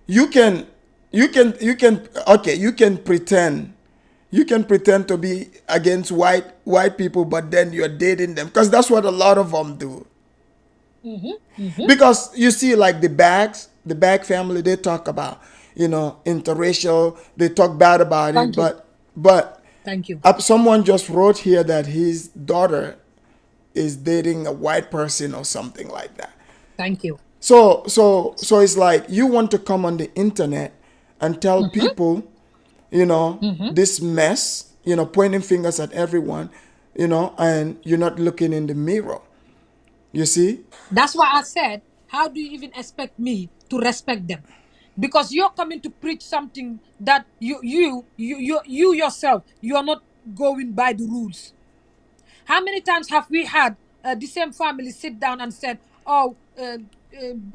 you can, okay, you can pretend to be against white people, but then you're dating them, because that's what a lot of them do. Because you see, like the Bag family, they talk about, interracial. They talk bad about it, Thank you. but Thank you. someone just wrote here that his daughter is dating a white person or something like that. Thank you. So it's like you want to come on the internet and tell people, this mess, pointing fingers at everyone, and you're not looking in the mirror. You see? That's why I said, how do you even expect me to respect them? Because you're coming to preach something that you yourself, you are not going by the rules. How many times have we had the same family sit down and said, "Oh,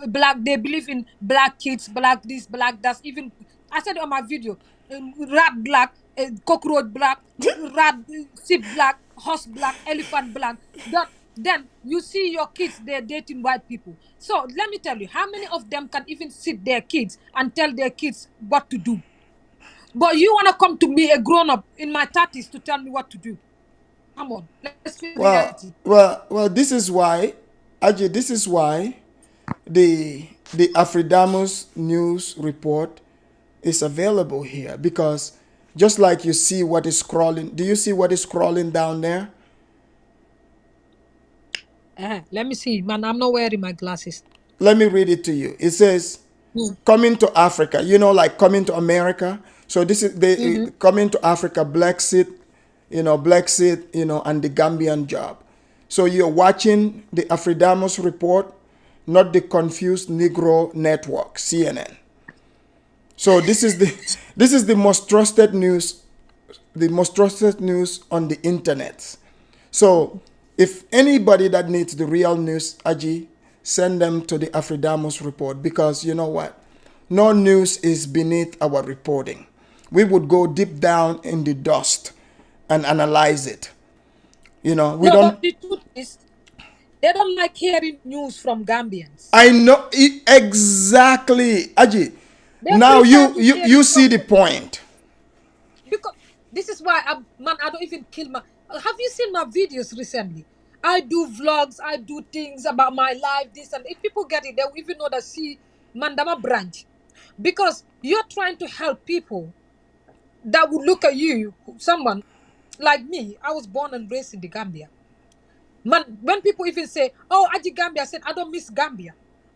black, they believe in black kids, black this, black that." Even I said on my video, rat black, cockroach black, rat, sheep black, horse black, elephant black. That then you see your kids they're dating white people. So let me tell you, how many of them can even sit their kids and tell their kids what to do? But you wanna come to me, a grown up in my 30s, to tell me what to do? Come on, let's face Well, reality. well, this is why, Ajay, this is why the Afridamus news report is available here, because just like you see what is scrolling, do you see what is scrolling down there? Let me see, man. I'm not wearing my glasses. Let me read it to you. It says, Mm. coming to Africa, like coming to America. So this is Mm-hmm. coming to Africa, Blaxit, Blaxit, and the Gambian job. So you're watching the Afridamus report, not the Confused Negro Network, CNN. So this is the most trusted news, on the internet. So if anybody that needs the real news, Aji, send them to the Afridamus report, because you know what? No news is beneath our reporting. We would go deep down in the dust and analyze it. We No, don't. but the truth is, they don't like hearing news from Gambians. I know exactly, Aji. They Now prefer you to you hear it you see from the point. because this is why man, I don't even kill my. Have you seen my videos recently? I do vlogs. I do things about my life. This and if people get it, they will even know that see Mandama branch, because you're trying to help people that would look at you, someone like me. I was born and raised in the Gambia. Man, when people even say, "Oh, Aji Gambia," I said, "I don't miss Gambia."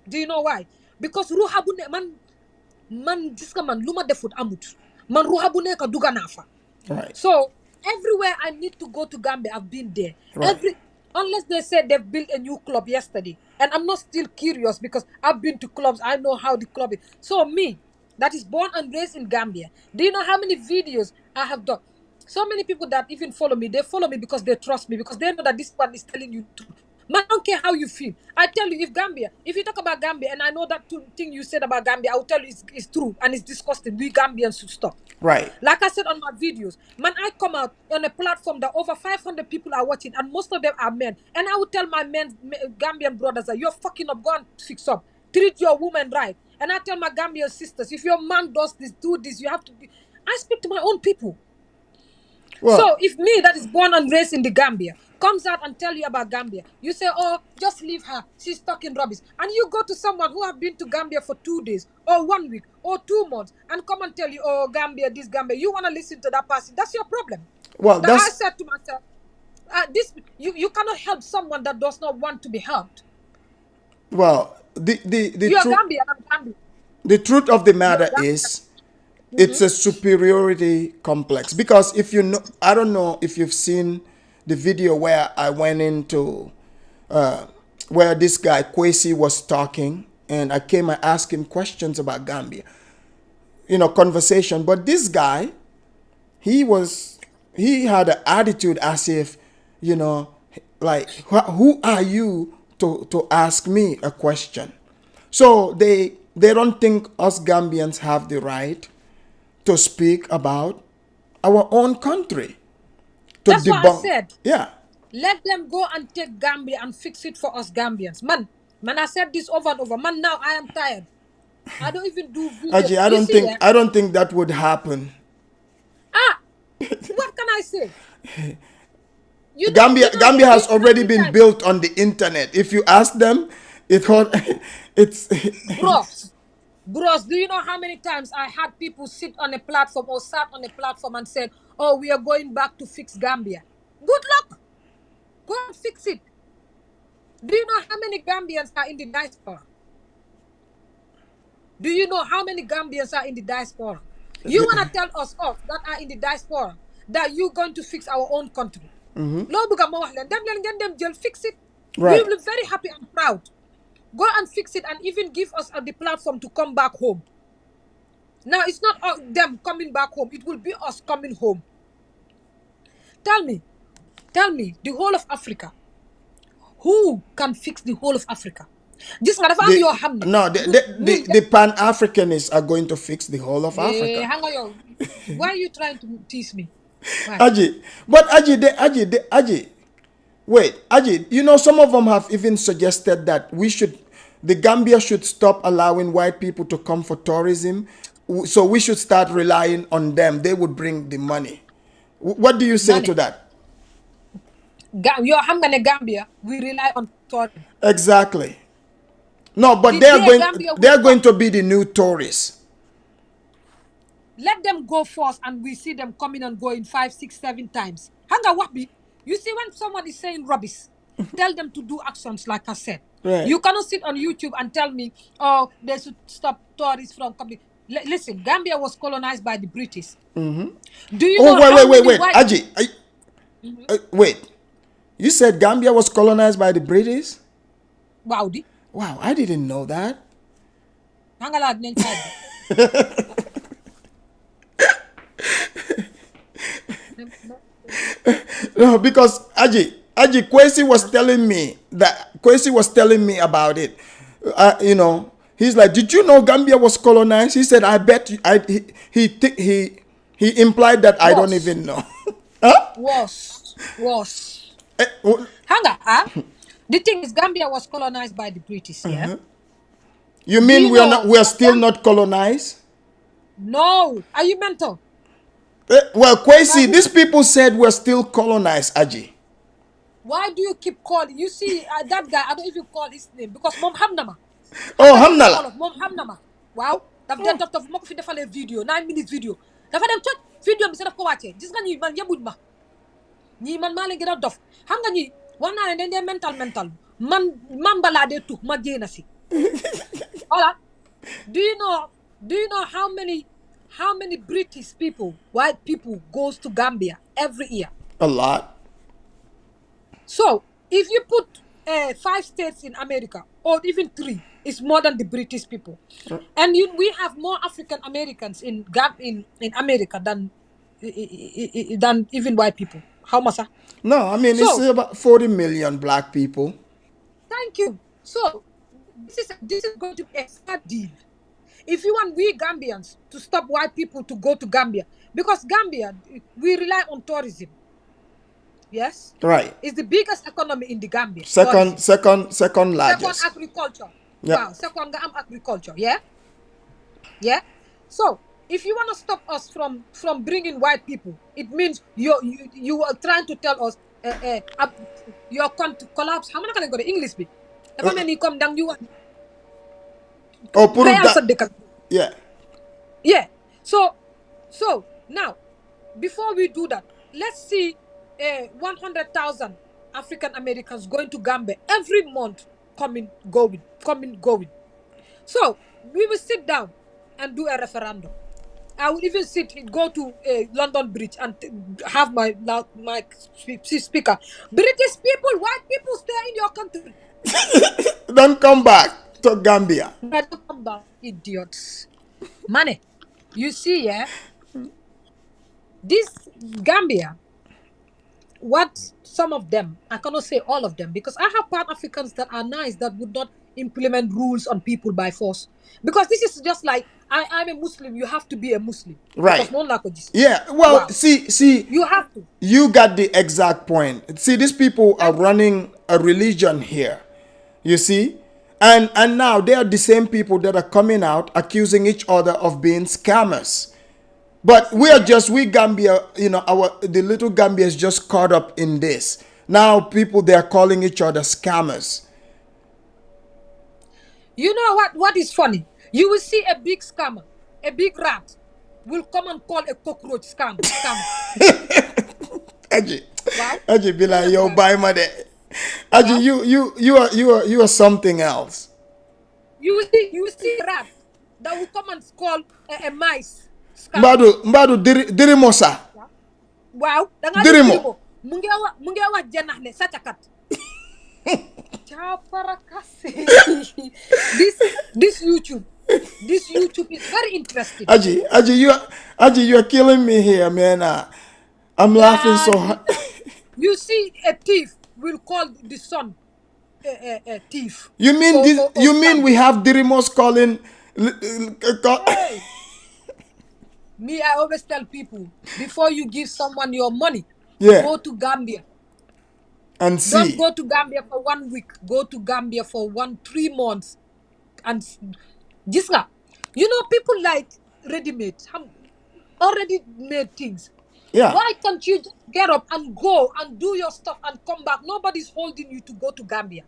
Do you know why? Because ruhabune man jiska man luma defut amut. Man ruhabune ka duga nafa. Right, So everywhere I need to go to Gambia, I've been there. right. Unless they said they've built a new club yesterday, and I'm not still curious because I've been to clubs. I know how the club is. So me, that is born and raised in Gambia. Do you know how many videos I have done? So many people that even follow me, they follow me because they trust me, because they know that this one is telling you truth. Man, I don't care how you feel. I tell you, if you talk about Gambia, and I know that thing you said about Gambia, I will tell you it's true and it's disgusting. We Gambians should stop. Right. Like I said on my videos, man, I come out on a platform that over 500 people are watching, and most of them are men. And I would tell my Gambian brothers that you're fucking up, go and fix up. Treat your woman right. And I tell my Gambian sisters, if your man does this, do this, you have to be. I speak to my own people. So Well, if me that is born and raised in the Gambia comes out and tell you about Gambia, you say, "Oh, just leave her. She's talking rubbish." And you go to someone who have been to Gambia for 2 days or 1 week or 2 months and come and tell you, "Oh, Gambia, this Gambia." You want to listen to that person? That's your problem. well, That I that's said to myself, "This you cannot help someone that does not want to be helped." well. The You're truth Gambian, I'm Gambian. the truth of the You're matter Gambian. is, it's a superiority complex, because if you know, I don't know if you've seen the video where I went into where this guy Kwesi was talking, and I came and asked him questions about Gambia, conversation. But this guy, he was he had an attitude as if, you know like, who are you to ask me a question? So they don't think us Gambians have the right to speak about our own country, to That's why I debunk. said, Yeah. let them go and take Gambia and fix it for us Gambians. Man, I said this over and over. Man, now I am tired. I don't even do videos. Ajay, I You don't see, think I don't think that would happen. ah, what can I say? You Gambia know, Gambia has already every been time, built on the internet. If you ask them, It hurt. It's Bros, do you know how many times I had people sit on a platform or sat on a platform and said, "Oh, we are going back to fix Gambia." Good luck. Go and fix it. Do you know how many Gambians are in the diaspora? Do you know how many Gambians are in the diaspora? You want to tell us off that are in the diaspora that you're going to fix our own country? Lo buga ma wax len dem len ngeen dem jël fix it. We right. will be very happy and proud. Go and fix it and even give us the platform to come back home. Now, it's not them coming back home. It will be us coming home. Tell me, the whole of Africa. Who can fix the whole of Africa? This is your hand. No, the Pan-Africanists are going to fix the whole of Africa. Hang on, why are you trying to tease me? Why? Aji, but Aji, wait, Aji, you know, some of them have even suggested that the Gambia should stop allowing white people to come for tourism. So we should start relying on them. They would bring the money. What do you say to that? Your Hamgane Gambia, we rely on tourism. Exactly. No, but they're going to be the new tourists. Let them go first and we see them coming and going 5, 6, 7 times. Hanga wapi. You see, when someone is saying rubbish, tell them to do actions like I said. Right. You cannot sit on YouTube and tell me, oh, they should stop tourists from coming. Listen, Gambia was colonized by the British. Do you know wait. Aji, wait. You said Gambia was colonized by the British? Wow, I didn't know that. No, because Aji, Kwesi was telling me about it. You know, he's like, did you know Gambia was colonized? He said, I bet you, he implied that I don't even know. Huh? Was. Hanga, the thing is, Gambia was colonized by the British, yeah? You mean we are still not colonized? No. Are you mental? Well, Kwesi, these people said we're still colonized, Aji. Why do you keep calling? You see, that guy, I don't even call his name because Mom Hamnama. Oh, Hamnala. Mom Hamnama. Wow. Daf den top mako fi defale video 9 minutes video. Dafa dem tot video bi sa daf ko wacce. Gis nga ñi man yebuñ ma. Ñi man ma leen gëna dof. Xam nga ñi wax na leen dañ mental. Man bala de tuk ma jéna si. Hola. Do you know how many British people, white people goes to Gambia every year? A lot. So, if you put 5 states in America, or even 3, it's more than the British people. And we have more African Americans in America than even white people. How much? No, I mean, it's about 40 million black people. Thank you. So, this is going to be a fair deal. If you want we Gambians to stop white people to go to Gambia, because Gambia, we rely on tourism. Yes? Right. It's the biggest economy in the Gambia. Second largest. Second agriculture. Yeah. Wow. Second agriculture. Yeah? Yeah? So, if you want to stop us from bringing white people, it means you are trying to tell us your country collapse. How many can I go to English? If many come down, you want. Oh, put that. Yeah. Yeah. So now, before we do that, let's see 100,000 African Americans going to Gambia every month, coming, going. So we will sit down and do a referendum. I will even go to London Bridge and have my speaker. British people, white people, stay in your country. Don't come back to Gambia. Don't come back, idiots. Money. You see, yeah? This Gambia, what some of them, I cannot say all of them, because I have Pan-Africans that are nice, that would not implement rules on people by force. Because this is just like, I'm a Muslim, you have to be a Muslim. Right. Yeah, well, wow. See, you have to. You got the exact point. See, these people are running a religion here, you see? And now they are the same people that are coming out accusing each other of being scammers. But we Gambia, you know, the little Gambia is just caught up in this. Now they are calling each other scammers. You know what is funny? You will see a big scammer, a big rat, will come and call a cockroach scammer. Aji, Wow. Aji be like, Yes, yo, guys. buy my day. Aji, Wow. you are something else. You will see a rat that will come and call a mice scammer. Mbadu diri mosa. Wow. Wow. Danga di Dirimo. dirimo. Mungewa jenah ne sacakat. Chaparakasi. This YouTube. This YouTube is very interesting. Aji, you are killing me here, man. I'm laughing Yeah, so hard. you see a thief will call the son a thief You mean this? or You mean we scammer. have Dirimos calling? Hey, me, I always tell people before you give someone your money, Yeah, go to Gambia. and Don't see. go to Gambia for 1 week. Go to Gambia for 3 months. And just you know, people like ready-made, already made things. Yeah, Why can't you just get up and go and do your stuff and come back? Nobody's holding you to go to Gambia.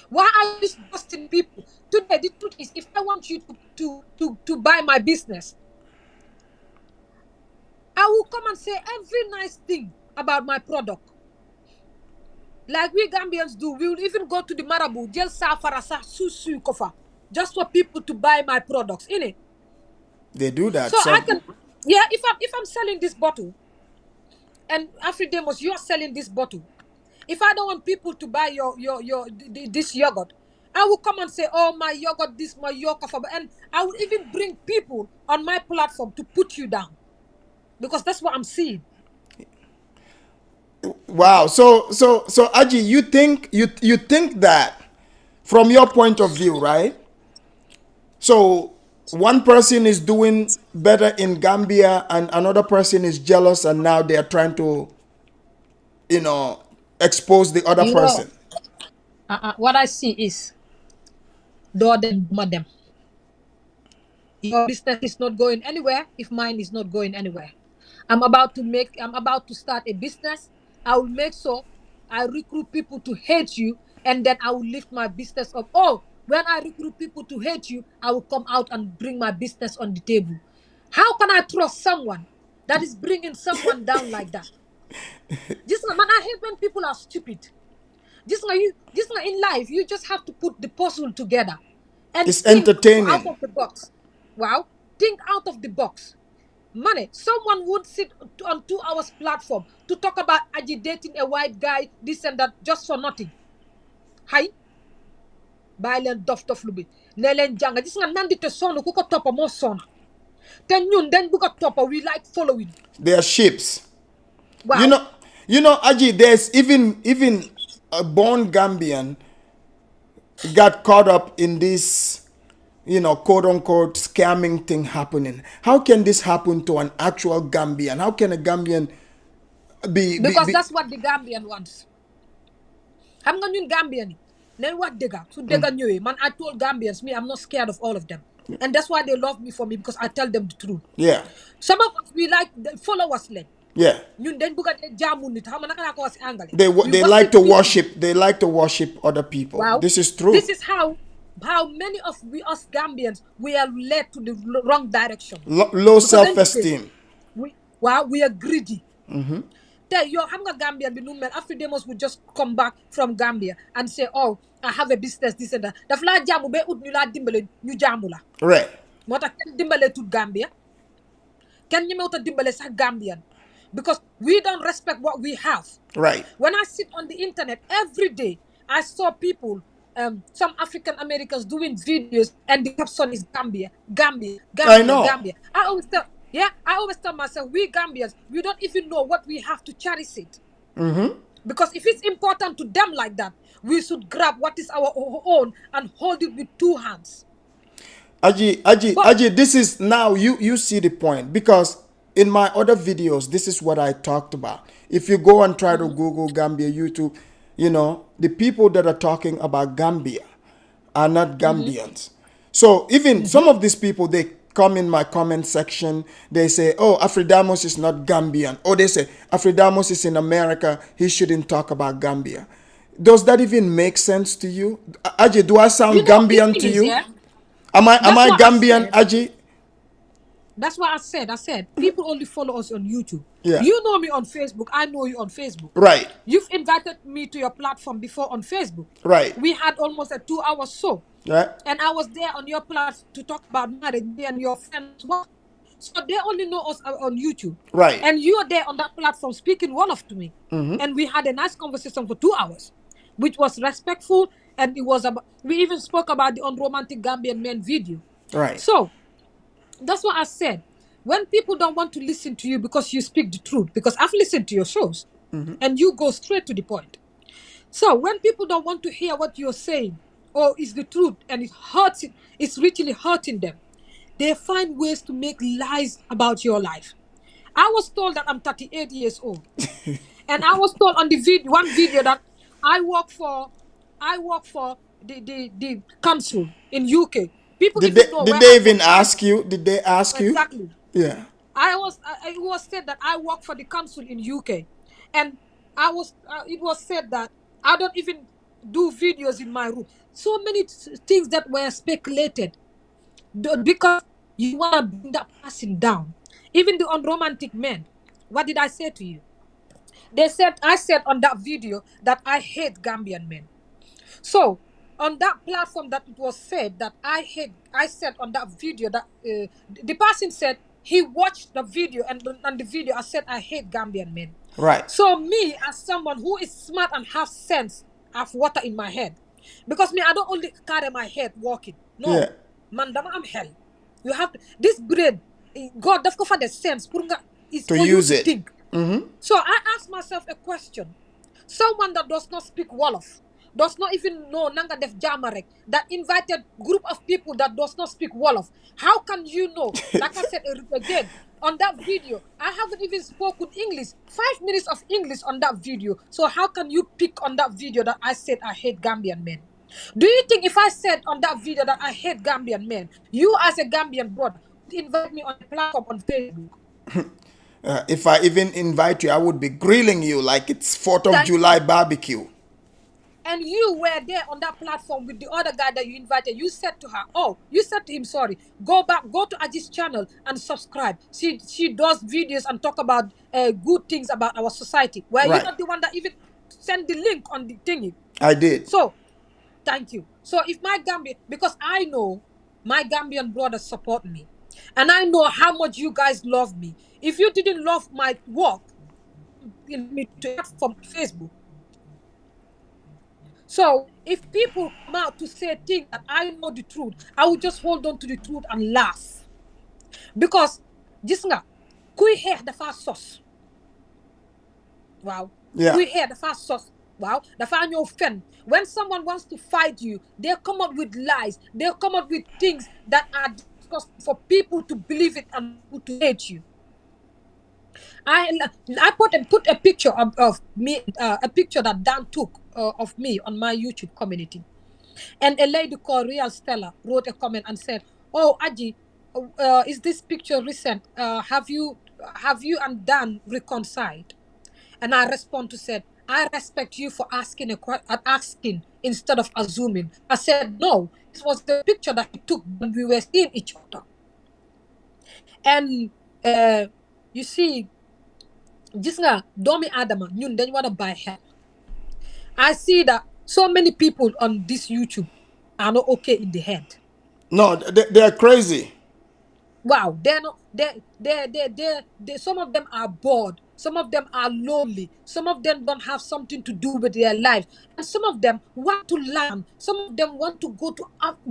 Why are you busting people? Today, the truth is, if I want you to buy my business, I will come and say every nice thing about my product. Like we Gambians do. We will even go to the Marabu, Jel Safarasa, Susu Kofa, just for people to buy my products, innit? they do that. So I Some. can, yeah, if I'm selling this bottle, and Afridemos, you're selling this bottle. If I don't want people to buy this yogurt, I will come and say, oh, my yogurt, this, my yogurt. And I will even bring people on my platform to put you down. Because that's what I'm seeing. Wow. So Aji, you think that from your point of view, right? So one person is doing better in Gambia and another person is jealous and now they are trying to, you know, expose the other You know, person. what I see is, do them, do them. Your business is not going anywhere if mine is not going anywhere. I'm about to start a business. I will make sure I recruit people to hate you, and then I will lift my business up. Oh, when I recruit people to hate you, I will come out and bring my business on the table. How can I trust someone that is bringing someone down like that? Just man, I hate when people are stupid. Just like in life, you just have to put the puzzle together and It's think out entertaining. of the box. Wow, think out of the box. Money. Someone would sit on 2 hours platform to talk about agitating a white guy, this and that, just for nothing. Hi, bàyyi dof lu bi ne leen jàng gis nga nandite sonn ku ko toppa moo sonna te ñun dañ bugg a toppa we like following. They are ships. You Wow. know, you know, Aji, there's even a born Gambian got caught up in this, you know, quote unquote scamming thing happening. How can this happen to an actual Gambian? How can a Gambian Because be that's what the Gambian wants. Xam nga ñun Gambian yi nañ wax dëgga su dëgga ñëwee man I told Gambians me I'm not scared of all of them, and that's why they love me for me, because I tell them the truth. yeah, Some of us we like the followers leen yeah. ñun dañ bëgg a jaamu nit xam nga naka laa ko wax si anglais. We They like worship to people. worship. They like to worship other people. Wow. This is true. This is how many of us Gambians we are led to the wrong direction. Low Because then self-esteem. we are greedy. Tell yo xam nga Gambian bi nu mel Afridemos would just come back from Gambia and say, oh, I have a business this and that. Daf laa jaamu ba ut ñu laa dimbale ñu jaamu la. Right. Moo tax kenn dimbale tut Gambia. Kenn ñemewut a dimbale sax Gambian. Because we don't respect what we have. Right. When I sit on the internet every day, I saw people, some African Americans doing videos, and the caption is Gambia, Gambia, I Gambia, know. Gambia. I always tell myself, we Gambians, we don't even know what we have to cherish it. Because if it's important to them like that, we should grab what is our own and hold it with 2 hands. Aji, this is now you see the point, because in my other videos, this is what I talked about. If you go and try to Google Gambia, YouTube, you know, the people that are talking about Gambia are not Gambians. So even some of these people, they come in my comment section, they say, oh, Afridamos is not Gambian. Or they say, Afridamos is in America, he shouldn't talk about Gambia. Does that even make sense to you? Aji, do I You sound know, the Gambian thing to is, you? yeah, Am that's I what I Gambian, said. Aji? That's what I said. I said people only follow us on YouTube. Yeah. You know me on Facebook. I know you on Facebook. Right. You've invited me to your platform before on Facebook. Right. We had almost a 2 hour show. Right. And I was there on your platform to talk about marriage, me and your friend as well. So they only know us on YouTube. Right. And you're there on that platform speaking Wolof to me. And we had a nice conversation for 2 hours, which was respectful. And it was about, we even spoke about the unromantic Gambian men video. Right. So that's what I said. When people don't want to listen to you because you speak the truth, because I've listened to your shows and you go straight to the point. So when people don't want to hear what you're saying or is the truth and it hurts, it's really hurting them, they find ways to make lies about your life. I was told that I'm 38 years old. And I was told on the video, one video that I work for, I work for the council in UK. People even know Did where they I even work. ask you? Did they ask you? Exactly. Yeah. It was said that I work for the council in UK, and it was said that I don't even do videos in my room. So many things that were speculated because you want to bring that person down. Even the unromantic men. What did I say to you? I said on that video that I hate Gambian men. So on that platform that it was said that I said on that video that the person said he watched the video, and on the video I said I hate Gambian men. Right. So me, as someone who is smart and have sense, have water in my head, because me I don't only carry my head walking. Yeah. No, man, I'm hell. You have to, this brain. God, that's for the sense. Is To for you use to it. think. So I asked myself a question. Someone that does not speak Wolof, does not even know Nanga Def Jamarek, that invited group of people that does not speak Wolof. How can you know? Like I said again, on that video, I haven't even spoken English. 5 minutes of English on that video. So how can you pick on that video that I said I hate Gambian men? Do you think if I said on that video that I hate Gambian men, you as a Gambian brother would invite me on a platform on Facebook? If I even invite you, I would be grilling you like it's 4th of Thank July you. barbecue. And you were there on that platform with the other guy that you invited. You said to her, oh, you said to him, sorry, go back, go to Aji's channel and subscribe. She does videos and talk about good things about our society. Were you Right. not the one that even sent the link on the thingy? I did. So, thank you. So if my Gambian, because I know my Gambian brothers support me, and I know how much you guys love me. If you didn't love my work, in me to from Facebook. So if people come out to say things that I know the truth, I will just hold on to the truth and laugh. Because gis nga, kuy xeex dafa sos. Wow. Yeah. Kuy xeex dafa sos. Wow. Dafa ñëw fen. When someone wants to fight you, they come up with lies. They come up with things that are discussed for people to believe it and people to hate you. I put a picture of me, a picture that Dan took of me on my YouTube community. And a lady called Real Stella wrote a comment and said, "Oh, Aji, is this picture recent? Have you and Dan reconciled?" And I respond to said, "I respect you for asking instead of assuming." I said, "No, this was the picture that he took when we were seeing each other." And you see, gis nga doomi Adama ñun dañ war a bàyyi xel. I see that so many people on this YouTube are not okay in the head. No, they're crazy. Wow, they're not. Some of them are bored. Some of them are lonely. Some of them don't have something to do with their life, and some of them want to learn. Some of them want to go to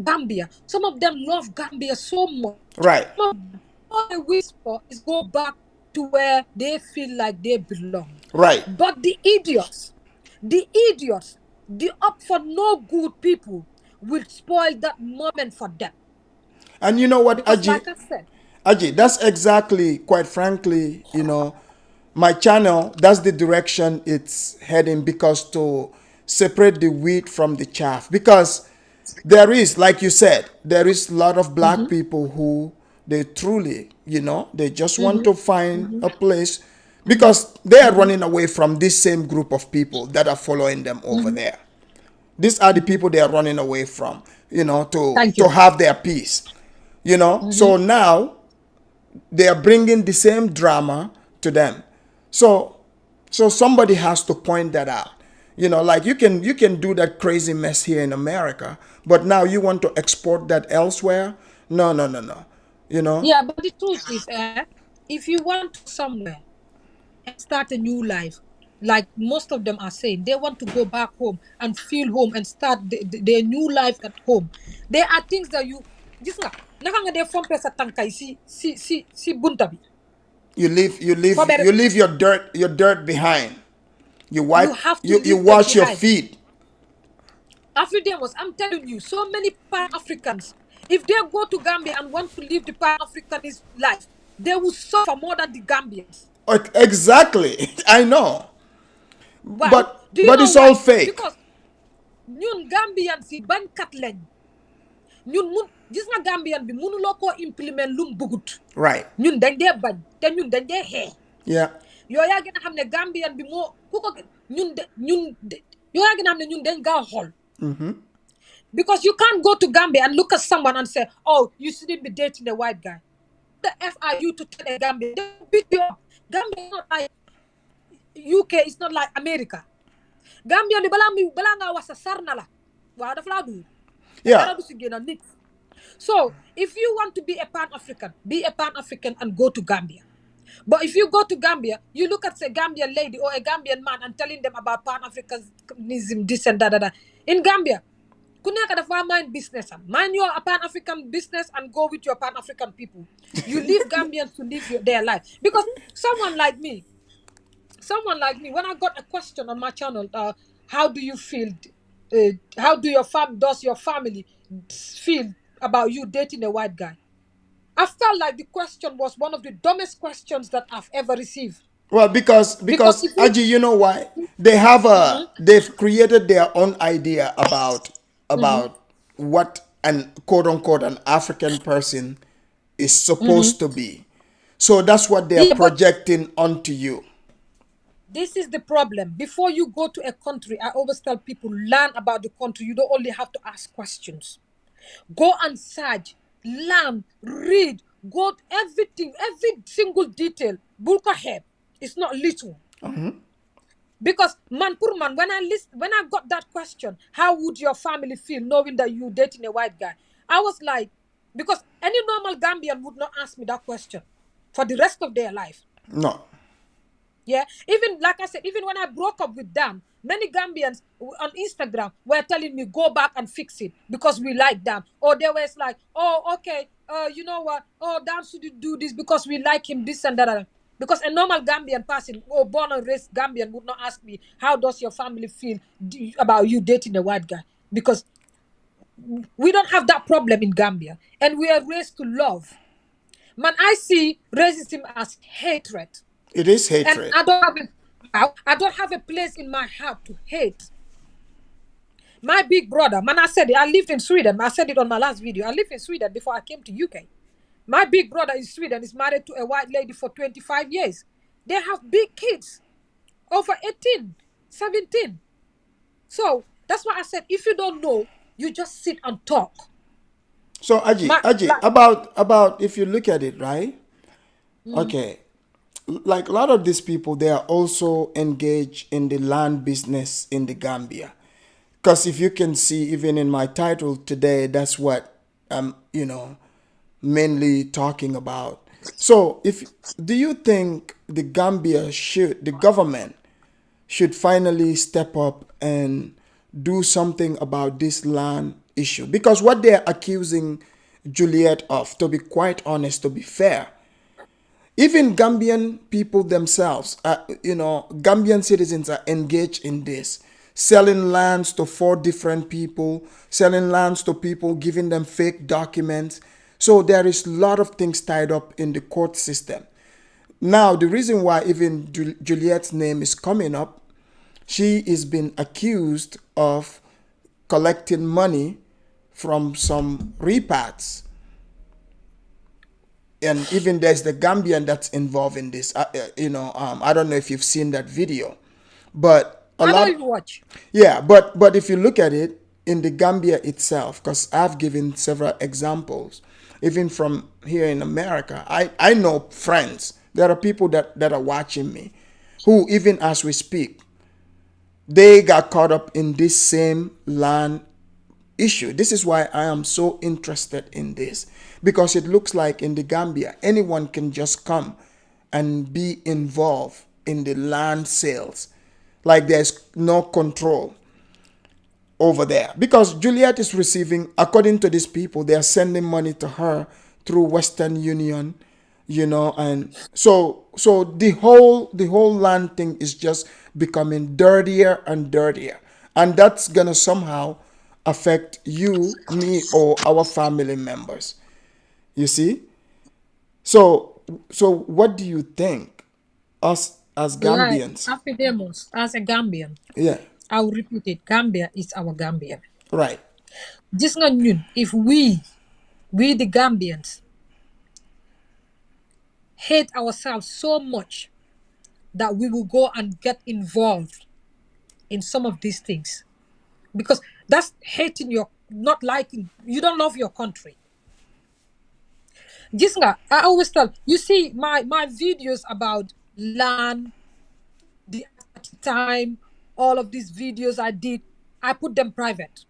Gambia. Some of them love Gambia so much. Right. Some of them, all they wish for is go back to where they feel like they belong. Right. But the idiots, the up for no good people will spoil that moment for them. And you know what, Because, Aji? like I said, Aji, that's exactly, quite frankly, my channel, that's the direction it's heading, because to separate the wheat from the chaff. Because there is, like you said, there is a lot of black people who they truly, they just want to find a place because they are running away from this same group of people that are following them over there. These are the people they are running away from, Thank to you. have their peace, So now they are bringing the same drama to them. So, so somebody has to point that out. Like you can do that crazy mess here in America, but now you want to export that elsewhere? No, no, no, no. You know? Yeah, but the truth is, if you want to go somewhere and start a new life, like most of them are saying, they want to go back home and feel home and start their new life at home. There are things that you gis nga naka nga def fompe sa tankay si bunta bi. You leave you For leave better, you leave your dirt behind. You you wipe have to you leave them wash your behind. feet. Africans, I'm telling you, so many Pan Africans, if they go to Gambia and want to live the Pan Africanist life, they will suffer more than the Gambians. Exactly. I know. Why? But Do you but know it's all why? fake. Because ñun Gambians si bankat lañ. Ñun gis nga Gambian bi mënuloo koo implement lum bugut. Right. Ñun dañ dee bañ te ñun dañ dee xee. Yeah. Yow yaa gën a xam ne Gambian bi moo ku ko yow yaa gën a xam ne ñun dañ gaaw xool. Because you can't go to Gambia and look at someone and say, oh, you shouldn't be dating a white guy. The F are you to tell a Gambia? They'll beat you up. Gambia is not like UK, it's not like America. Gambia ni bala nga wasa sarna la. Wa dafa la du. Yeah. So, if you want to be a Pan-African and go to Gambia. But if you go to Gambia, you look at a Gambian lady or a Gambian man and telling them about Pan-Africanism, this and that. In Gambia, ku nekk dafa mind business mind your Pan-African business and go with your Pan-African people. You leave Gambians to live their life. Because someone like me, when I got a question on my channel, how do you feel? How do does your family feel about you dating a white guy? I felt like the question was one of the dumbest questions that I've ever received. Well, because Because because if you, Aji, you know why? Mhm, They've created their own idea about mhm, what an quote unquote an African person is mhm. supposed to be. So that's what they are Yeah, but projecting onto you. this is the problem. Before you go to a country, I always tell people, learn about the country. You don't only have to ask questions. Go and search, learn, read, go everything, every single detail. Bulka help. It's not little. Because man pour man, when I got that question, how would your family feel knowing that you dating a white guy? I was like, because any normal Gambian would not ask me that question for the rest of their life. No. Yeah, even like I said, even when I broke up with Dan, many Gambians on Instagram were telling me go back and fix it because we like Dan. Or they were like, oh, okay, you know what? Oh, Dan shouldn't do this because we like him, this and that. Because a normal Gambian person or born and raised Gambian would not ask me, how does your family feel about you dating a white guy? Because we don't have that problem in Gambia, and we are raised to love. Man, I see racism as hatred. It is And hatred. I don't have a place in my heart to hate. My big brother, man, I said it, I lived in Sweden. I said it on my last video. I lived in Sweden before I came to UK. My big brother in Sweden is married to a white lady for 25 years. They have big kids, over 18, 17. So that's why I said, if you don't know, you just sit and talk. So Aji, My, Aji, like, about if you look at it, right? mm, Okay. Like a lot of these people, they are also engaged in the land business in the Gambia. Because if you can see, even in my title today, that's what I'm, mainly talking about. So, do you think the government should finally step up and do something about this land issue? Because what they're accusing Juliet of, to be quite honest, to be fair, even Gambian people themselves, Gambian citizens are engaged in this, selling lands to four different people, selling lands to people, giving them fake documents. So there is a lot of things tied up in the court system. Now, the reason why even Juliet's name is coming up, she is being accused of collecting money from some repats and even there's the Gambian that's involved in this. I don't know if you've seen that video, but a I don't lot. even watch. Yeah, but if you look at it in the Gambia itself, because I've given several examples, even from here in America, I know friends. There are people that are watching me, who even as we speak, they got caught up in this same land issue. This is why I am so interested in this, because it looks like in the Gambia anyone can just come and be involved in the land sales, like there's no control over there, because Juliet is receiving, according to these people, they are sending money to her through Western Union, and so the whole land thing is just becoming dirtier and dirtier, and that's gonna somehow affect you, me, or our family members. You see? So what do you think, us as Like Gambians? Afidemos, as a Gambian, Yeah, I'll repeat it. Gambia is our Gambia. right. Just nga ñun, if we the Gambians, hate ourselves so much that we will go and get involved in some of these things, because that's hating your, not liking, you don't love your country. Just nga, I always tell you, see my videos about land, the time, all of these videos I did, I put them private,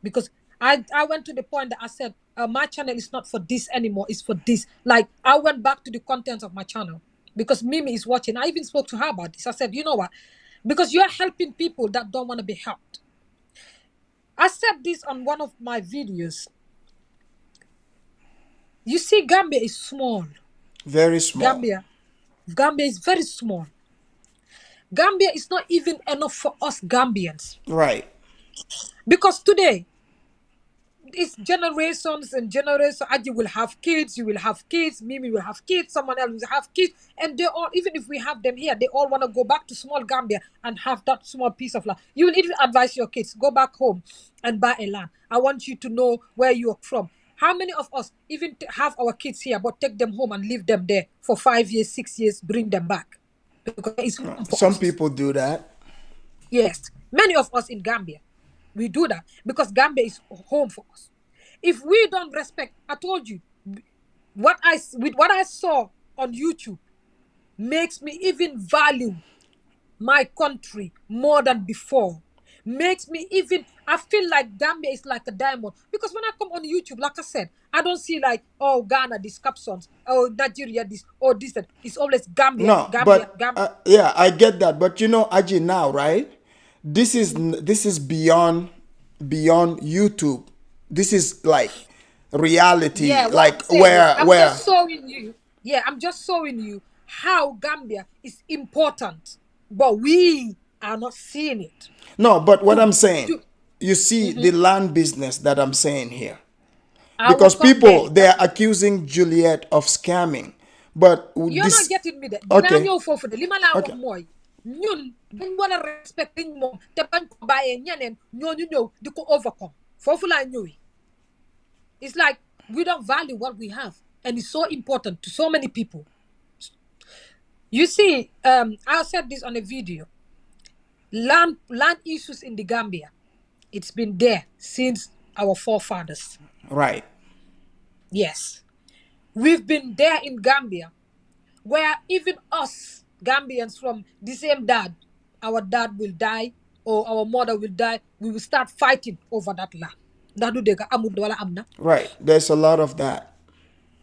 because I went to the point that I said, my channel is not for this anymore, it's for this. Like, I went back to the contents of my channel, because Mimi is watching. I even spoke to her about this. I said, you know what, because you're helping people that don't want to be helped. I said this on one of my videos. You see, Gambia is small. Very small. Gambia is very small. Gambia is not even enough for us Gambians, Right. because today it's generations and generations. Aji will have kids, you will have kids, Mimi will have kids, someone else will have kids, and they all, even if we have them here, they all want to go back to small Gambia and have that small piece of land. You will even advise your kids, go back home and buy a land. I want you to know where you're from. How many of us even have our kids here, but take them home and leave them there for 5 years, 6 years, bring them back? Because it's home for Some us. people do that. Yes, many of us in Gambia, we do that because Gambia is home for us. If we don't respect, I told you, what I saw on YouTube makes me even value my country more than before. Makes me even, I feel like Gambia is like a diamond, because when I come on YouTube, like I said, I don't see like, oh, Ghana this captions, oh, Nigeria this, or this, that. It's always Gambia, No, Gambia, but Gambia. yeah, I get that. But Aji, now, right? This is beyond YouTube. This is like reality, Yeah, what I'm like saying is, where I'm where. just showing you. Yeah, I'm just showing you how Gambia is important, but we are not seeing it. No, but what To, I'm saying, to, you see the Mhm. land business that I'm saying here, I will because come people there. they are accusing Juliet of scamming, but You're not this. getting me there. Dinaa Okay, ñëw foofu de li ma laa wax okay. mooy ñun dañ war a respect liñ moom te bañ ko bàyyee ñeneen ñooñu ñëw di ko overcome. Foofu laa ñëwee. It's like we don't value what we have, and it's so important to so many people. You see, I said this on a video. Land issues in the Gambia, it's been there since our forefathers. Right. Yes. We've been there in Gambia, where even us Gambians from the same dad, our dad will die or our mother will die, we will start fighting over that land. Ndax du dëgg amul wala am na. Right. There's a lot of that.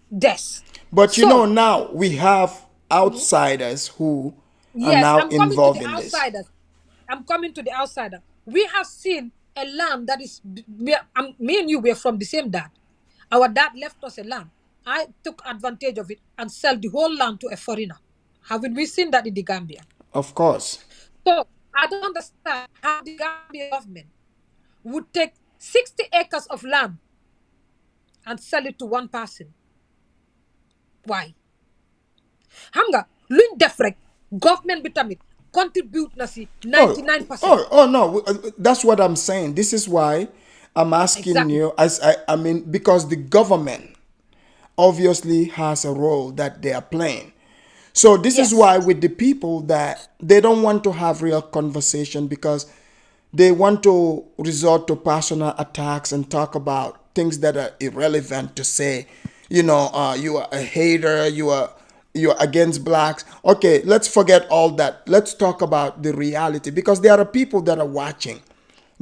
Des. But So, now we have outsiders who are yes, now I'm coming to involved the in this. outsiders. I'm coming to the outsider. We have seen a land that is, me and you were from the same dad. Our dad left us a land. I took advantage of it and sell the whole land to a foreigner. Haven't we seen that in the Gambia? Of course. So I don't understand how the Gambia government would take 60 acres of land and sell it to one person. Why? Xam nga luñ def rek government bi tamit contribute na si Oh, 99%. no. That's what I'm saying. This is why I'm asking Exactly. you. I mean, because the government obviously has a role that they are playing. So this is Yes. why with the people that they don't want to have real conversation because they want to resort to personal attacks and talk about things that are irrelevant to say, you are a hater, you're against blacks. Okay, let's forget all that. Let's talk about the reality because there are people that are watching,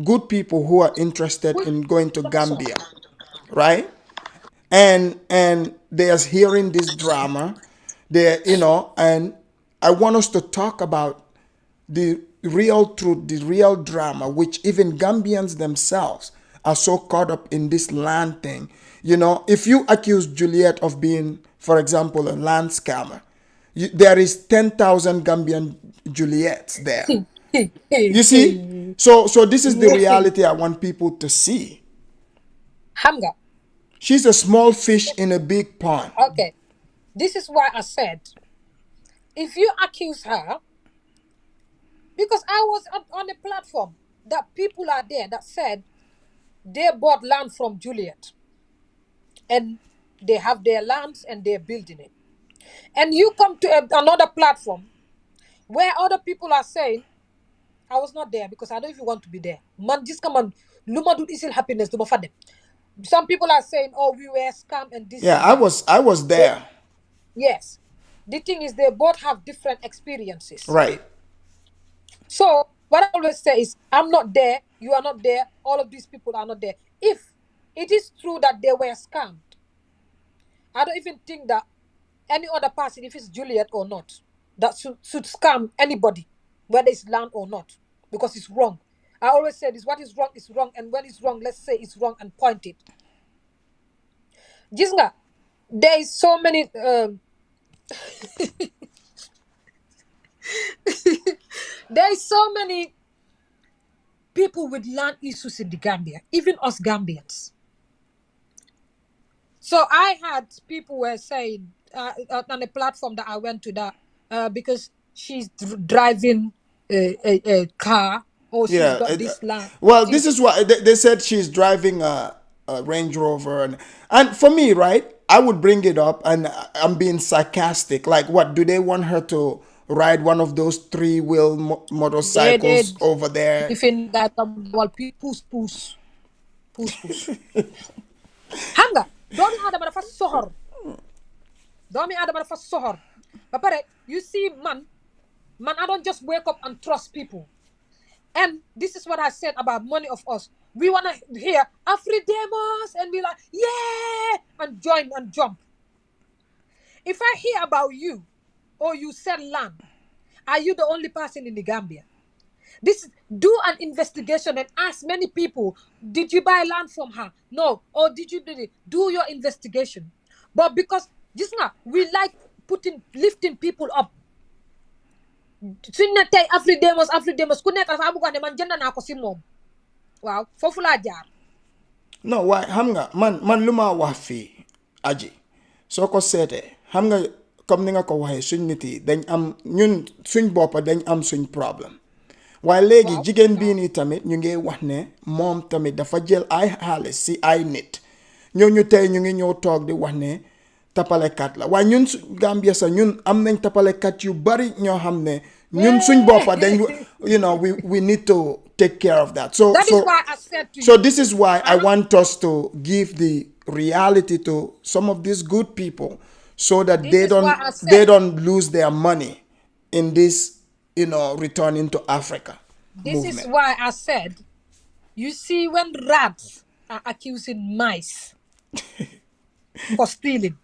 good people who are interested Wait, in going to that's all. Gambia, right? And they're hearing this drama, and I want us to talk about the real truth, the real drama, which even Gambians themselves are so caught up in this land thing. If you accuse Juliet of being, for example, a land scammer, there is 10,000 Gambian Juliets there. You see? So this is the reality I want people to see. Hamga. She's a small fish in a big pond. Okay. This is why I said, if you accuse her, because I was on a platform that people are there that said they bought land from Juliet and they have their lands and they're building it. And you come to another platform where other people are saying, I was not there because I don't even want to be there. Man, just come on. Luma do isil happiness to them. Some people are saying, oh, we were scam and this Yeah, and I that. was I was They, there. yes. The thing is, they both have different experiences. Right. So, what I always say is, I'm not there, you are not there, all of these people are not there. If it is true that they were scammed, I don't even think that any other person, if it's Juliet or not, that should scam anybody, whether it's land or not, because it's wrong. I always say this: what is wrong, and when it's wrong, let's say it's wrong and point it. Gisnga, there is so many. There is so many people with land issues in the Gambia, even us Gambians. So I had people were saying on a platform that I went to that because she's driving a car or she's Yeah. got this land. Well, this She's is why they said she's driving a Range Rover, and for me, right, I would bring it up, and I'm being sarcastic. Like, what do they want her to ride one of those three-wheel they motorcycles over there? different guy come well push. Hanga, domi adama dafa sohor. Domi adama dafa sohor. But pare, you see man, I don't just wake up and trust people. And this is what I said about money of us. We want to hear Afridemos and be like, yeah, and join and jump. If I hear about you or you sell land, are you the only person in the Gambia? Do an investigation and ask many people, did you buy land from her? No. Or did you do your investigation? But because just now we like lifting people up. Suñ ne tey Afridemos ku nekk dafa am ko ne man jënd naa ko si moom waaw foofu laa jaar. No, waaye xam nga man lu ma wax fii aji soo ko seetee xam nga comme ni nga ko waxee suñ nit yi dañ am ñun suñ boppa dañ am suñ problème waaye léegi waaw jigéen bii nii tamit ñu ngi wax ne moom tamit dafa jël ay xaalis si ay nit ñooñu tey ñu ngi ñëw toog di wax ne tapalekat la waaye ñun Gambia sax ñun am nañ tapalekat yu bari ñoo xam ne ñun suñ boppa dañ we need to take care of that. So that is so why I said to so you. this is why I want us to give the reality to some of these good people so that This is why I they said. don't lose their money in this returning to Africa This is movement. why I said. You see, when rats are accusing mice for stealing,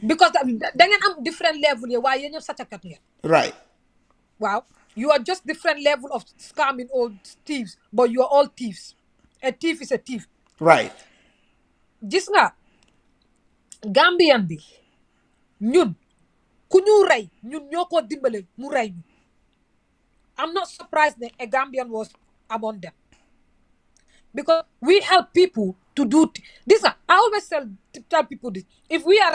because they am different level here. Why you such a cat here? Right. Wow, you are just different level of scamming old thieves, but you are all thieves. A thief is a thief. Right. Gis nga Gambian bi ñun ku ñu rey ñun ñoo ko dimbale mu rey ñu. I'm not surprised that a Gambian was among them because we help people to do this. I always tell people this: if we are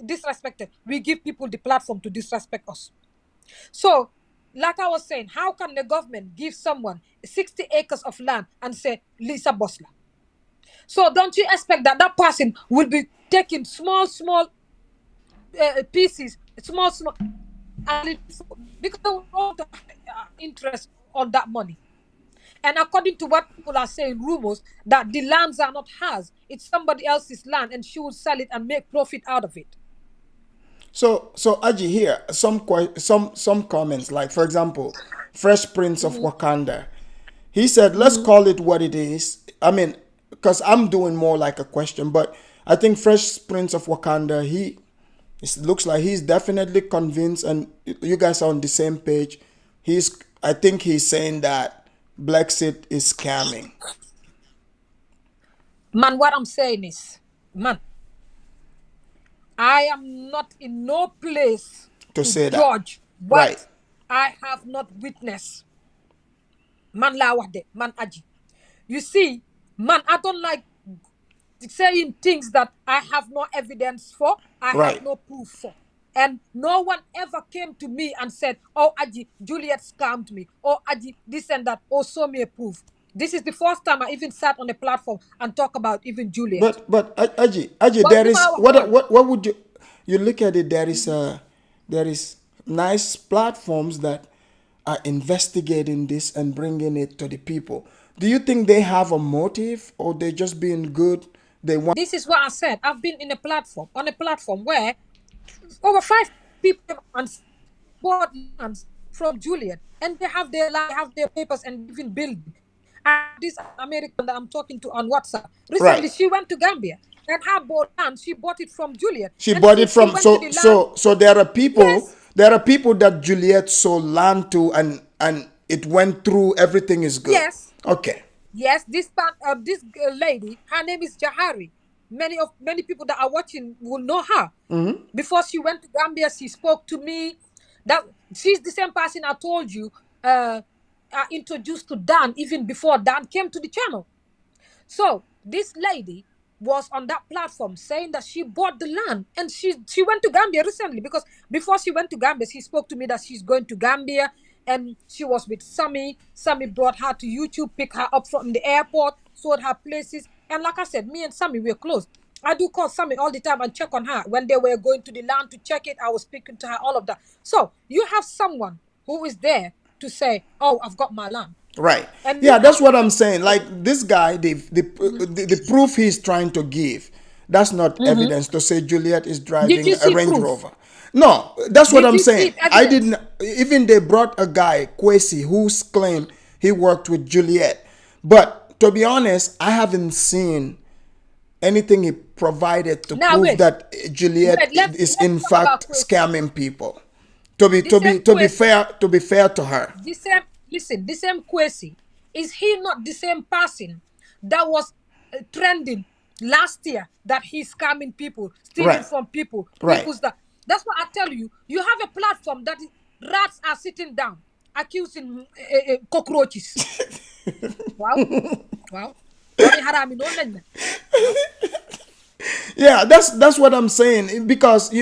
disrespected, we give people the platform to disrespect us. So, like I was saying, how can the government give someone 60 acres of land and say Lisa Bosla? So don't you expect that person will be taking small pieces, small, and because they want to interest on that money. And according to what people are saying, rumors that the lands are not hers, it's somebody else's land, and she will sell it and make profit out of it. So Aji, here some comments, like for example, Fresh Prince of Wakanda. He said, let's call it what it is. I mean, because I'm doing more like a question, but I think Fresh Prince of Wakanda, it looks like he's definitely convinced, and you guys are on the same page. I think he's saying that Blaxit is scamming. Man, what I'm saying is, man, I am not in no place To to say that. judge Right. what I have not witnessed. Man la wade, man aji. You see, man, I don't like saying things that I have no evidence for, I have Right. no proof for. And no one ever came to me and said, oh, Aji, Juliet scammed me. Oh, Aji, this and that. Oh, show me a proof. This is the first time I even sat on a platform and talk about even Juliet. But Aji, But there is man, what would you look at it? There is nice platforms that are investigating this and bringing it to the people. Do you think they have a motive, or they just being good? They want this is what I said. I've been in on a platform where over 5 people and bought lands from Juliet, and they have their land, have their papers, and even building. This American that I'm talking to on WhatsApp recently, right. she went to Gambia and her bought land. She bought it from Juliet, She and bought it she from went to the land. so Yes, there are people that Juliet sold land to, and it went through, everything is good. yes, Okay. yes. This lady, her name is Jahari. Many people that are watching will know her. Before she went to Gambia, she spoke to me. That she's the same person I told you. Introduced to Dan even before Dan came to the channel. So this lady was on that platform saying that she bought the land, and she went to Gambia recently, because before she went to Gambia, she spoke to me that she's going to Gambia, and she was with Sammy. Sammy brought her to YouTube, picked her up from the airport, showed her places. And like I said, me and Sammy were close. I do call Sammy all the time and check on her. When they were going to the land to check it, I was speaking to her, all of that. So you have someone who is there to say, oh, I've got my land. Right. And you Yeah, that's have what I'm saying. Like this guy, Mhm. the proof he's trying to give, that's not Mhm. evidence to say Juliet is Did driving you a see Range proof? Rover. No, that's what Did I'm you see saying. I didn't evidence? even they brought a guy, Kwesi, who's claimed he worked with Juliet. But to be honest, I haven't seen anything he provided to Now prove wait, that Juliet is let's in talk about fact Kwesi. scamming people. The same Kwesi, To be fair to her. the same listen, the same Kwesi, is he not the same person that was trending last year, that he's scamming people, stealing Right. from people, Right. people's that? That's what I tell you. You have a platform that rats are sitting down accusing cockroaches. Wow, wow. Domi harami non lañ mel. Wow. Yeah, that's what I'm saying, because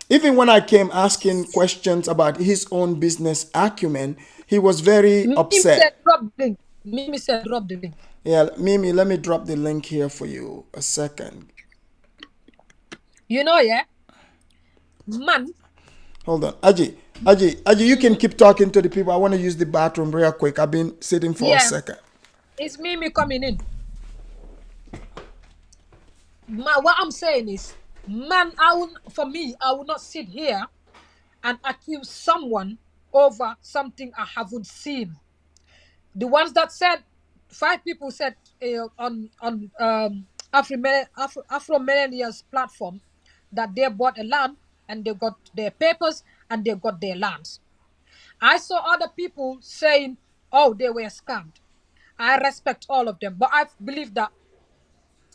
even when I came asking questions about his own business acumen, he was very Mimi said upset. drop the link. Mimi said drop the link. Yeah, Mimi, let me drop the link here for you a second. Yeah, man. Hold on. Aji, you can keep talking to the people. I want to use the bathroom real quick. I've been sitting for a Yeah, second. it's Mimi coming in. What I'm saying is, man, for me, I will not sit here and accuse someone over something I haven't seen. The ones that said, 5 people said on Afro Millennials platform that they bought a land and they got their papers and they got their lands. I saw other people saying, oh, they were scammed. I respect all of them, but I believe that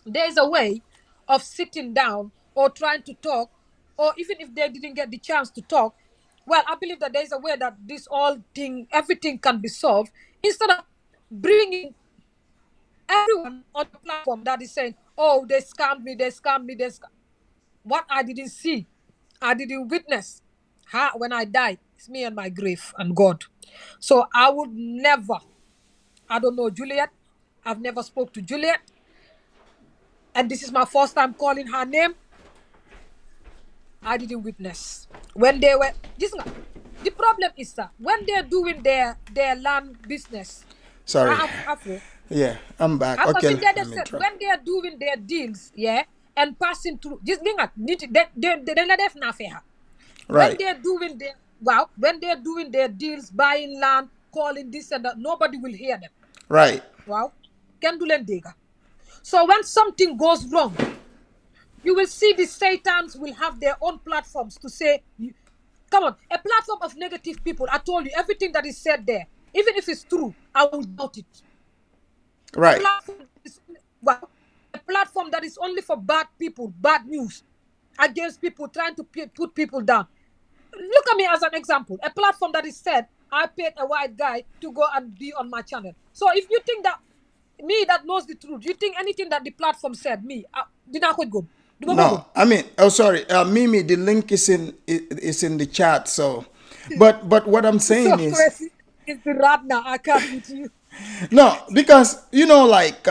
there's a way of sitting down or trying to talk, or even if they didn't get the chance to talk, well, I believe that there's a way that everything can be solved, instead of bringing everyone on the platform that is saying, oh, they scammed me, what I didn't see, I didn't witness. When I die, it's me and my grave and God. So I would never, I don't know Juliet. I've never spoke to Juliet. and this is my first time calling her name. I didn't witness when they were. The problem is that when they're doing their land business, Sorry. Afro, Yeah, I'm back. I'm Okay, when let me try. they are doing their deals, yeah, and passing through. Just they let us not fair. When Right. they're doing their deals, buying land, calling this and that, nobody will hear them. Right. Wow, can do dega. So when something goes wrong, you will see the satans will have their own platforms to say, come on, a platform of negative people. I told you everything that is said there, even if it's true, I will doubt it. Right. A platform that is only for bad people, bad news against people, trying to put people down. Look at me as an example. A platform that is said, I paid a white guy to go and be on my channel. So if you think that me that knows the truth, you think anything that the platform said, me, did not go. No, I mean, oh sorry, Mimi, the link is in the chat. So, but what I'm saying So is, Kwesi, it's the rat now. I can't with you. no, because like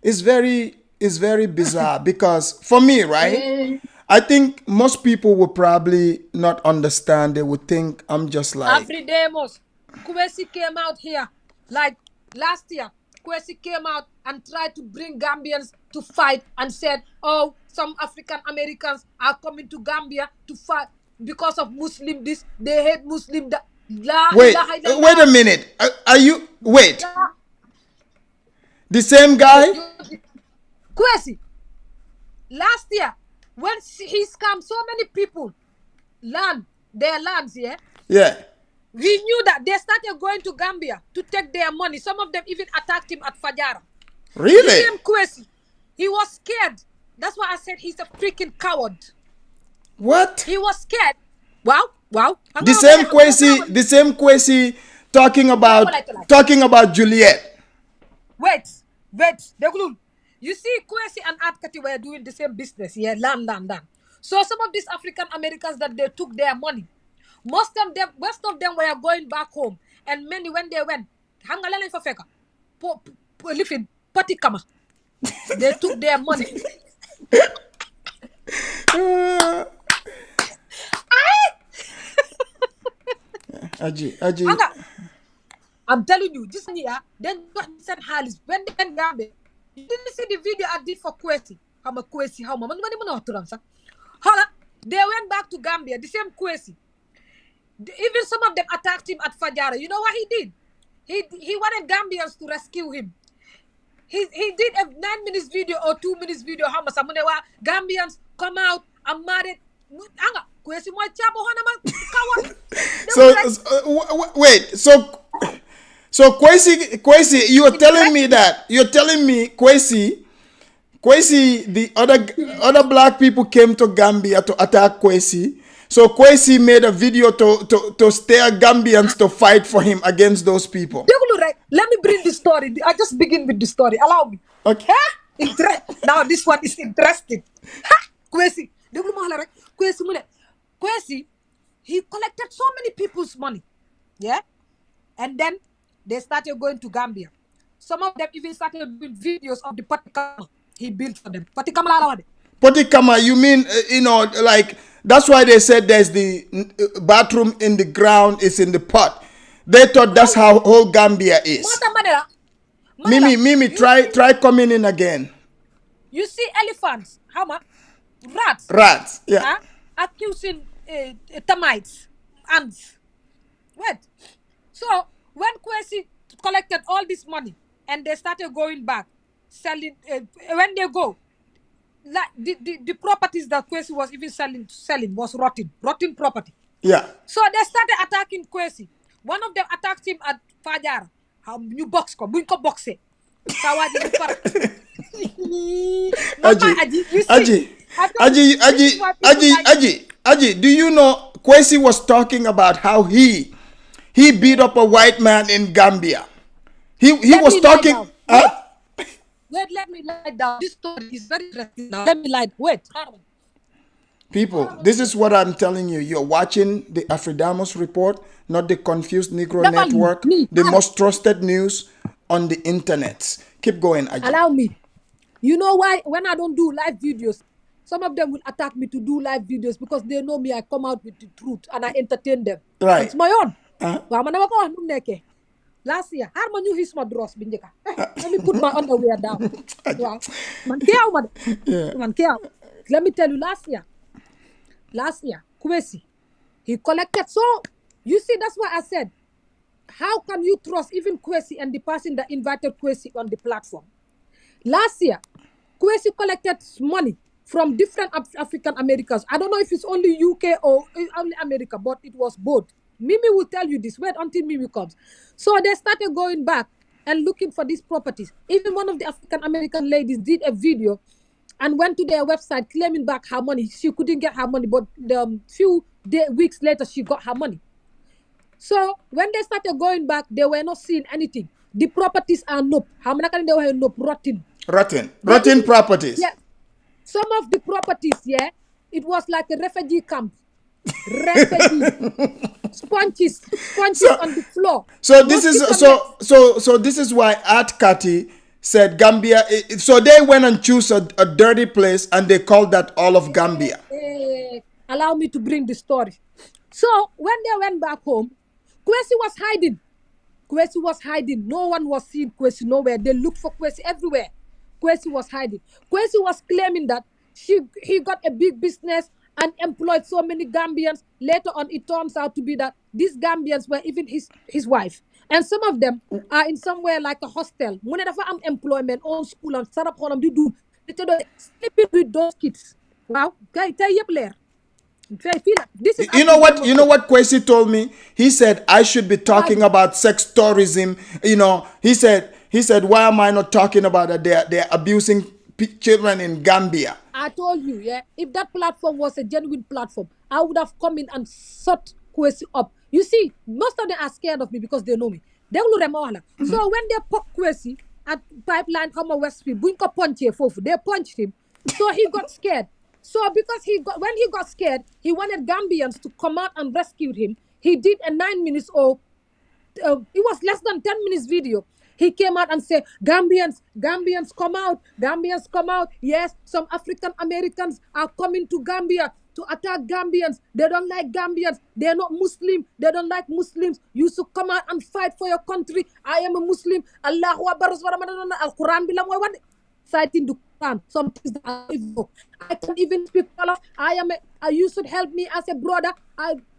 it's very bizarre. Because for me, right, I think most people would probably not understand. They would think I'm just like, Afridemos, Kwesi came out here like last year. Kwesi came out and tried to bring Gambians to fight and said, "Oh, some African Americans are coming to Gambia to fight because of Muslim this. They hate Muslim that." wait a minute, are you wait the same guy? Kwesi, last year when he scammed so many people, their lands, yeah. Yeah. We knew that they started going to Gambia to take their money. Some of them even attacked him at Fajara. Really? The same Kwesi, he was scared. That's why I said he's a freaking coward. What? He was scared. Wow. The same Kwesi talking about Juliet. Wait. You see, Kwesi and Atkati were doing the same business. Yeah, land. So some of these African Americans that they took their money, most of them were going back home. And many, when they went, Hangalale Fafeka, living Patikama, they took their money. Aji. I'm telling you, this year, then said Halis, when they went Gambia, you didn't see the video I did for Kwesi. How they went back to Gambia, the same Kwesi. Even some of them attacked him at Fajara. You know what he did? He wanted Gambians to rescue him. He did a 9 minutes video or 2 minutes video. How much Gambians come out? I'm married. So wait. So Kwesi, you're telling me Kwesi, the other black people came to Gambia to attack Kwesi. So Kwesi made a video to stare Gambians to fight for him against those people. Let me bring the story. I just begin with the story. Allow me. Okay. Now this one is interesting. Kwesi. Kwesi, he collected so many people's money. Yeah? And then they started going to Gambia. Some of them even started doing videos of the Patikama he built for them. Patikama, you mean, like, that's why they said there's the bathroom in the ground, is in the pot. They thought that's how whole Gambia is. Mimi, try coming in again. You see elephants, rats, yeah. Accusing termites, ants. Wait. So when Kwesi collected all this money and they started going back, selling, when they go, like the properties that Kwesi was even selling was rotten property. Yeah. So they started attacking Kwesi. One of them attacked him at Fajara. How new box ko? Buin ko boxe. Aji, do you know Kwesi was talking about how he beat up a white man in Gambia? He was talking. Wait, let me lie down. This story is very interesting now. Let me lie. Wait. People, this is what I'm telling you. You're watching the Afridamos Report, not the Confused Negro Network, the most trusted news on the internet. Keep going, Aji. Allow me. You know why? When I don't do live videos, some of them will attack me to do live videos because they know me. I come out with the truth and I entertain them. Right. It's my own. Uh, Waaw man dama ko wax nu nekkee last year xaar ma ñu his ma dross bi njëkka let me put my underwear down. Waaw man keew ma de man keew. Let me tell you, last year Kwesi, he collected. So you see, that's why I said, how can you trust even Kwesi and the person that invited Kwesi on the platform? Last year Kwesi collected money from different African Americans. I don't know if it's only UK or only America, but it was both. Mimi will tell you this. Wait until Mimi comes. So they started going back and looking for these properties. Even one of the African American ladies did a video and went to their website claiming back her money. She couldn't get her money, but the few weeks later, she got her money. So when they started going back, they were not seeing anything. The properties are nope. How many can they were nope rotten? Rotten properties. Yeah. Some of the properties, yeah, it was like a refugee camp. Sponges on the floor. So this is so this is why Art Kati said Gambia. So they went and choose a dirty place and they called that all of Gambia. Allow me to bring the story. So when they went back home, Kwesi was hiding. Kwesi was hiding. No one was seeing Kwesi nowhere. They looked for Kwesi everywhere. Kwesi was hiding. Kwesi was claiming that he got a big business and employed so many Gambians. Later on, it turns out to be that these Gambians were even his wife. And some of them are in somewhere like a hostel. When they have employment, on school, and start up on them, they do sleeping with those kids. Wow. This is You know what Kwesi told me? He said I should be talking about sex tourism. You know, he said why am I not talking about that they're abusing children in Gambia? I told you, yeah, if that platform was a genuine platform, I would have come in and shut Kwesi up. You see, most of them are scared of me because they know me. They will remember. So when they poke Kwesi at Pipeline Homer Westfield, they punched him. So he got scared. So because when he got scared, he wanted Gambians to come out and rescue him. He did a 9 minutes or it was less than 10 minutes video. He came out and said, Gambians come out. Gambians come out. Yes, some African Americans are coming to Gambia to attack Gambians. They don't like Gambians. They're not Muslim. They don't like Muslims. You should come out and fight for your country. I am a Muslim. Allahu Akbar. Al-Quran bilang what? Citing the Quran. Some things that I can't even speak Wolof. You should help me as a brother.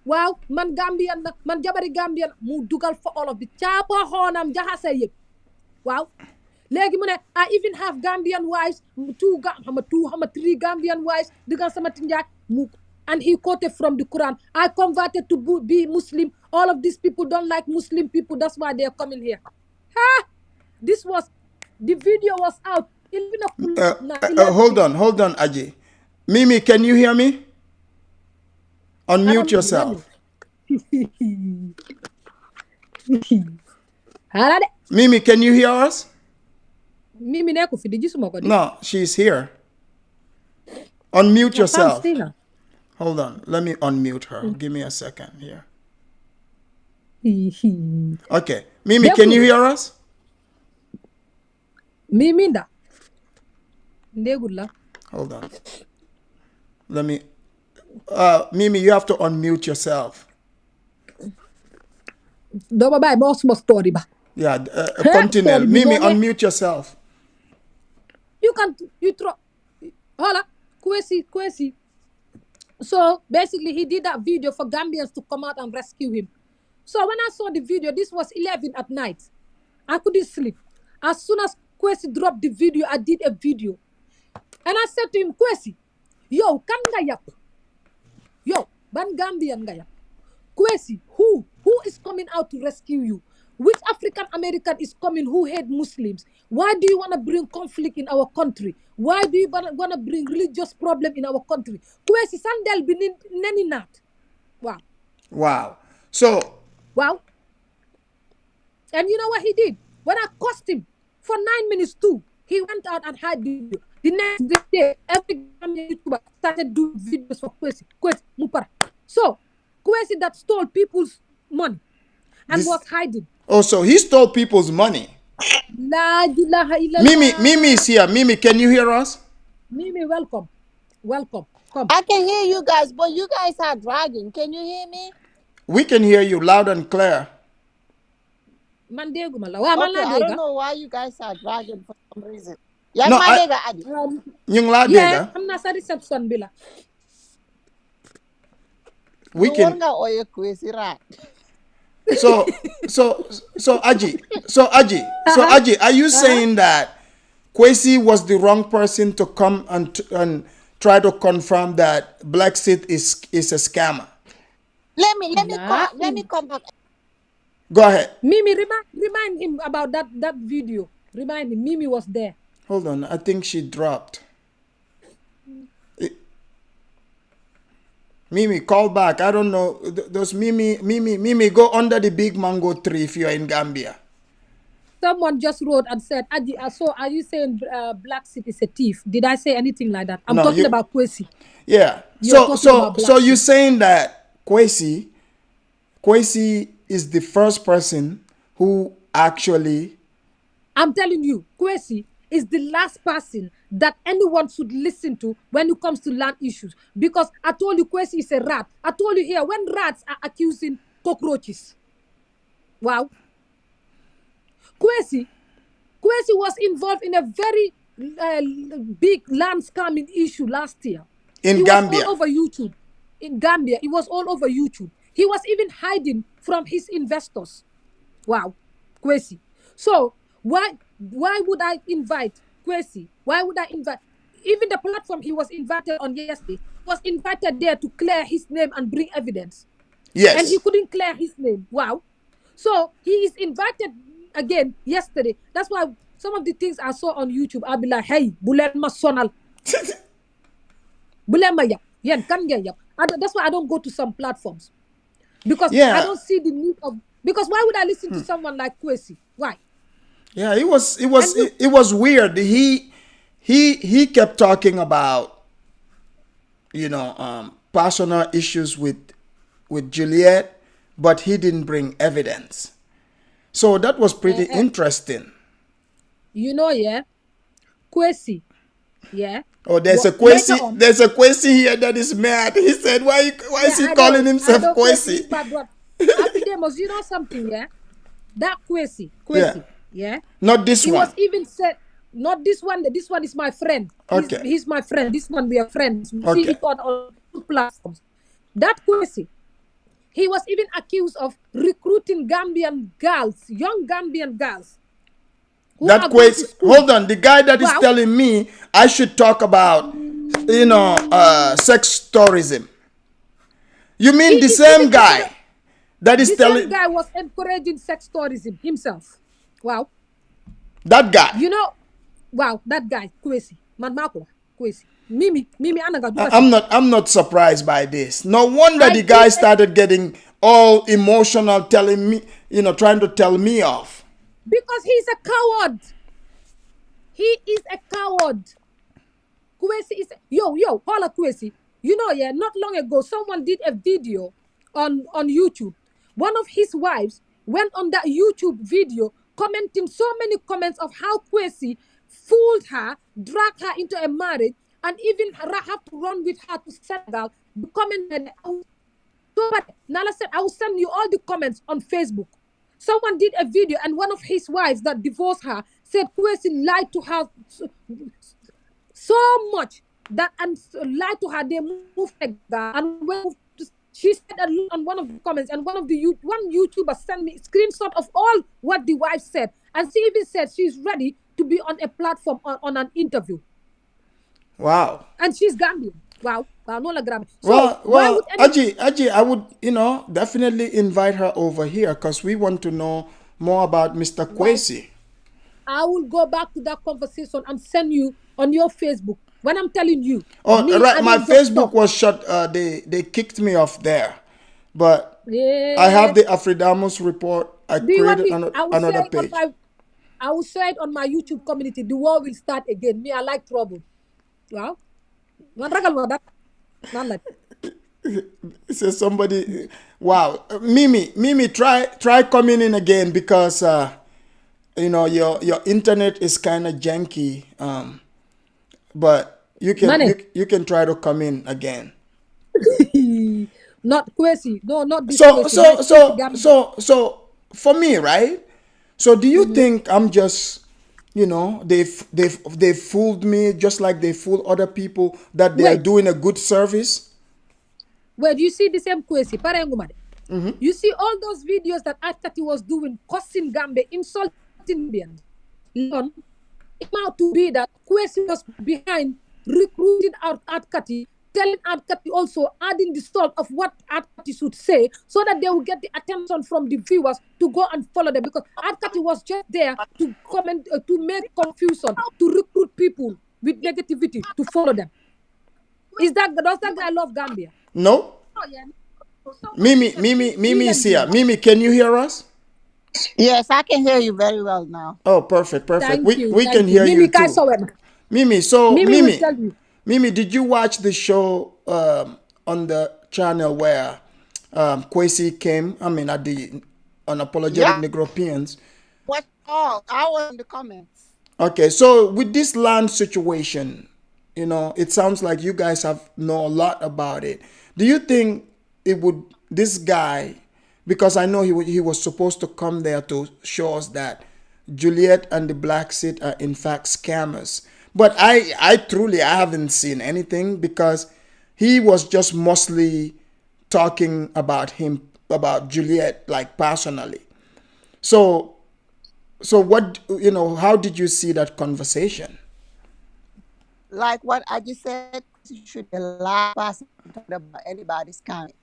Wow, man Gambian, man jabari Gambian, mu dugal for all of the chapa honam jahase yep. Wow. Legi mu ne, I even have Gambian wives, three Gambian wives, digal sama tinja, and he quoted from the Quran. I converted to be Muslim. All of these people don't like Muslim people. That's why they're coming here. The video was out. Hold on, Ajay. Mimi, can you hear me? Unmute yourself. Mimi, can you hear us? Mimi No, she's here. Unmute yourself. Hold on, let me unmute her. Give me a second here. Okay, Mimi, can you hear us? Mimi, hold on. Let me. Mimi, you have to unmute yourself. Yeah, continue. Mimi, unmute yourself. You throw. Hola, Kwesi. So basically, he did that video for Gambians to come out and rescue him. So when I saw the video, this was 11 at night. I couldn't sleep. As soon as Kwesi dropped the video, I did a video. And I said to him, Kwesi, yo, kan nga yap? Yo, ban Gambian nga yap? Kwesi, who is coming out to rescue you? Which African American is coming who hate Muslims? Why do you want to bring conflict in our country? Why do you want to bring religious problem in our country? Kwesi sandel binin neni nat. Wow. Wow. So. Wow. And you know what he did? When I cursed him for 9 minutes too, he went out and had the video. The next day, every YouTuber started doing videos for Kwesi, Mupara. So, Kwesi that stole people's money and was hiding. Oh, so he stole people's money. La ilaha illallah. Mimi is here. Mimi, can you hear us? Mimi, welcome. Welcome. Come. I can hear you guys, but you guys are dragging. Can you hear me? We can hear you loud and clear. Man déguma la. Waa man Okay, laa I don't dégga. know why you guys are dragging for some reason. Yang No, ma I. dega adi. Ñu ngi laa Yeah, dégga. xam naa sa reception bi la. We You can. won't go oye Kwesi rat. So Aji, are you saying that Kwesi was the wrong person to come and try to confirm that Blaxit is a scammer? Let me Nah. come back. Go ahead. Mimi, remind him about that video. Remind him. Mimi was there. Hold on, I think she dropped. Mimi, call back. I don't know. Those Mimi, go under the big mango tree if you're in Gambia. Someone just wrote and said, Aji, so are you saying Blaxit is a thief? Did I say anything like that? I'm No, talking you- about Kwesi. Yeah. You're talking about So you're Blaxit. saying that Kwesi is the first person who actually. I'm telling you, Kwesi is the last person that anyone should listen to when it comes to land issues. Because I told you Kwesi is a rat. I told you here, when rats are accusing cockroaches. Wow. Kwesi was involved in a very big land scamming issue last year. In It was Gambia. all over YouTube. In Gambia, it was all over YouTube. He was even hiding from his investors. Wow, Kwesi. So why would I invite Kwesi? Why would I invite even the platform he was invited on yesterday? He was invited there to clear his name and bring evidence. Yes. And he couldn't clear his name. Wow. So he is invited again yesterday. That's why some of the things I saw on YouTube, I'll be like, hey, bulen ma sonal. Bulen ma yap. Yen kan ngeen yap. That's why I don't go to some platforms. Because Yeah. I don't see the need of, because why would I listen to someone like Kwesi? Why? Yeah, it was weird. He kept talking about personal issues with Juliet, but he didn't bring evidence. So that was pretty interesting. Yeah, Kwesi, yeah. Oh, there's Well, a Kwesi. later on- There's a Kwesi here that is mad. He said, "Why is he I calling know- himself I know Kwesi?" But Epidemos, you know something, yeah? That Kwesi, yeah? Not this He one. was even said, not this one is my friend. Okay. He's my friend. This one, we are friends. We Okay. see it on two platforms. That Kwesi, he was even accused of recruiting Gambian girls, young Gambian girls. who That are going to Kwesi. school. Hold on. The guy that is Wow. telling me I should talk about, sex tourism. You mean the He- same he- guy that is This telling same guy was encouraging sex tourism himself. Wow. that guy? You know, wow, that guy, Kwesi. Man Mako, Kwesi. Mimi, Anaga. I'm not surprised by this. No wonder I the guy think- started getting all emotional, telling me, trying to tell me off. Because he's a coward. He is a coward. Kwesi is hola Kwesi. Not long ago, someone did a video on YouTube. One of his wives went on that YouTube video commenting so many comments of how Kwesi fooled her, dragged her into a marriage, and even have to run with her to Senegal. The comment said, Nala said, I will send you all the comments on Facebook. Someone did a video, and one of his wives that divorced her said Kwesi lied to her so much that and lied to her. They moved and when she said a lot on one of the comments, and one YouTuber sent me a screenshot of all what the wife said, and she even said she's ready to be on a platform on an interview, Wow. and she's Gambian. Wow, no la Gambian. So why Well, would any- Aji, I would, definitely invite her over here because we want to know more about Mr. Kwesi. I will go back to that conversation and send you on your Facebook when I'm telling you. Oh, me, right. I My don't just Facebook talk. was shut. They kicked me off there, but Yeah. I have the Afridamus report. I Do you want created me? another page. I will share it on my YouTube community. The war will start again. Me, I like trouble. Wow. Man ragal ma dak. Nan la. So somebody, wow, Mimi, try coming in again because your internet is kind of janky, but Money. you can try to come in again. Not Kwesi. No, not this So Kwesi. so Like Kwesi so Gambia. so for me, right? So do you Mm-hmm. think I'm just, they fooled me just like they fool other people that they are Wait. doing a good service? Wait, you see the same Kwesi? Parengumade. You see all those videos that Atati was doing, cursing Gambia, insulting Gambians. Leon, it came out to be that Kwesi was behind recruiting out Atkati, telling Atkati also adding the salt of what Atkati should say so that they will get the attention from the viewers to go and follow them because Atkati was just there to comment, to make confusion, to recruit people with negativity to follow them. Does that guy love Gambia? No. Mimi is here. Brilliantly. Mimi, can you hear us? Yes, I can hear you very well now. Oh, perfect, perfect. Thank you, We can thank you. hear you Mimi too. Kaisawema. Mimi, so Mimi will tell you. Mimi, did you watch the show on the channel where Kwesi came? I mean, at the unapologetic Yeah, Negropeans. what all? I was in the comments. Okay, so with this land situation, it sounds like you guys have know a lot about it. Do you think it would this guy, because I know he was supposed to come there to show us that Juliet and the Blaxit are in fact scammers, but I haven't seen anything because he was just mostly talking about Juliet like personally. So what, how did you see that conversation? Like what I just said, you should be the last person talking about anybody's coming.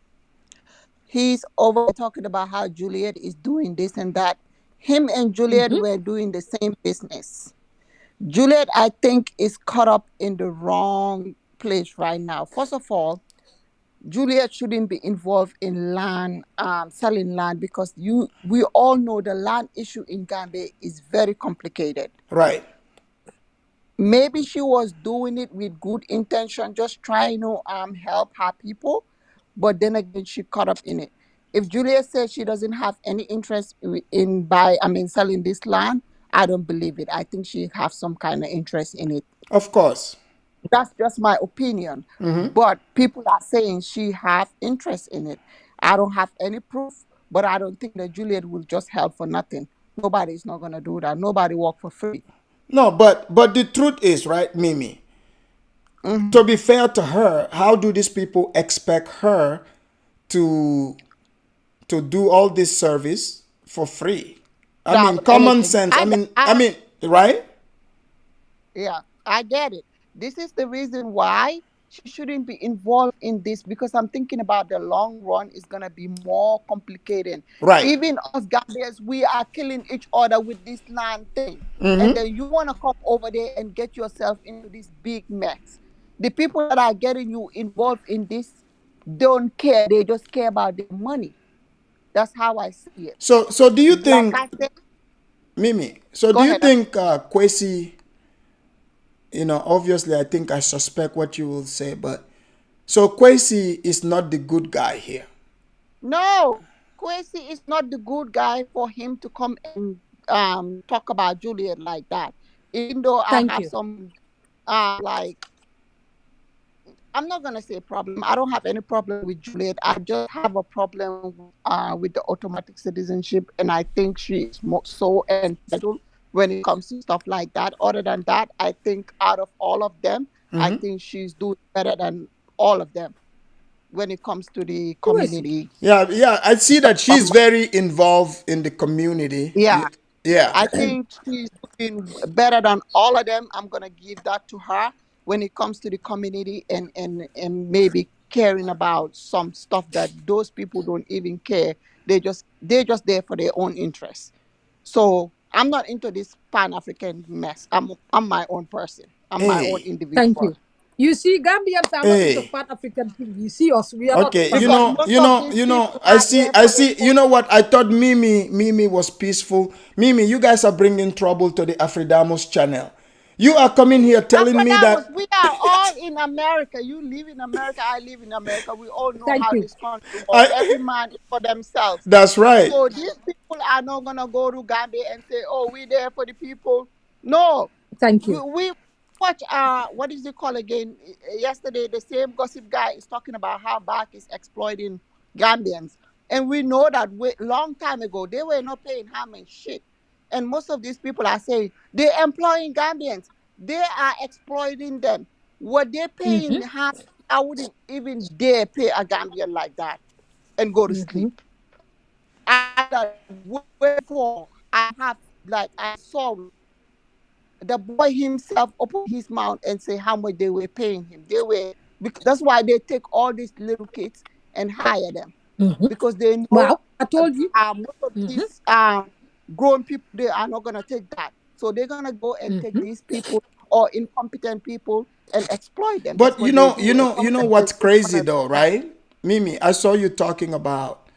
He's over talking about how Juliet is doing this and that. Him and Juliet Mm-hmm. were doing the same business. Juliet, I think, is caught up in the wrong place right now. First of all, Juliet shouldn't be involved in land, selling land, because we all know the land issue in Gambia is very complicated. Right. Maybe she was doing it with good intention, just trying to help her people, but then again she caught up in it. If Juliet says she doesn't have any interest selling this land, I don't believe it. I think she have some kind of interest in it. Of course. That's just my opinion. But people are saying she have interest in it. I don't have any proof, but I don't think that Juliet will just help for nothing. Nobody's not gonna do that. Nobody work for free. No, but the truth is, right, Mimi, to be fair to her, how do these people expect her to do all this service for free? I mean, Without common anything. sense. I mean, right? Yeah, I get it. This is the reason why she shouldn't be involved in this, because I'm thinking about the long run is gonna be more complicated. Right. Even us Gambians, we are killing each other with this land thing. And then you wanna come over there and get yourself into this big mess. The people that are getting you involved in this don't care. They just care about their money. That's how I see it. So do you Like think, I said, Mimi? So go do you ahead. think Kwesi? Obviously, I think I suspect what you will say, but so Kwesi is not the good guy here. No, Kwesi is not the good guy for him to come and talk about Juliet like that. Even though I Thank have you. some like, I'm not gonna say problem. I don't have any problem with Juliet. I just have a problem with the automatic citizenship, and I think she is so entitled when it comes to stuff like that. Other than that, I think out of all of them, I think she's doing better than all of them when it comes to the Kwesi. community. Yeah, I see that she's very involved in the community. Yeah, Yeah. I think she's doing better than all of them. I'm gonna give that to her when it comes to the community and maybe caring about some stuff that those people don't even care. They're just there for their own interests. So I'm not into this Pan African mess. I'm my own person. I'm my own Hey, Thank individual. you. You see, Gambians are not into hey. Pan African thing. You see us, we are not Okay, Pan Because African. most of these people I are see, there for their you own. know what? I thought Mimi was peaceful. Mimi, you guys are bringing trouble to the Afridamos channel. You are coming here telling me Aquadamus, that. we are all in America. You live in America, I live in America. We all know Thank how you. this country works. I. Every man is for themselves. That's right. So these people are not gonna go to Gambia and say, "Oh, we there for the people." No, Thank you. we watch. What is it called again? Yesterday, the same gossip guy is talking about how Bach is exploiting Gambians, and we know that long time ago they were not paying harm and shit. And most of these people are saying they're employing Gambians. They are exploiting them. What they Mm-hmm. paying harm, I wouldn't even dare pay a Gambian like that and go to Mm-hmm. sleep. I know that way before I saw it. The boy himself opened his mouth and say how much they were paying him. They were because that's why they take all these little kids and hire them Mm-hmm. because they know Wow, I told you. most of Mm-hmm. these grown people they are not gonna take that. So they're gonna go and take Mm-hmm. these people or incompetent people and exploit them. That's But what they do. And you know sometimes what's they crazy wanna though, right? Mimi, I saw you talking about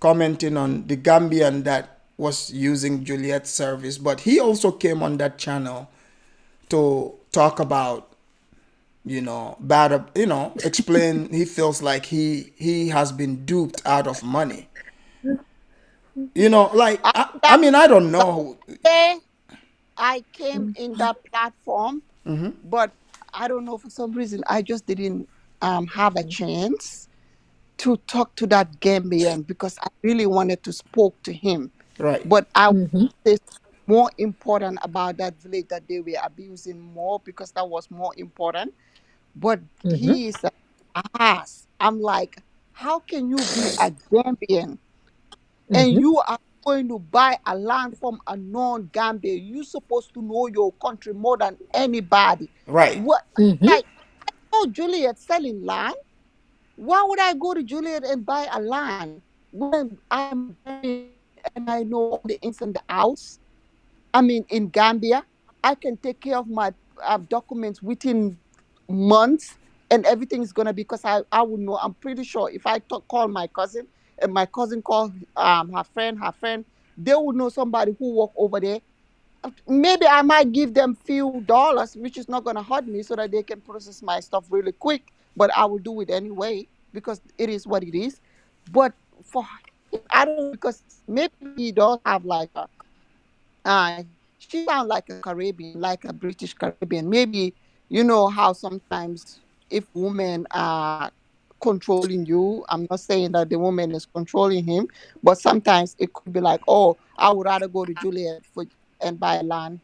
commenting on the Gambian that was using Juliet's service, but he also came on that channel to talk about, explain he feels like he has been duped out of money. Like I that mean, I don't know. day I came in that platform, but I don't know for some reason I just didn't have a chance to talk to that Gambian because I really wanted to spoke to him. Right. But I would Mm-hmm. say more important about that village that they were abusing more because that was more important. But Mm-hmm. he is an ass. I'm like, how can you be a Gambian and Mm-hmm. you are going to buy a land from a non-Gambia? You're supposed to know your country more than anybody. Right. What Mm-hmm. like oh Juliet selling land? Why would I go to Juliet and buy a land when I'm a Gambian and I know all the ins and the outs? I mean, in Gambia, I can take care of my documents within months and everything is going to be because I would know. I'm pretty sure if I call my cousin and my cousin call her friend, they would know somebody who work over there. Maybe I might give them few dollars, which is not going to hurt me so that they can process my stuff really quick. But I will do it anyway because it is what it is. But for I don't know because maybe he does have like a she sounds like a Caribbean, like a British Caribbean. Maybe you know how sometimes if women are controlling you, I'm not saying that the woman is controlling him, but sometimes it could be like, oh, I would rather go to Juliet for and buy land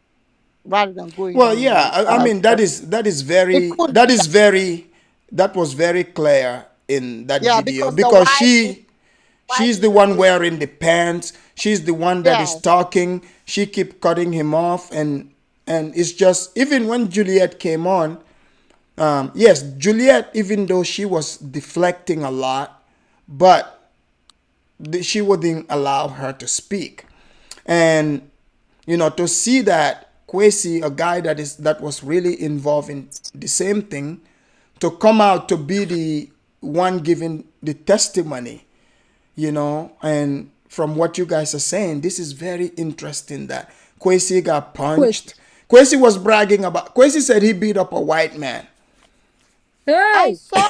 rather than going Well, to yeah. I mean, it could be that. that was very clear in that Yeah, video because the because wife she's is the a one slave. wearing the pants. She's the one that is Yes, talking. She keep cutting him off, and it's just even when Juliet came on. Yes, Juliet, even though she was deflecting a lot, but she wouldn't allow her to speak. And to see that Kwesi, a guy that was really involved in the same thing, to come out to be the one giving the testimony, and from what you guys are saying, this is very interesting that Kwesi got Question. punched. Kwesi said he beat up a white man. I Hey. saw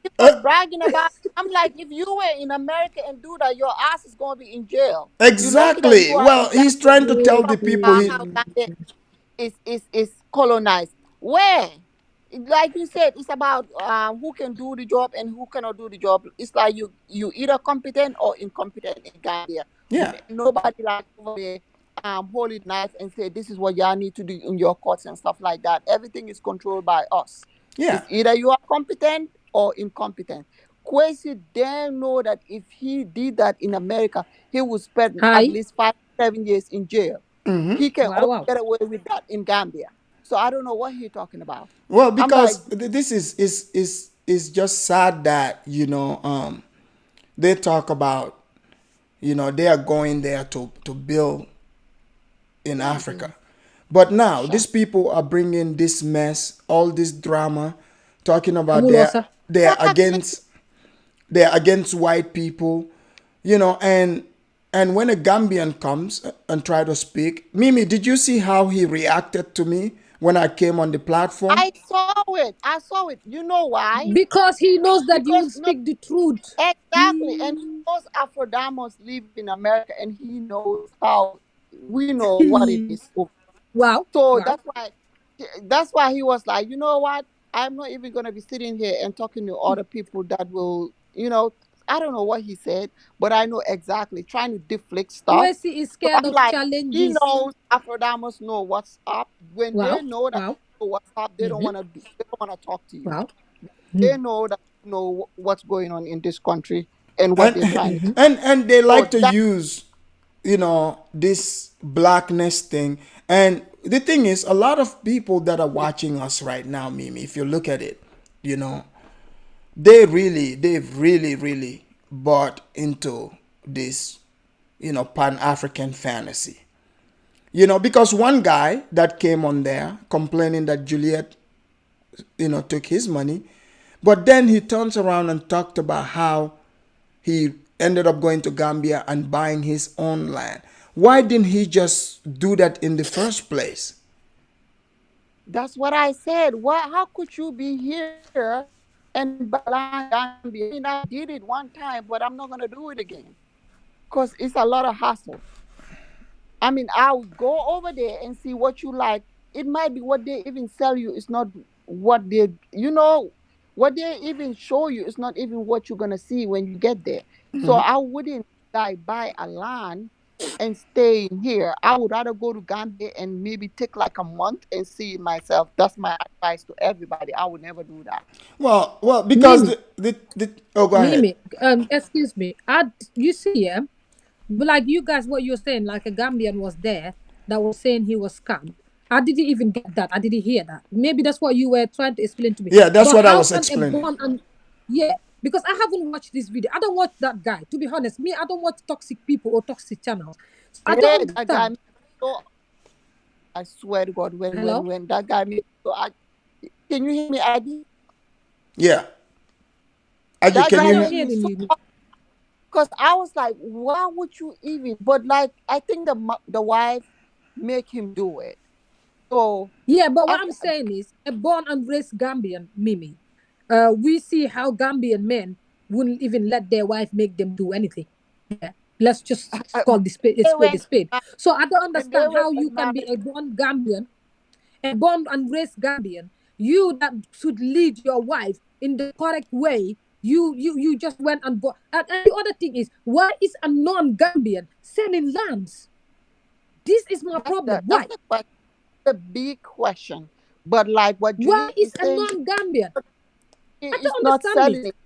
he was bragging about. I'm like, if you were in America and do that, your ass is gonna be in jail. You're lucky that Exactly. you are in Well, he's Gambia. trying to tell From the people how Gambia is colonized. Where, like you said, it's about who can do the job and who cannot do the job. It's like you either competent or incompetent in Gambia. yeah. Nobody like over there holding knife and say this is what y'all need to do in your courts and stuff like that. Everything is controlled by us. Yeah. It's either you are competent or incompetent. Kwesi damn know that if he did that in America, he would spend at Hi. least 5 7 years in jail. He can Wow, only wow. get away with that in Gambia. So I don't know what he's talking about. Well, I'm like, because this is just sad that they talk about they are going there to build in Africa, but now these shut. people are bringing this mess, all this drama, talking about Fabulosa. they're against white people, and when a Gambian comes and try to speak, Mimi, did you see how he reacted to me when I came on the platform. I saw it. I saw it. You know why? Because he knows that you will Because no, speak the truth. exactly, and he Mm. knows Afrodamos live in America, and he knows how we know what it is. Wow. So Wow. that's why he was like, you know what? I'm not even gonna be sitting here and talking to other people that will, I don't know what he said, but I know exactly trying to deflect stuff. Kwesi is So scared I'm of like, he challenges. knows Afrodamus know what's up. When they Wow. know that Wow. you know what's up, they don't Hmm. want to they don't want to talk to you. Wow. They know that you know what's going on in this country and what and they're trying to Hmm. do. and they So like to that use, this blackness thing. And the thing is, a lot of people that are watching us right now, Mimi, if you look at it, you know they've really bought into this, pan-African fantasy. Because one guy that came on there complaining that Juliet, took his money, but then he turns around and talked about how he ended up going to Gambia and buying his own land. Why didn't he just do that in the first place? that's what I said. What? How could you be here and buy land in Gambia? I mean, I did it one time, but I'm not gonna do it again because it's a lot of hassle. I mean, I'll go over there and see what you like. It might be what they even sell you. It's not what what they even show you. It's not even what you're gonna see when you get there. So I wouldn't like buy a land and stay in here. I would rather go to Gambia and maybe take like a month and see it myself. That's my advice to everybody. I would never do that. Well, because Mimi, the oh, go ahead. Mimi, excuse me. You see, yeah, but like you guys, what you're saying, like a Gambian was there that was saying he was scammed. I didn't even get that. I didn't hear that. Maybe that's what you were trying to explain to me. Yeah, that's But what I how was can a explaining. born and yeah, because I haven't watched this video. I don't watch that guy. To be honest, me, I don't watch toxic people or toxic channels. So I don't Hey, that guy understand. made so I swear to God, Hello? when that guy made so can you hear me, ID? Yeah, Aji, That can I'm guy you not hear? made me hearing so you. because I was like, why would you even? But like, I think the wife make him do it. So Yeah, but what I I'm saying is a born and raised Gambian, Mimi. We see how Gambian men wouldn't even let their wife make them do anything. Yeah. Let's just call the spade a they spade a were spade. So I don't when they understand were how you can be married. a born Gambian, a born and raised Gambian, you that should lead your wife in the correct way. You just went and bought. And the other thing is, why is a non-Gambian selling lands? This is my problem. That's Why? the question, the big question. But like what Why Juliet is is a saying, non-Gambian? I is don't not understand this. selling it.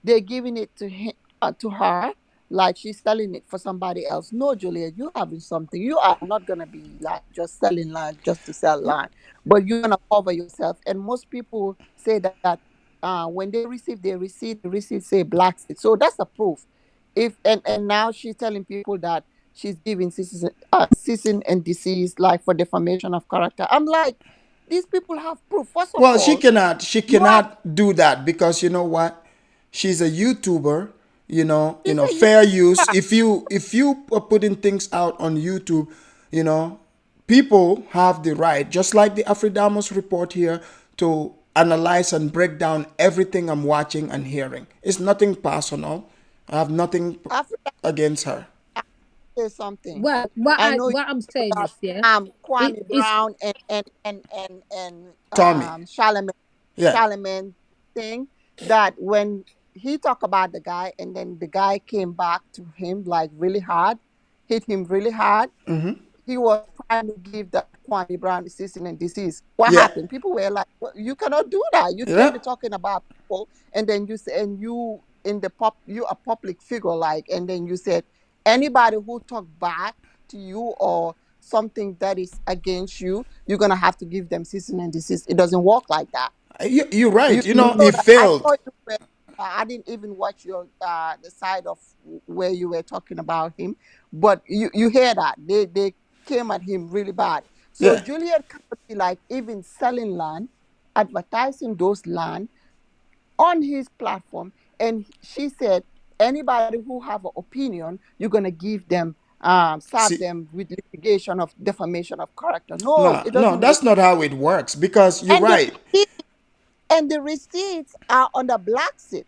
They're giving it to him, to her, like she's selling it for somebody else. No, Juliet, you having something. You are not gonna be like just selling land just to sell land, but you're gonna cover yourself. And most people say that when they receive their receipt, the receipt say Blaxit. So that's a proof. If and now she's telling people that she's giving ceasing and desist, like for defamation of character. I'm like, these people have proof. First of Well, she all, cannot. She you have cannot do that because you know what? She's a YouTuber. she's a Fair use. YouTuber. If you are putting things out on YouTube, you know, people have the right, just like the Afridamos report here, to analyze and break down everything I'm watching and hearing. It's nothing personal. I have nothing Africa against her. say something. Well, I know you what I'm know saying that is, yeah, Kwame it's Brown and Tommy. Yeah. Charlemagne thing that when he talked about the guy and then the guy came back to him like really hard, hit him really hard. He was trying to give that Kwame Brown the cease and disease. What Yeah. happened? People were like, well, "You cannot do that. You can't Yeah. be talking about people." And then you say, and you in the you a public figure, like, and then you said anybody who talk back to you or something that is against you, you're gonna have to give them cease and desist. It doesn't work like that. You're right. You know It that I know failed. you were. I didn't even watch your the side of where you were talking about him, but you hear that they came at him really bad. So Yeah. Juliet cannot be like even selling land, advertising those land on his platform, and she said anybody who have an opinion, you're gonna give them serve See, them with litigation of defamation of character. No, no, it no, doesn't work. that's not how it works because you're And the right. receipts, and the receipts are on the Blaxit.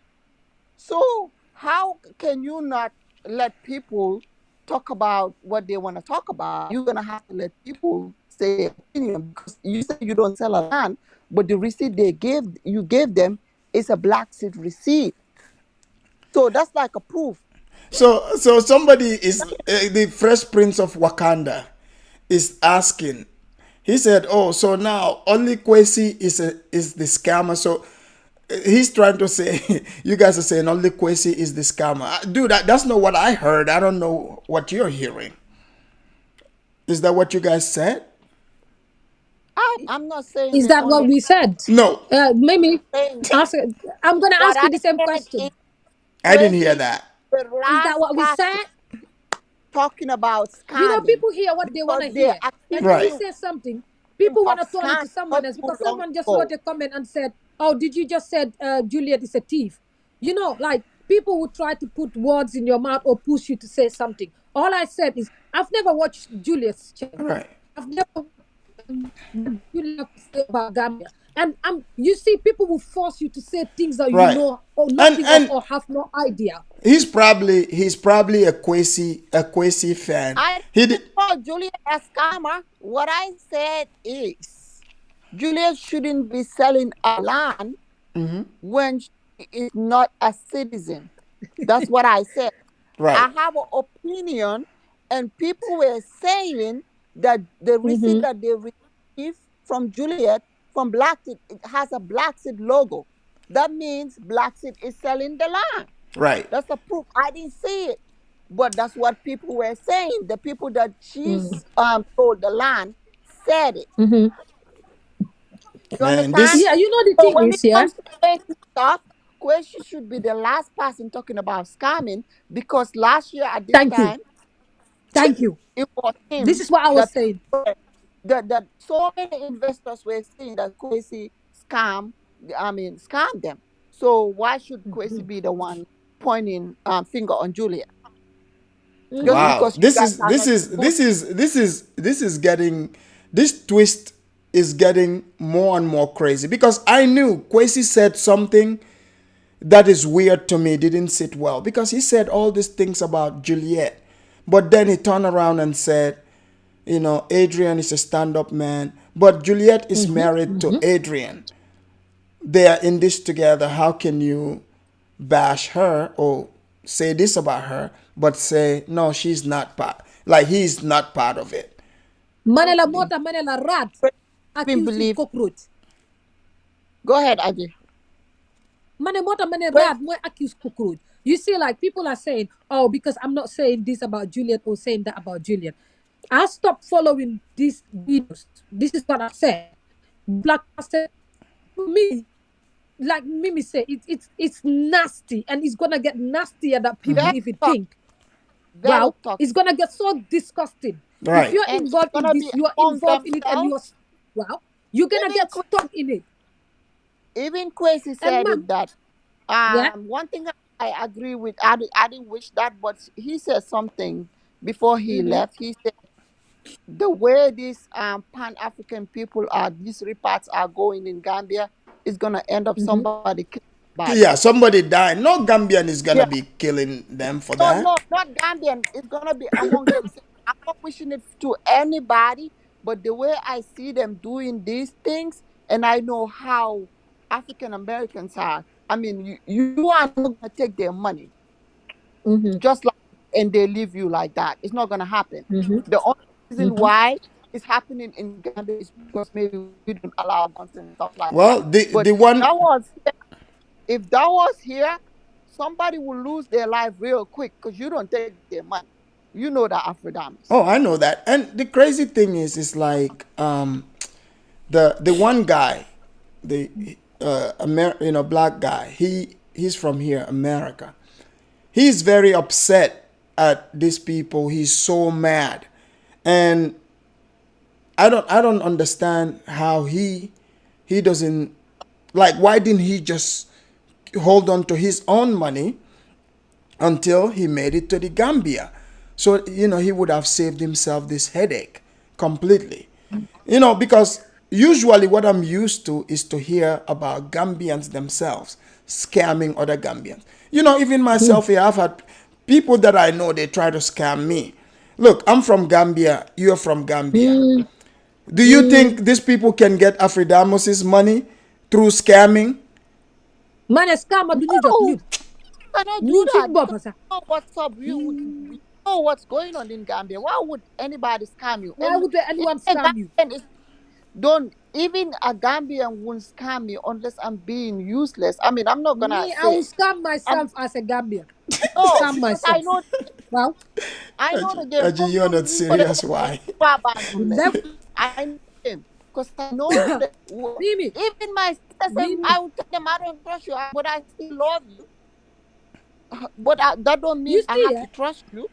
So how can you not let people talk about what they want to talk about? You're gonna have to let people say their opinion because you say you don't sell a land, but the receipt gave them is a Blaxit receipt. So that's like a proof. So somebody is the Fresh Prince of Wakanda is asking. He said, "Oh, so now only Kwesi is the scammer." So he's trying to say, you guys are saying only Kwesi is the scammer. Dude, that's not what I heard. I don't know what you're hearing. Is that what you guys said? I'm not saying Is the that what only we said? No, Maybe thing. ask. I'm gonna What ask I you the same said is question. I didn't hear Kwesi should that. be the Is that last what we person said? talking about You know, scamming people hear what they want because to their hear. And when you Right, activity say something, people want of to turn it to scamming someone not else too because long someone just wrote ago. a comment and said, "Oh, did you just said Juliet is a thief?" You know, like people would try to put words in your mouth or push you to say something. All I said is, I've never watched Juliet's channel. right, I've never what Juliet have to say about Gambia. And you see, people will force you to say things that you right. know or And nothing of and or have no idea. he's probably a Kwesi fan. I He didn't did, call Juliet a scammer. What I said is Juliet shouldn't be selling a land when she is not a citizen. That's what I said. right, I have an opinion, and people were saying that the receipt Mm-hmm. that they received from Juliet from Blaxit, it has a Blaxit logo. That means Blaxit is selling the land. right. That's a proof. I didn't see it, but that's what people were saying. The people that she's told the land said it. Mm-hmm. You Man, understand? Yeah, you know the So thing when is, it yeah. comes to Kwesi stuff, Kwesi should be the last person talking about scamming because last year at this Thank you. time Thank you. it was This him is what I was that saying. that so many investors were saying that Kwesi scam them. So why should Kwesi be the one pointing finger on Julia? Just Mm-hmm. Wow, because you this guys is are this not is full. this is this is this is getting this twist is getting more and more crazy because I knew Kwesi said something that is weird to me, didn't sit well because he said all these things about Juliet, but then he turned around and said, Adrian is a stand-up man, but Juliet is Mm-hmm. married to Mm-hmm. Adrian. They are in this together. How can you bash her or say this about her, but say no, she's not part. Like he's not part of it. Manela mota manela rat Even accused with believe. cockroach. Go ahead, Aji. Mane mota mane Kwesi, rat more accused cockroach. You see, like people are saying, "Oh, because I'm not saying this about Juliet or saying that about Juliet." I stopped following these videos. This is what I said. Black I said to me, like Mimi said, it's nasty and it's gonna get nastier that people very even toxic, think. very Wow, it's toxic, gonna get so disgusting. If Right. you're and it's involved in gonna this, be you're among involved in it and themselves. wow, you're gonna Even get Kwesi, stuck in it. even Kwesi And said mom, it that yeah. one thing I agree with. I didn't wish that, but he said something before he Mm-hmm. left. He said the way these Pan African people are, these reparts are going in Gambia is gonna end up Mm-hmm. somebody killing somebody. Yeah, somebody died. No Gambian is Yeah. gonna be killing them for No, that. no, not Gambian. It's gonna be among themselves. I'm not wishing it to anybody, but the way I see them doing these things, and I know how African Americans are. I mean, you are not gonna take their money Mm-hmm. just like and they leave you like that. It's not gonna happen. Mm-hmm. The only reason Mm-hmm. why it's happening in Gambia is because maybe we don't allow guns and stuff like that. Well, the But the one. if that was here, somebody will lose their life real quick because you don't take their money. You know that Afrodamus. Oh, I know that. And the crazy thing is like the one guy, the black guy. He's from here, America. He's very upset at these people. He's so mad, and I don't understand how he doesn't like. Why didn't he just hold on to his own money until he made it to the Gambia? So, he would have saved himself this headache completely. Because usually what I'm used to is to hear about Gambians themselves scamming other Gambians. Even myself here, I've had people that I know, they try to scam me. Look, I'm from Gambia, you're from Gambia. Mm, Do you mm. think these people can get Afridamos's money through scamming? Man, scam du ñu jot No, ñun cannot do ñun suñ that bopp because sax. you know what's up. You know what's going on in Gambia. Why would anybody scam you? Why would Even anyone a scam you? Gambian is don't even a Gambian won't scam me unless I'm being useless. I mean, I'm not gonna Me, I say will scam I'm myself as a Gambian. no Scam because I myself. know Wow. I know the game. Aji, you're not serious. Why? Never. I know him because I know that Mimi, even my sister said Mimi, I would tell them I don't trust you, but I still love you. But that don't you mean I see, have to trust you.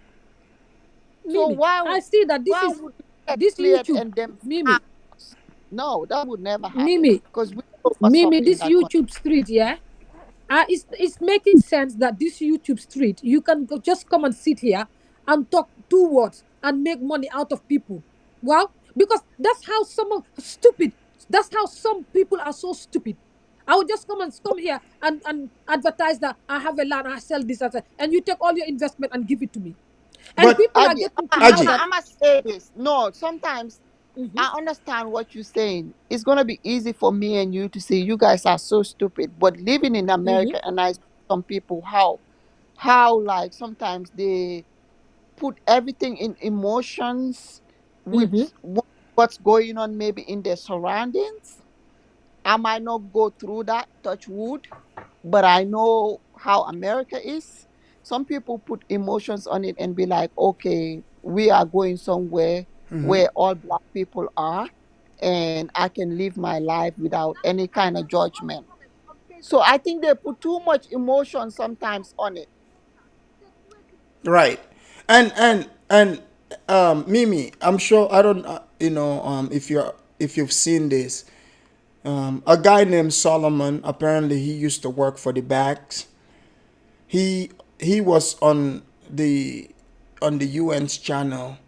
So Mimi, I see that this why is would we get this played YouTube. and them scam Mimi, us? No, that would never happen Mimi, because we know what's up Mimi, in this that country. YouTube street, yeah? It's making sense that this YouTube street, you can just come and sit here and talk two words and make money out of people. Well, because that's how that's how some people are so stupid. I would just come here and advertise that I have a land, I sell this, and you take all your investment and give it to me. And But people are getting to know Aji, that. I must say this. No, sometimes Mhm, I understand what you're saying. It's gonna be easy for me and you to say you guys are so stupid. But living in mhm, America, and I see some people how like sometimes they put everything in emotions with mhm. what's going on maybe in their surroundings. I might not go through that, touch wood, but I know how America is. Some people put emotions on it and be like, okay, we are going somewhere where all black people are, and I can live my life without any kind of judgment. So I think they put too much emotion sometimes on it. right, and Mimi, I'm sure I don't if you've seen this. A guy named Solomon, apparently he used to work for the bags. He was on the UN's channel,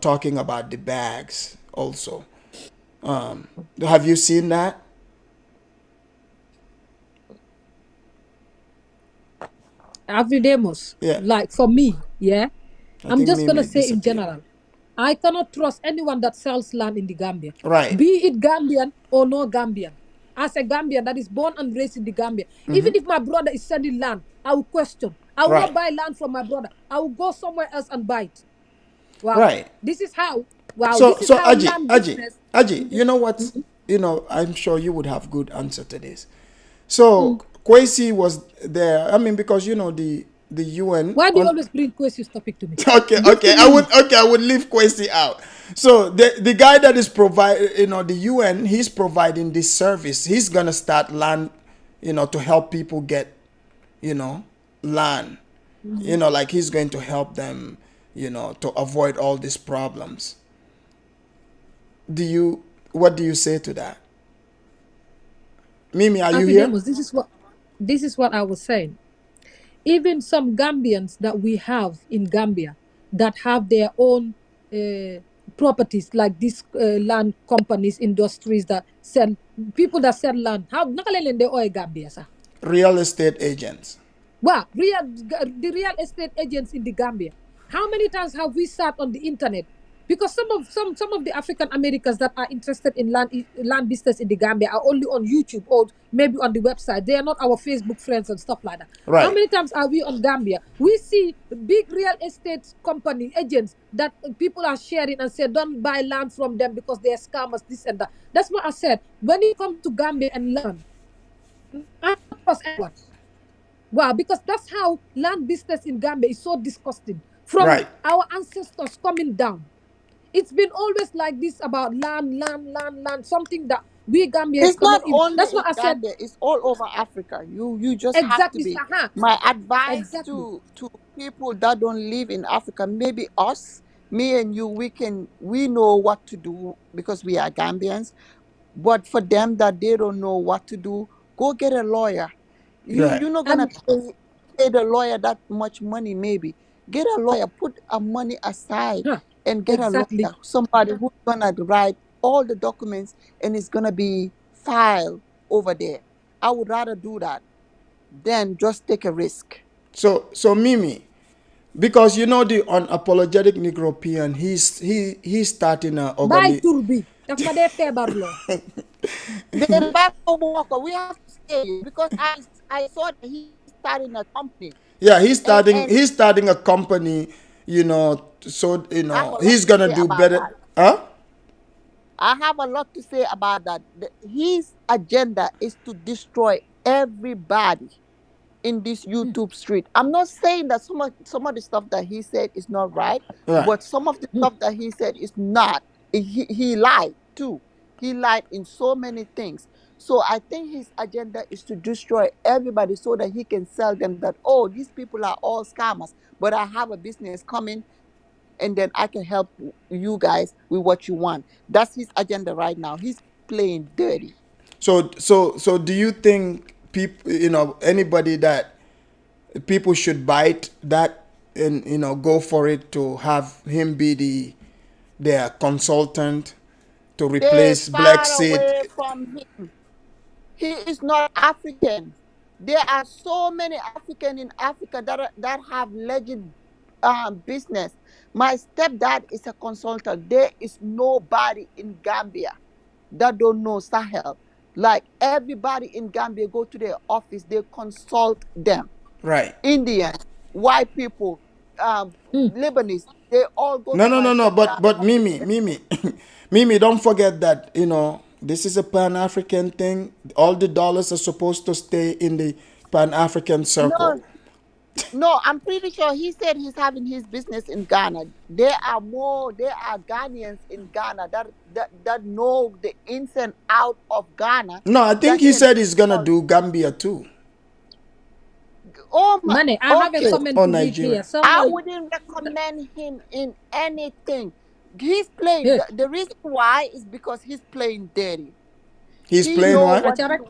talking about the bags also. Have you seen that? Everydaymus, Yeah, like for me, yeah. I I'm think just gonna Mimi say in disappeared. general, I cannot trust anyone that sells land in the Gambia, Right. be it Gambian or no Gambian. As a Gambian that is born and raised in the Gambia, even if my brother is selling land, I will question. I will not Right. buy land from my brother. I will go somewhere else and buy it. Wow, Right. this is how. Wow, So this is so how Aji, land Aji, business. Aji, Mhm, you know what? mhm, I'm sure you would have good answer to this. So mm. Kwesi was there. I mean, because the UN Why do you on. always bring questions topic to me? Okay, Give okay. to me. I would leave Kwesi out. So the guy that is provide, the UN, he's providing this service. He's gonna start land, to help people get, you know, land. Mhm. Like he's going to help them, to avoid all these problems. What do you say to that? Mimi, are you here? Afidemus, this is what I was saying. Even some Gambians that we have in Gambia that have their own properties, like these land companies, industries that sell, people that sell land. How nakalelen de oy Gambia sa? Real estate agents. Wow, the real estate agents in the Gambia. How many times have we sat on the internet? Because some of the African Americans that are interested in land business in the Gambia are only on YouTube or maybe on the website. They are not our Facebook friends and stuff like that. How Right. many times are we on Gambia? We see big real estate company agents that people are sharing and say don't buy land from them because they are scammers, this and that. That's what I said. When it comes to Gambia and land, I don't trust anyone. Wow, because that's how land business in Gambia is so disgusting. From Right. our ancestors coming down. It's been always like this about land, land, land, land, something that we Gambians It's not cannot even. only That's in what I said. Gambia, it's all over Africa. You just have to Exactly, be. Saha. My advice Exactly. to people that don't live in Africa, maybe us, me and you, we know what to do because we are Gambians. But for them that they don't know what to do, go get a lawyer. Right. You're not gonna And pay the lawyer that much money maybe. Get a lawyer, put a money aside Huh. and get a Exactly. lawyer, somebody who's gonna write all the documents and it's gonna be filed over there. I would rather do that than just take a risk. So Mimi, because you know the unapologetic Negropean, he's starting a By organi. Turbi. Daf ma dee feebarloo. Then back over Walker, we have to say because I saw that he's starting a company Yeah, and he's starting a company, so I have a lot he's to gonna say do about better. that. Huh? I have a lot to say about that. His agenda is to destroy everybody in this YouTube street. I'm not saying that some of the stuff that he said is not right, Right. but some of the stuff that he said is not. He lied too. He lied in so many things. So I think his agenda is to destroy everybody so that he can sell them that, oh, these people are all scammers, but I have a business coming and then I can help you guys with what you want. That's his agenda right now. He's playing dirty. So do you think people, anybody that people should bite that and go for it to have him be their consultant to Stay replace far Blaxit? away from him. He is not African. There are so many African in Africa that have legit business. My stepdad is a consultant. There is nobody in Gambia that don't know Sahel. Like everybody in Gambia go to their office, they consult them. Right. Indians, white people, Lebanese, they all go No, to no, my no, no. But stepdad but office. Mimi, Mimi, don't forget that this is a Pan African thing. All the dollars are supposed to stay in the Pan African circle. No, no, I'm pretty sure he said he's having his business in Ghana. There are Ghanaians in Ghana that know the ins and out of Ghana No, I think that he can said he's gonna consult. do Gambia too, Oh my, Money, I have a okay. comment or to read here. Nigeria. I Someone, wouldn't recommend him in anything. He's playing. hey, The reason why is because he's playing dirty. He's He playing know what? what Acharek.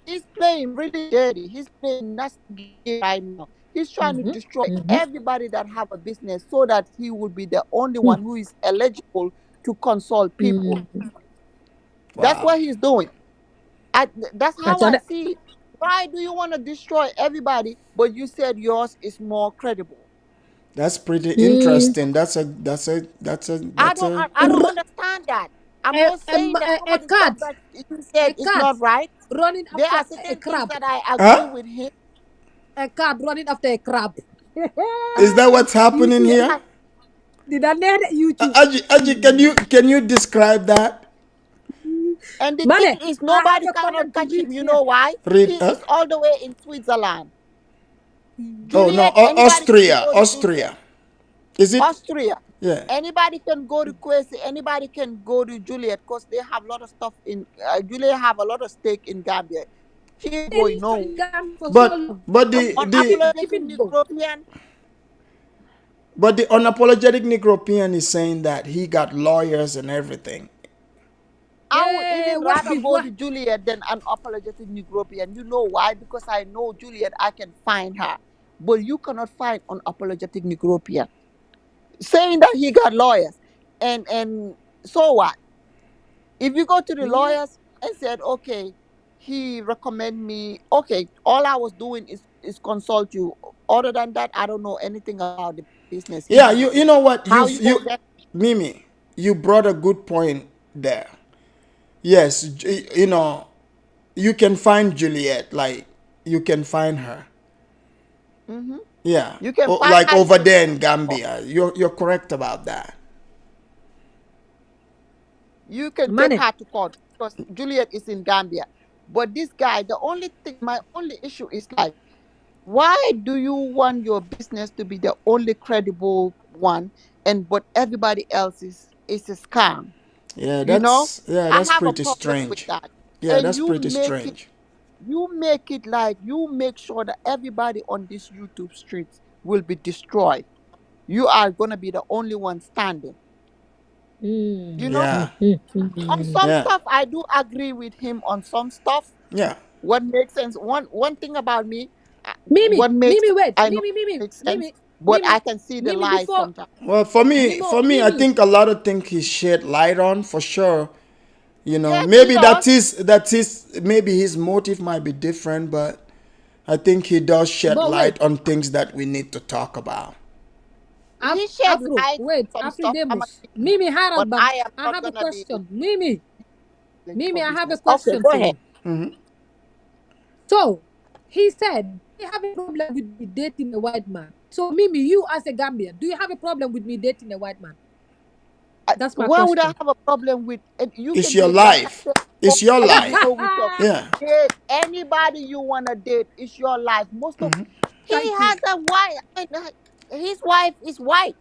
he's playing really dirty. He's playing nasty game right now. He's trying to Mm-hmm. destroy Mm-hmm. everybody that have a business so that he will be the only one who is eligible to consult people. Mm-hmm. That's Wow, what he's doing. That's how I Acharek. see it. Why do you want to destroy everybody, but you said yours is more credible? that's pretty Mm. interesting. I don't understand that. I'm not saying that some A of the stuff cat, that you a said is cat not right. running There after are a certain things crab, that I agree huh? with him. a cat running after a crab. Is that what's happening YouTube. here? Yeah, Did I know that YouTube? Aji, can you describe that? and the thing Money, is, I have nobody a cannot comment to catch read him. You here. know why? Read, He is all the way in Switzerland. oh no, Juliet, anybody can Austria, go to Juliet. Austria. Is it? Austria. Yeah. Anybody can go to Kwesi. Anybody can go to Juliet because they have a lot of stuff in. Juliet have a lot of stake in Gambia. She ain't They going live nowhere. in Ghana for so But long. but I'm the the keep Unapologetic it go. European. but the unapologetic Negropean is saying that he got lawyers and everything. I would Hey, even what rather be go what? to Juliet than an apologetic European. You know why? Because I know Juliet, I can find her. But you cannot find an apologetic European. Saying that he got lawyers. And so what? If you go to the Mm. lawyers and said, okay, he recommend me, okay, all I was doing is consult you. Other than that, I don't know anything about the business he Yeah, has. you know what How you gonna get Mimi, you brought a good point there. Yes, you can find Juliet, like you can find her. hmm Yeah, you can find like her, you over can there get in her. Gambia. You're correct about that. You can take Money. her to court because Juliet is in Gambia. But this guy, the only thing, my only issue is like, why do you want your business to be the only credible one, and but everybody else is a scam? Yeah, You know, I that's have a pretty problem with strange. that. Yeah, And that's pretty strange. you make sure that everybody on this YouTube streets will be destroyed. You are gonna be the only one standing. You Mm. know, Yeah, on some yeah, stuff I do agree with him. On some stuff, yeah. what makes sense. One thing about me, Mimi, what makes Mimi, wait, I know Mimi, Mimi, makes sense. Mimi. but Mimi, I can see the Mimi, lies before sometimes. Well, for me, Mimo, I Mimi. think a lot of things he shed light on for sure. Yes, he Maybe does. maybe his motive might be different, but I think he does shed But wait, light on things that we need to talk about. He shed Afro, light wait, on some stuff. I'm Afridemus. against, Mimi but Harold Bang, I am I not have a gonna be question. Mimi, for Mimi, I have a business. Okay, question go for ahead. you. So he said he have a problem with me dating a white man. So Mimi, you as a Gambian, do you have a problem with me dating a white man? That's my Why would I question. have a problem with? And you It's can your date, like I life. said It's your before, life. before we talk. Yeah. Date anybody you wanna date. It's your life. Most of he Thank you. has a white. His wife is white.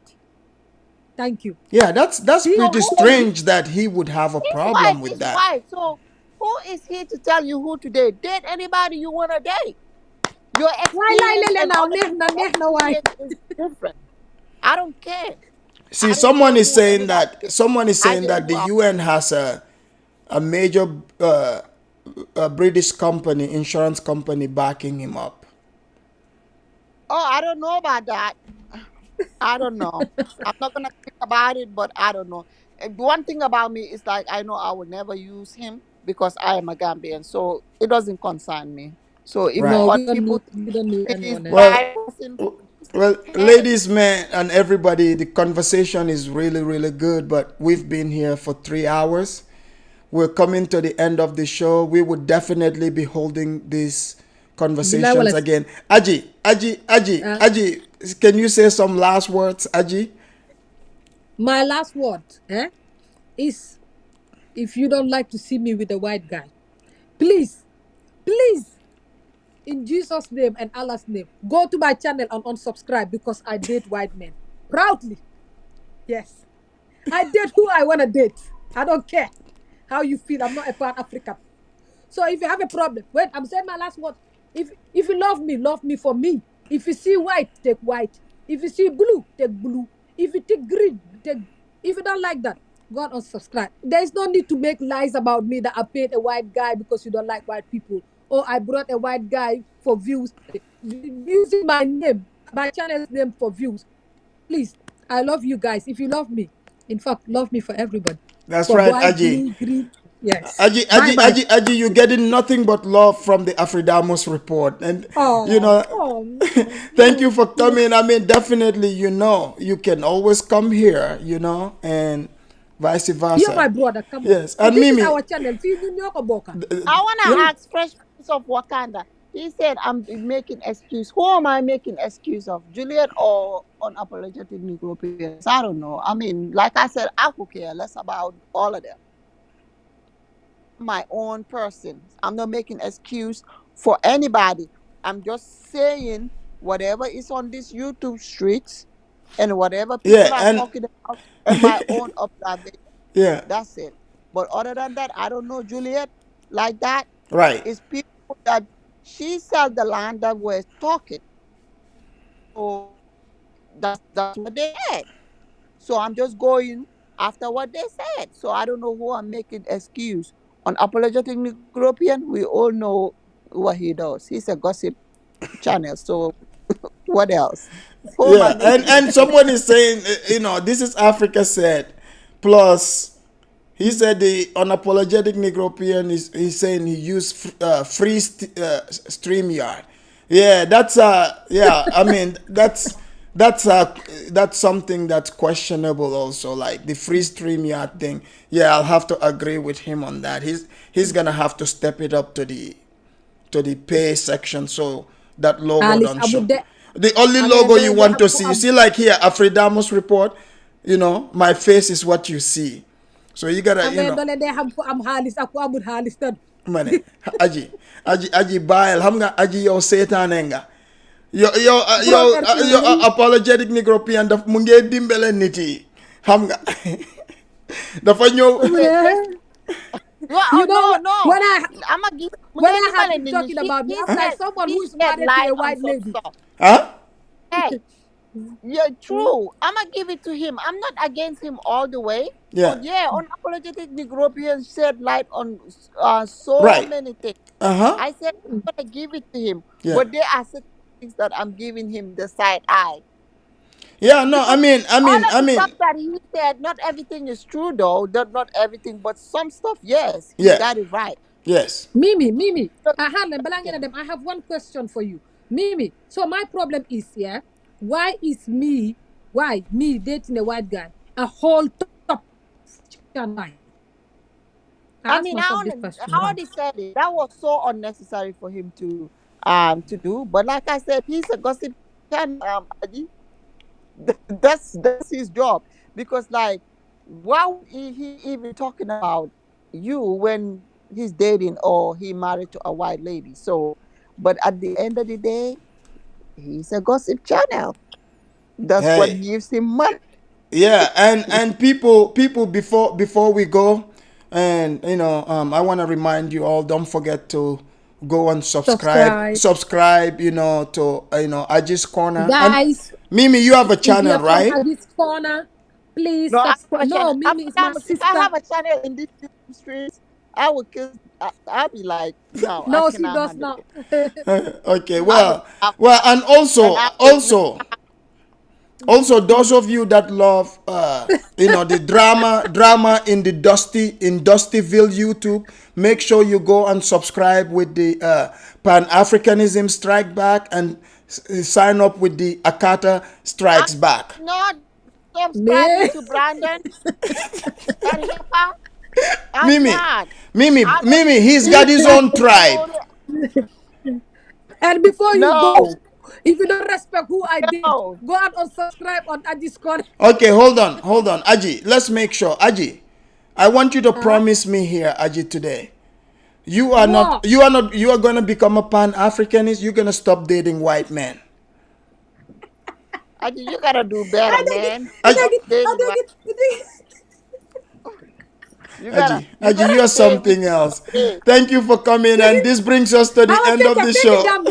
Thank you. Yeah, that's See, So pretty so you, strange that he would have a his wife problem with is that. white. So who is he to tell you who to date? Date anybody you wanna date. Your why lie experience lele and now? other people's Neh na why? experience is different. I don't care. See, I don't care who anybody is. someone is I saying just that the know. UN has a major British company, insurance company, backing him up. Oh, I don't know about that. I don't know. I'm not gonna think about it, but I don't know. And one thing about me is like I know I will never use him because I am a Gambian, so it doesn't concern me. So if Right. No, other people we don't need think he's anyone else. Well, right person, well, hey, ladies, man, and everybody, the conversation is really, really good. But we've been here for 3 hours. We're coming to the end of the show. We would definitely be holding these Bilal conversations Wallace. again. Uh, Aji, can you say some last words, Aji? my last word, is if you don't like to see me with a white guy, please, please, in Jesus' name and Allah's name, go to my channel and unsubscribe because I date white men proudly. Yes, I date who I want to date. I don't care how you feel. I'm not a Pan African. So if you have a problem, wait, I'm saying my last word. If you love me for me. If you see white, take white. If you see blue, take blue. If you take green, take. If you don't like that, go and unsubscribe. There is no need to make lies about me that I paid a white guy because you don't like white people, or I brought a white guy for views. Using my name, my channel's name for views. Please, I love you guys. If you love me, in fact, love me for everybody. That's For right, white, Aji. blue, green. Yes. Bye bye. Aji, you're getting nothing but love from the Afridamos report. And, you Oh, know, oh, thank you for you. coming. I mean, definitely, you can always come here, and vice You're my versa. brother. Come on. Yes. And And this is Mimi, our channel. Feel you know Boka. I wanna yeah, ask Fresh Prince of Wakanda. He said I'm making excuse. Who am I making excuse of? Juliet or unapologetic Negropeans? I don't know. I mean, like I said, I could care less about all of them. My own person. I'm not making excuse for anybody. I'm just saying whatever is on these YouTube streets and whatever yeah, people are and talking about and my own observation. yeah, That's it. But other than that, I don't know Juliet like that. right. It's people that she sold the land that were talking. So that's what they said. So I'm just going after what they said. So I don't know who I'm making excuse. On apologetic European, we all know what he does. He's a gossip channel. So what else? Who am I Yeah, and making and someone is saying, this is Africa said. Plus, he said the unapologetic Negropean he's saying he used free StreamYard. Yeah, that's yeah. I mean that's something that's questionable also. Like the free StreamYard thing. Yeah, I'll have to agree with him on that. He's gonna have to step it up to the pay section so that logo Alice don't show. Abude. The only And then logo you they want have to see, you see like here, Afridamos report, my face is what you see. So you gotta, and then they have am Halis aku amud Halis then. mane, aji bayal, xam nga aji yow seetaane nga. Yo apologetic Negropean daf mu ngee dimbale nit yi. Xam nga. Dafa ñëw. Yeah. well, You know no, what? no. I'm gonna give When I have you talking about me, I'm like someone he who is said married to light a on white some lady. stuff. Huh? Hey, yeah, true. I'm gonna give it to him. I'm not against him all the way, Yeah. but yeah, unapologetic Negropean shed light on so Right. many things. Uh-huh. I said I'm gonna give it to him, Yeah. but there are certain things that I'm giving him the side eye. Yeah, no, I Because mean, I all mean, of I the mean, stuff that he said, not everything is true though. Not everything, but some stuff, yes, he yeah, got it right. yes. Mimi, So, Harlem, yeah. Balangana them. I have one question for you. Mimi, so my problem is, yeah, why me dating a white guy, a whole top why? I I ask mean, myself this question. I Why? already said it. That was so unnecessary for him to do. But like I said, he's a gossip channel. Adi. That's his job. Because like, why would he even talking about you when he's dating or he married to a white lady? So, but at the end of the day, he's a gossip channel. That's what Hey, gives him money. yeah, and people before we go, and I want to remind you all, don't forget to go and Subscribe, subscribe, to Aji's Corner. And guys. Mimi, you have a If channel, you're from right? Addis Corner, please No, I have subscribe. a channel. No, Mimi is my If I sister. have a channel in these streets, I would kill. I'll be like, no, I No, she cannot does handle not. it. Okay, I would well, laugh and and also I would also those of you that love the drama in the Dustyville YouTube, make sure you go and subscribe with the Pan-Africanism Strike Back, and sign up with the Akata I'm Strikes Back. not subscribing Me. to Brandon, that hipper. I'm Mimi, not. Mimi, I don't Mimi, even he's see got him his like own tribe. Victoria. And before you No, go, if you don't respect who I did, no. go out and subscribe on Addis Corner. Okay, hold on, Aji. Let's make sure, Aji. I want you to Huh? promise me here, Aji, today. What? You are gonna become a Pan-Africanist. You're gonna stop dating white men. You gotta do I better, dig it. man. I Aji, dig Stop it. I dating dig white. it. I dig it. You Aji, gotta you are stay with something your else. faith. Thank you for coming, Dig and it. this brings us to the Our end of teacher, the take it show. down.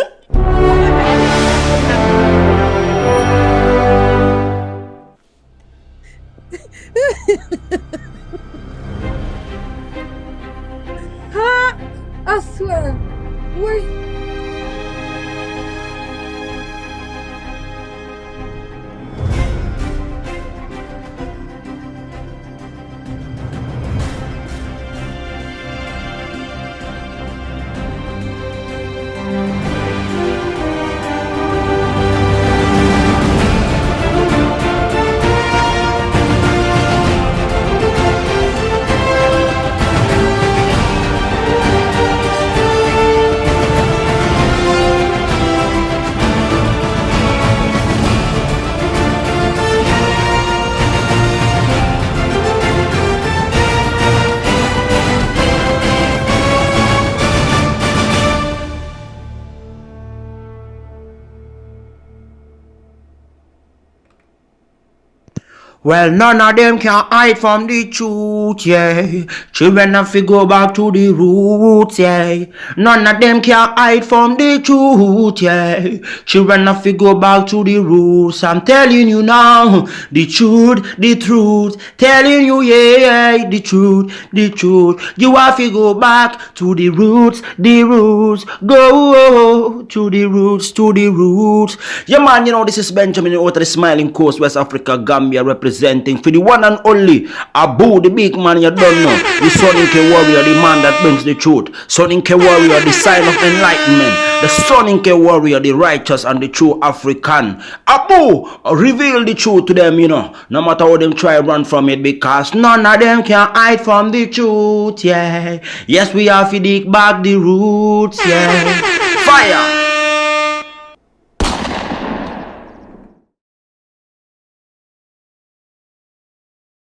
Huh? I swear. Wait. Well, none of them can hide from the truth, yeah. Children have to go back to the roots, yeah. None of them can hide from the truth, yeah. Children have to go back to the roots. I'm telling you now, the truth, the truth. Telling you, yeah, the truth, the truth. You have to go back to the roots, the roots. Go to the roots, to the roots. Yeah, man, this is Benjamin out of the Smiling Coast, West Africa, Gambia, representing for the one and only Abu, the big man you don't know. The Soninke warrior, the man that brings the truth. Soninke warrior, the sign of enlightenment. The Soninke warrior, the righteous and the true African. Abu, reveal the truth to them, no matter how them try run from it, because none of them can hide from the truth, yeah. Yes, we have to dig back the roots, yeah. Fire!